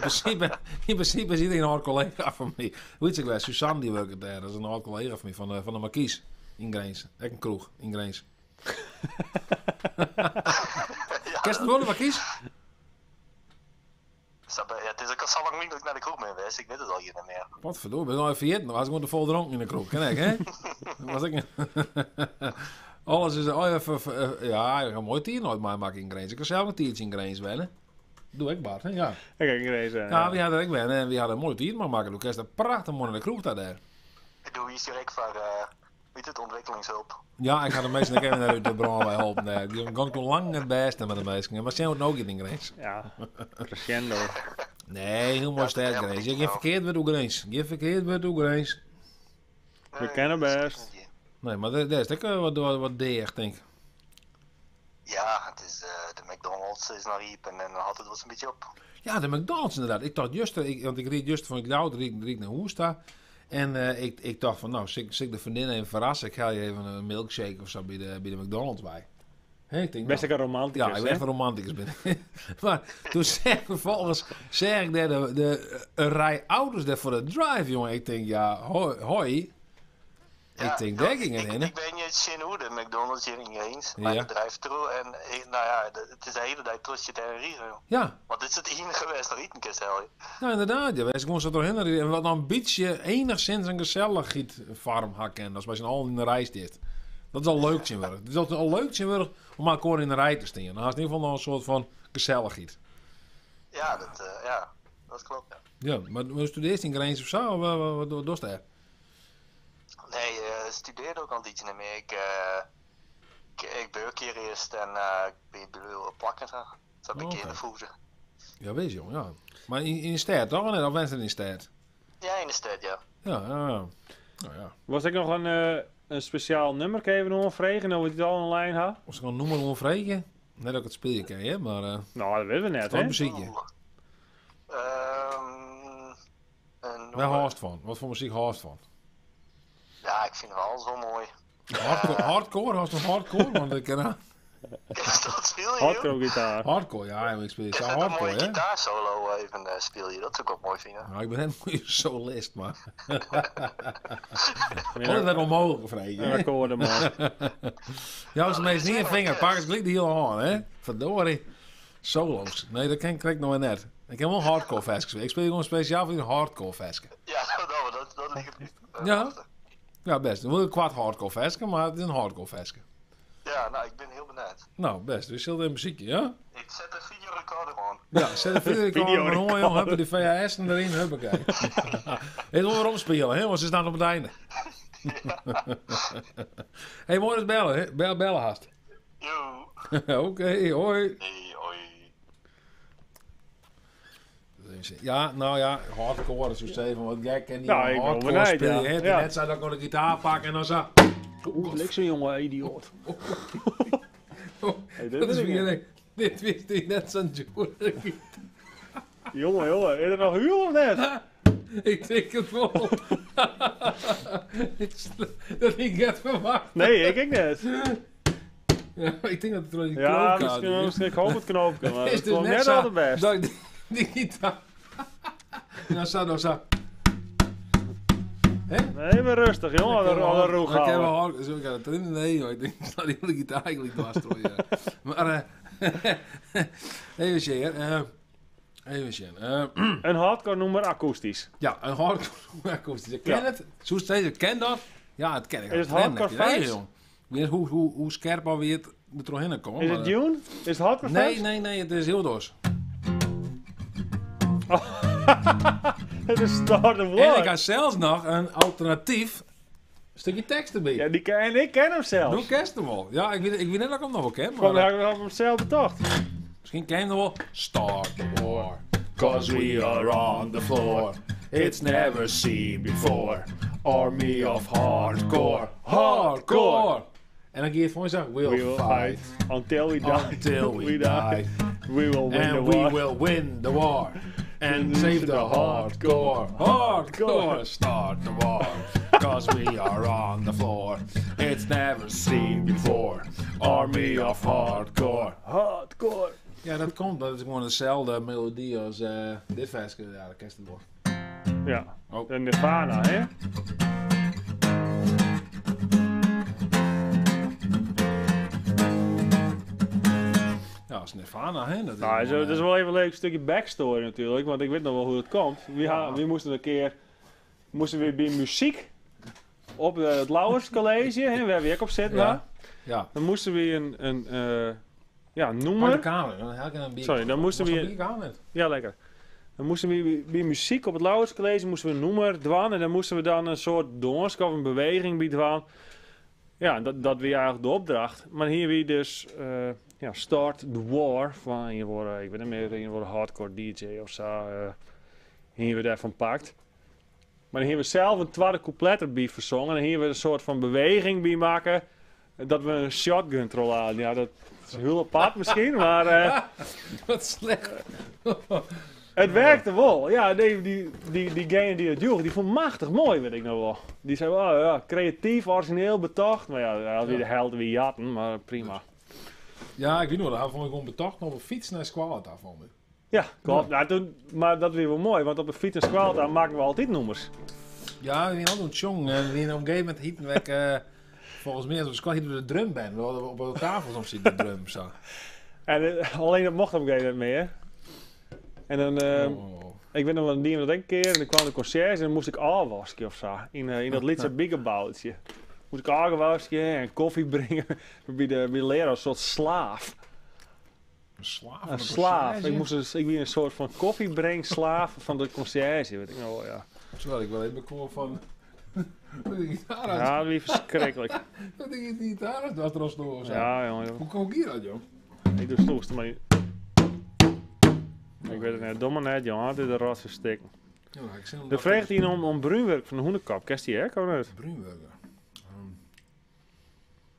principe is iedereen een oud collega van mij. Weet je wel, Suzanne die werkt daar. Dat is een oud collega van mij, van de Markies in Grains. Echt een kroeg in Grains. Ken je het wel, de Markies? Ja, het is ook al zo lang niet dat ik naar de kroeg ben geweest. Ik weet het al hier niet meer. Wat verdorie, ben ik nou even vergeten. Dan was ik gewoon vol dronken in de kroeg. Ken ik, hè? Dan was ik... Alles is... ja, ik ga een mooi tier nooit maar maken in Grains. Ik kan zelf een tiertje in Grains wel, hè? Doe ik, Bart, hè? Ja. Kijk, deze. Ja, we hadden ik ben en we hadden een mooie tijd maar maken. Toen een prachtig mooi in de kroeg daar. Ik doe iets direct voor, weet het, ontwikkelingshulp. Ja, ik ga de meesten een keer uit de bron bij helpen. Nee, die kan ik al lang het beste met de meesten. Maar zijn we het ook in Grace? Ja, crescendo. Nee, heel mooi sterk Grace. Je geen verkeerd met Grace. Geen verkeerd met Grace. We kennen best. Nee, maar dat is ook wat deeg, denk ik. Ja, het is, de McDonald's is nog riep en dan had het wel eens een beetje op. Ja, de McDonald's inderdaad. Ik dacht juist, want ik reed juist van het Loud, riek naar Hoesta. En ik dacht van, nou, zit de vriendin even verrassen. Ik ga je even een milkshake of zo bij de McDonald's bij. Hey, ik denk, Best nou, een romanticus, ja, ik ben echt een romanticus. Maar toen zeg ik daar een rij auto's daar voor de drive, jongen. Ik denk, ja, hoi. Ja, ik denk, daar ging het in, hè. Ik ben je het hoe de McDonald's hier in Grains, Ja. maar ik drijf terug en nou ja, het is de hele tijd tussen je tegen rieren. Ja, Want dit is het enige geweest dat ik een keer stel. nou inderdaad. Ja, wij gewoon zo doorheen. En wat dan een beetje enigszins een gezelligheid farm hakken. Dat is bij z'n allen in de rij dit. Dat is al leuk zijn werk. Het is al leuk zijn werk om elkaar in de rij te staan. Dan is het in ieder geval nog een soort van gezelligheid. Ja, dat klopt. Ja. Ja, maar studeert in Grains of zo? Of wat doe je daar? Nee, studeerde ook al iets niet meer. Ik beuk hier eerst en ik ben plakken. Dat heb ik in de voeten. Ja, wees jong, ja. Maar in de stad toch? Of net? Of wensen in de stad? Ja, in de stad, ja. Ja, ja. Nou ja. Was ik nog een speciaal nummer even nog vregen of we het al online had? Als ik een nummer wil vragen, net dat ik het speel ken, hè, maar Nou, dat weten we net, wat hè? muziekje? Waar haast van? Wat voor muziek haast van? Ja, ik vind het alles wel mooi. Hardcore? Haast nog hardcore? Want ik ken Dat speel je, Hardcore gitaar. hardcore, ja, ik speel Ik zo vind een hardcore, mooie hè? gitaarsolo even speel je. Dat zou ik ook mooi vinden. Nou, ik ben een goede solist, maar... Dat is wel mogelijk, vragen. Een akkoorden, man. Ja, als de meest niet in vinger, pak eens gelijk die heel aan, hè? Verdorie. Solo's. Nee, dat krijg ik nog net. Ik heb wel een hardcore vestje. Ik speel gewoon speciaal voor een hardcore vestje. Ja, dat ligt niet. Ja? Ja, best. Dan wil ik kwart hardcore vestje, maar het is een hardcore vestje. Ja, nou, ik ben heel benieuwd. Nou, best. Dus zult een muziekje, ja? Ik zet de videorecorder aan. Ja, zet de videorecorder aan, jongen. Hebben die VHS'en erin, huppakee. Het moet weer omspelen, hè? Want ze staan op het einde. Hey, mooi eens bellen, hè? Bellen haast. Yo. Oké, hoi. Hey, hoi. Ja, nou ja, hardcore, zo steven, want jij kent die Nou, ik ben hardcore benieuwd, spelen. ja. Hè? Ja. Net zei dat ik nog de gitaar pakken en dan zo. Oeh, bliksem, jongen, idioot. Hey, Dat is weer, dit wist hij net zo'n joer. Jongen, is er nog huur of net? Ik denk het wel. Dat ik het verwacht. Nee, ik net. Ja, ik denk dat het wel die Ja, knoopkaart misschien ik hoop het knoopje, maar is. het Dus kwam net zo al de best. dat ik die gitaar... Ja, zo, nou zo. Hè? Nee, maar rustig, jongen, al een roeg Ik heb wel houden. hard... Zo, ik had het erin. Nee, joh. Ik denk dat die hele gitaar eigenlijk dwarstrooien. Maar, even zien. Even zien. Een hardcore nummer akoestisch. Ja, een hardcore akoestisch. Ik ken Ja. het. Zo steeds, ik ken dat. Ja, het ken ik. Is het Ik ken hardcore Nee, vibes? jong. Ik weet hoe scherp alweer het er doorheen komt. Is maar, het Dune? Is het hardcore vibes? Nee, het is heel doos. Het is Start of En ik War. had zelfs nog een alternatief stukje tekst erbij. Ja, ik ken hem Hoe zelfs. kent hem wel? Ja, ik weet net dat ik hem nog wel ken. Gewoon Maar, op hetzelfde tocht. misschien ken je hem nog wel. Start the war, cause we are on the floor. It's never seen before. Army of hardcore. Hardcore! En dan ga je het voor je zeggen. We will fight until we die. Until we die. We will win the And we war. will win the war. And save the hardcore. Hardcore. Start the war. Cause we are on the floor. It's never seen before. Army of hardcore. Hardcore. Ja, dat komt. Dat is gewoon dezelfde melodie als dit versje. Ja, dat kent het wel. Ja. Oh. De Nirvana, hè? Ja, als Nirvana, hè. Dat is Nou, gewoon, dat is wel even een leuk stukje backstory natuurlijk, want ik weet nog wel hoe het komt. We moesten een keer bij muziek op het Lauwers College, hè, waar we ook op zitten. Ja. Ja. Dan moesten we Pak de noemer. kamer. Dan heb ik een bier. Sorry, dan moesten we... Bier gaan net. Ja, lekker. Dan moesten we bij muziek op het luidscollege moesten we een nummer doen. En dan moesten we dan een soort dansen of een beweging bij doen. Ja, dat weer eigenlijk de opdracht. Maar hier weer dus Start the War. Van hier worden, ik weet niet meer, hier worden hardcore DJ of zo. Hier weer daarvan pakt. Maar hier hebben we zelf een tweede couplet erbij verzongen. En hier hebben we een soort van beweging bij maken. Dat we een shotgun troll aan. Ja, dat is heel apart misschien, maar... Wat slecht. Het werkte wel. Ja, diegene die het joeg, die vond machtig mooi, weet ik nog wel. Die zei, oh, ja, creatief, origineel, betocht. Maar ja, weer de held wie jatten, maar prima. Ja, ik weet nog, daar vond ik gewoon betocht op een fiets naar Squalta van me. Ja, klopt. Ja. Nou, maar dat weer wel mooi, want op de fiets en Squalta maken we altijd nummers. Ja, we hadden een jong en in een omgeving moment hieten we volgens mij, als we de drumband. We hadden op de tafel soms zitten de drum zo. En alleen dat mocht op een gegeven moment meer. En dan, ik weet nog wel, die dat een keer en dan kwam de concert en dan moest ik afwasken of zo. In dat Lidse biggebouwtje. Moest ik afwasken en koffie brengen bij de leraar, een soort slaaf. Een slaaf? Een slaaf. Ik ben een soort van koffiebrengslaaf van de conciërge, weet ik nog wel, ja. Terwijl ik wel even kwam van... Ja, dat is verschrikkelijk. Dat ik die gitaar uit dat er al stoor. Ja, jongen. Hoe kom ik hier uit, joh? Ik doe stoelste, maar niet. Ik weet het niet, domme net, jongen. Dit is een rotse stikken. Ja, dan vraagt hij om bruinwerk van de hoendenkap. Kent die hè, of niet? Bruinwerk?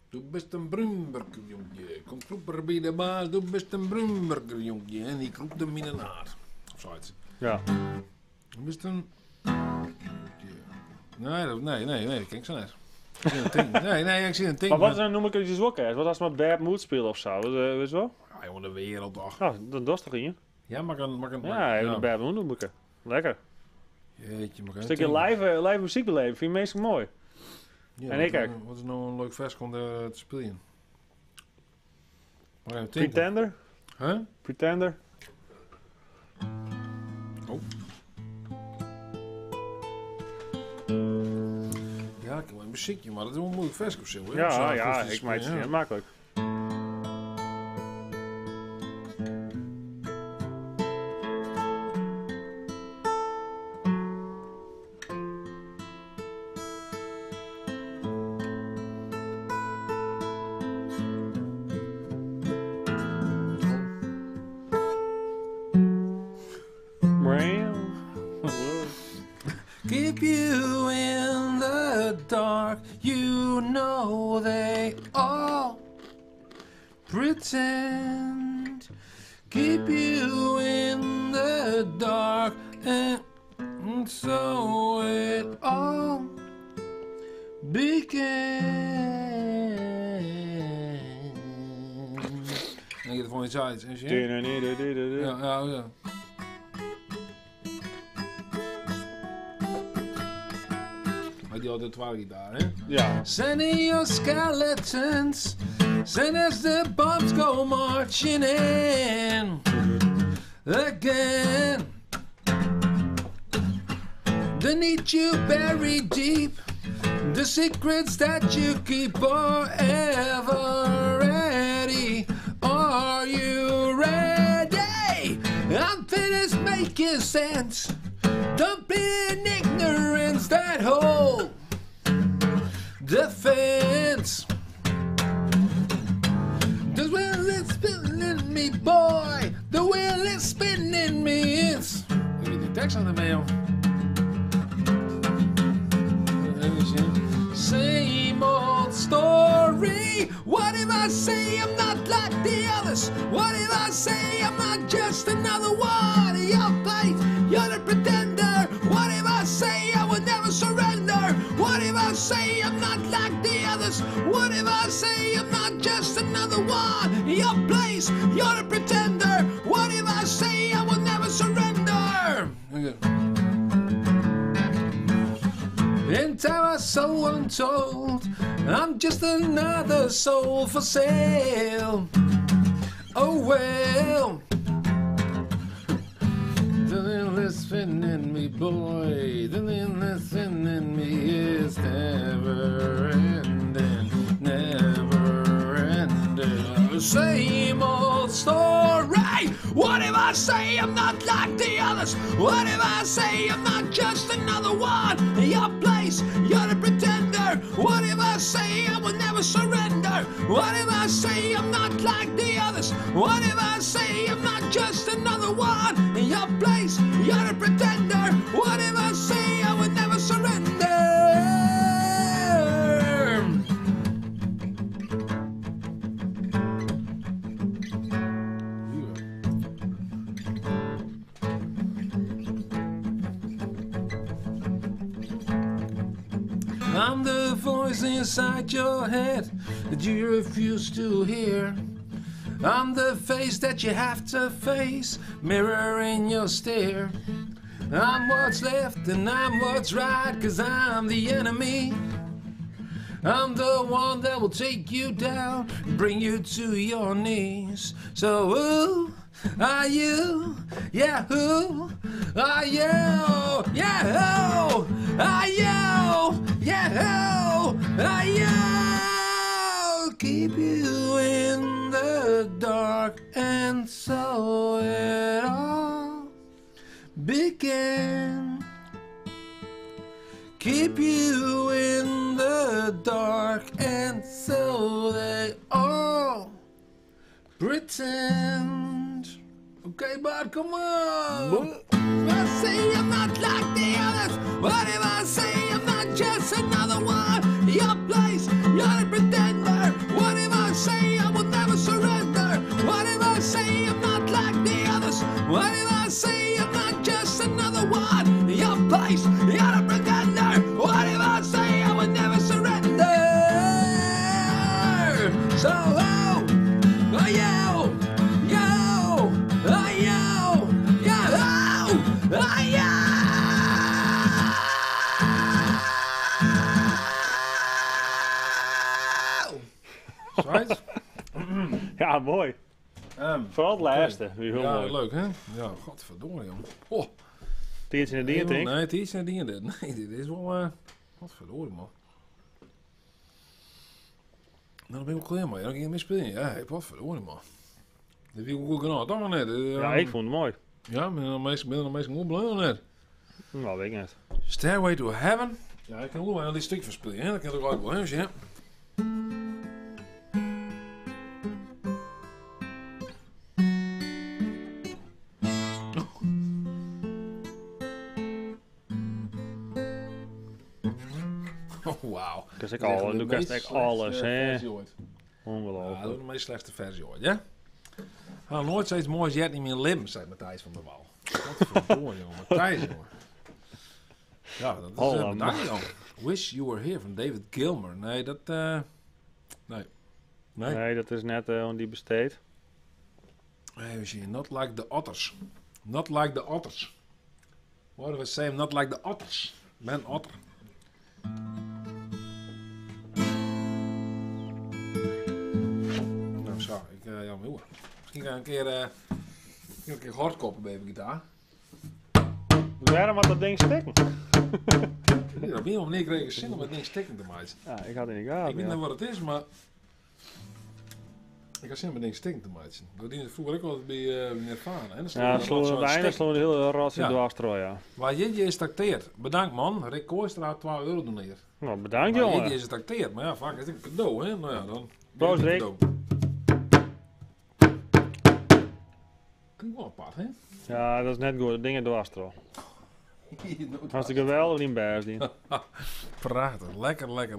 Du bent een bruinwerker, jongetje. Kom kroeper bij de baas, du bent een bruinwerker, jongetje. En die kroept hem in een haar. Of zoiets. Ja. Du bent een... Nee, ik ken zo net. Ik zie een ting. Nee, ik zie een ting. Maar wat is een noemer je zo kerst? Wat als maar Bad Mood spelen of zo? Weet je wel? Ja, jongen, de wereld toch. Nou, dat is toch in je? Ja, maar kan... Ja, even een Bad Mood noemer. Lekker. Jeetje, maar een stukje live muziek beleven, vind je meestal mooi. Ja, en ik kijk. Wat is nou een leuk vers om te spelen? Pretender? Huh? Pretender? Oh. Ja, ik heb wel een muziekje, maar dat is wel een moeilijk vers of zo. Hè? Ja, ik maak het niet makkelijk. Keep you in the dark, you know they all pretend. Keep you in the dark, and so it all began. En je het van iets uit, hè? Ja. Die had de twaalf gitaar, hè? Ja. Send in your skeletons, send as the bombs go marching in again. They need you buried deep, the secrets that you keep are ever ready. Are you ready? I'm finished making sense. Don't be in ignorance that whole defense. The wheel is spinning me, boy. The wheel is spinning me. It's... Heb je die tekst aan de mail? Same old story. What if I say I'm not like the others? What if I say I'm not just another one of your place? You're the pretender. What if I say I would never surrender? What if I say I'm not like the others? What if I say I'm not just another one in your place? You're the pretender. What if I say I would never surrender? Okay. In time I so untold, I'm just another soul for sale. Oh well. The endless fin in me, boy. The endless fin in me is never ending, never ending. same old story. What if I say I'm not like the others? What if I say I'm not just another one in your place? You're a pretender. What if I say I will never surrender? What if I say I'm not like the others? What if I say I'm not just another one in your place? You're a pretender. What if I say I will never surrender? I'm the voice inside your head that you refuse to hear. I'm the face that you have to face, mirror in your stare. I'm what's left and I'm what's right, 'cause I'm the enemy. I'm the one that will take you down, bring you to your knees. So who are you? Yeah, who are you? Yeah, who are you? Yeah, who are you? Keep you in the dark, and so it all began. Keep you in the dark, and so they all pretend. Okay, bud, come on. If I say I'm not like the others, what if I say I'm not just another one? Your place, you're a pretender. What if I say I will never surrender? What if I say I'm not like the others? What if I say I'm not just another one? Your place, you're a pretender. What if I say I will never surrender? So who are you? You are you? Yeah, who are you? Right? Ja, mooi. Vooral het laatste. Wie heel Ja, mooi. leuk hè? Ja, godverdomme jongen. Oh. Tientje in de dien, denk ik. Nee, het is naar die dit. Nee, dit is wel... Godverdomme man. Nou, dan ben ik ook klaar man. Ja, dan ging je mee spelen. Ja, godverdomme man. Dat heb ik ook goed gedaan. Dat maar net. Ja, ik vond het mooi. Ja, ben je nog meestal goed blij of net? Nou, weet ik niet. Stairway to Heaven. Ja, ik kan ook wel dit stuk verspelen. Hè? Dat kan toch ook wel eens, ja. Oh, wauw. Dus ik al, doe ik echt alles, hè. Ongelooflijk. Ja, dat is de meest slechte versie ooit, ja? Nou, nooit zoiets moois jet niet meer lim, zei Matthijs van der Wal. Wat verdomme, jongen. Matthijs, jongen. Ja, dat is bedankt, jongen. Wish You Were Here van David Gilmour. Nee, dat... Nee. Nee, dat is net die besteed. Even zien. Not like the otters. Not like the otters. What do we say? Not like the otters. Ben otter. Nou, zo. Ja, maar hoe? Misschien ga ik een keer hardkoppen bij mijn gitaar. Waarom had dat ding stikken? Ja, op een manier kreeg ik zin om het ding stikken te maken. Ja, ik had het niet gehad. Ik weet niet wat het is, maar... Ik had zin om het ding stikken te maken. Dat ding vroeger ook altijd bij Nirvana. En ja, aan het einde sloeg de hele ras in de dwarstrooi, ja. Waar je is tacteerd. Bedankt man, Rick Kooistra €12 doneert. Nou, bedankt jongen. Je is tacteerd, maar ja, vaak is het een cadeau, hè. Nou ja, dan... Proost Rick. Klinkt wel apart, hè? Ja, dat is net goed. Dat ding in de dwarstrooi. Hartstikke geweldig in Bersdien. Prachtig,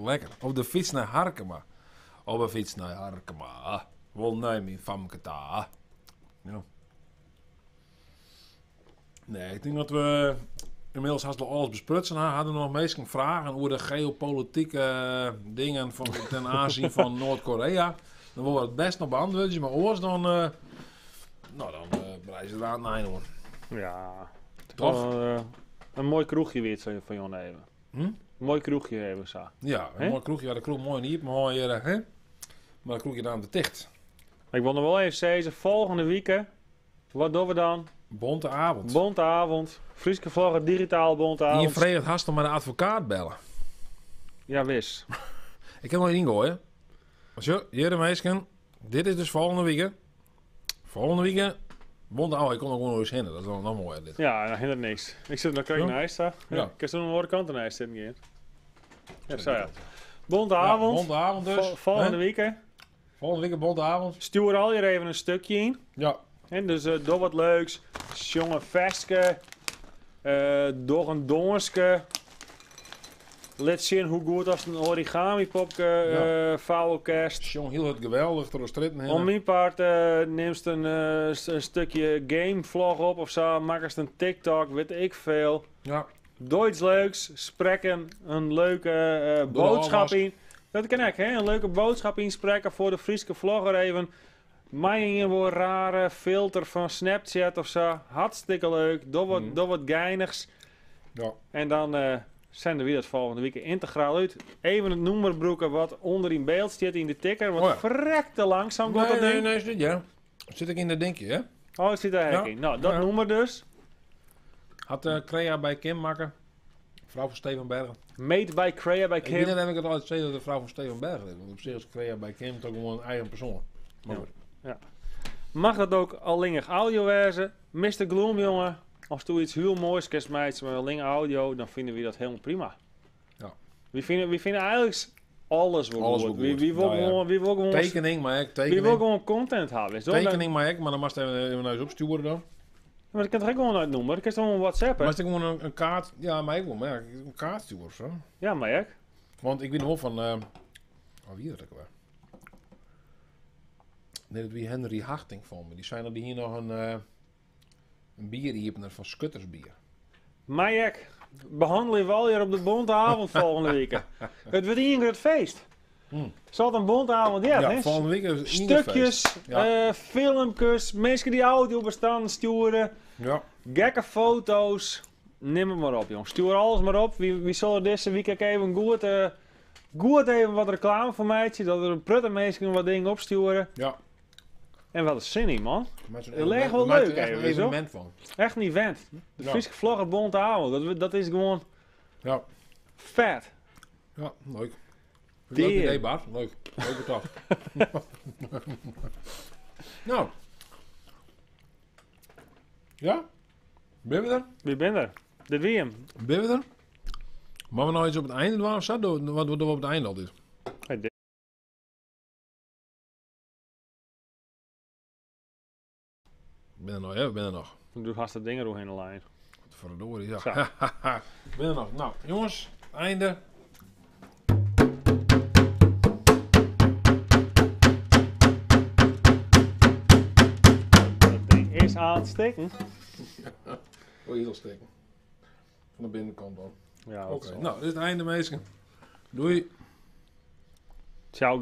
lekker. Op de fiets naar Harkema. Op de fiets naar Harkema. Wol neem in famke ta. Ja. Nee, ik denk dat we inmiddels haast wel alles besprutsen. Hadden we nog meestal vragen over de geopolitieke dingen van, ten aanzien van Noord-Korea. Dan worden we het best nog beantwoorden, maar oors dan... nou, dan prijzen we aan het einde hoor. Ja. Toch? Een mooi kroegje weer van jou nemen. Een mooi kroegje hebben zo. Ja, een mooi kroegje. Ja, de kroeg mooi niet, maar hier, hè? Maar de kroegje daar aan de dicht. Ik wil nog wel even zeggen, volgende week, wat doen we dan? Bonte avond. Bonte avond. Frieske Vlaggen, digitaal bonte avond. Je vreemd hast om met een advocaat bellen. Ja, wis. Ik kan nog niet ingooien. Als je, hier de meisken, Dit is dus volgende week. Volgende week. Bond, ik kon ook gewoon eens heen. Dat is wel nog mooi. Dit. Ja, dat hindert niks. Ik zit nog kijken Ja? naar ijs daar. Ja. Ja. Ik kan zo aan de andere kant aan ijs zitten hier. Ja, zo ja. Bonte avond. Bonte avond dus. Volgende Hè? week hè. Volgende week een bonte avond. Stuur al hier even een stukje in. Ja. En dus doe wat leuks. Jonge vestje. Door een dongerske. Laat zien hoe goed als een origami popje vouwen kerst. Jong, heel het geweldig door de stritten heen. Om mijn part neemt een stukje gamevlog op of zo. Maak eens een TikTok, weet ik veel. Ja. Doe iets leuks. Spreken een leuke boodschap alvast. in. Dat kan ik, hè? Een leuke boodschap inspreken voor de Friese vlogger even. Mij in een rare filter van Snapchat of zo. Hartstikke leuk. Doe wat geinigs. Ja. En dan zijn we weer het volgende week integraal uit. Even het noemerbroeken wat onder in beeld zit in de ticker. Wat Oh ja. verrekte langzaam gaat dat ding. Nee, is dit, ja. Zit ik in dat denkje, hè? Oh, het zit daar hek Ja. in. Nou, dat Ja. noemer dus. Had Crea bij Kim maken. Vrouw van Steven Bergen. Made by Crea by Ik Kim. weet heb ik het altijd gezegd dat de vrouw van Steven Bergen is. Want op zich is Crea bij Kim toch gewoon een eigen persoon. Maar Ja. goed. Mag dat ook alleen audio wezen? Mr. Gloom, jongen. Als je iets heel moois kerst meid met alleen audio, dan vinden we dat helemaal prima. Ja. We vinden eigenlijk alles wel Alles goed. wel goed. Wie wil Nou ja. gewoon, wie wil gewoon, Tekening, maar ik. wie wil Tekening. gewoon content hebben. Is dat dan- Tekening, maar ik. Maar dan moest even naar huis opsturen dan. Maar dat kan toch ook gewoon uitnoemen? Dat kan toch gewoon WhatsApp, hè? Maar is er gewoon een kaart. Ja, maar ik wil maar een kaart sturen of zo. Ja, maar ik. Want ik weet nog wel van. Wie is dat ook weer? Nee, dat wie Henry Harting van me. Die zijn er die hier nog een bieriepener van Skuttersbier. Majek, behandelen we al hier op de bonte avond volgende week. Het wordt hier het feest. Zal het een bonte avond Ja, hè? volgende week is het Inge Stukjes, feest. Ja. filmpjes, mensen die audio bestaan sturen, Ja. gekke foto's. Neem het maar op, jongens. Stuur alles maar op. Wie zullen deze week ook even goed even wat reclame voor mij, dat er een prutte mensen wat dingen opsturen. Ja. En wat een zin in, man. Maar zo'n Het lijkt wel maakt er leuk, echt even, een weet je wel. evenement van. Echt een event. De Ja. Friese vlogger bonte avond. Dat is gewoon Ja. vet. Ja, leuk. Deer. Leuk idee, Bart. Leuk. Leuke dag. Nou. Ja? Ben we er? Wie ben er? Dit wie hem. Ben we er? Maar we nou iets op het einde doen of zo? Wat doen we op het einde altijd? Ben er nog, ja, ben er nog. Doe haast de dingen doorheen de lijn. Verdorie, ja. Zo. Ben er nog. Nou, jongens, einde. Dat ding is aan het steken. Wil je steken? Van de binnenkant dan. Ja, Oké, nou, dit is het einde, mensen. Doei. Ciao.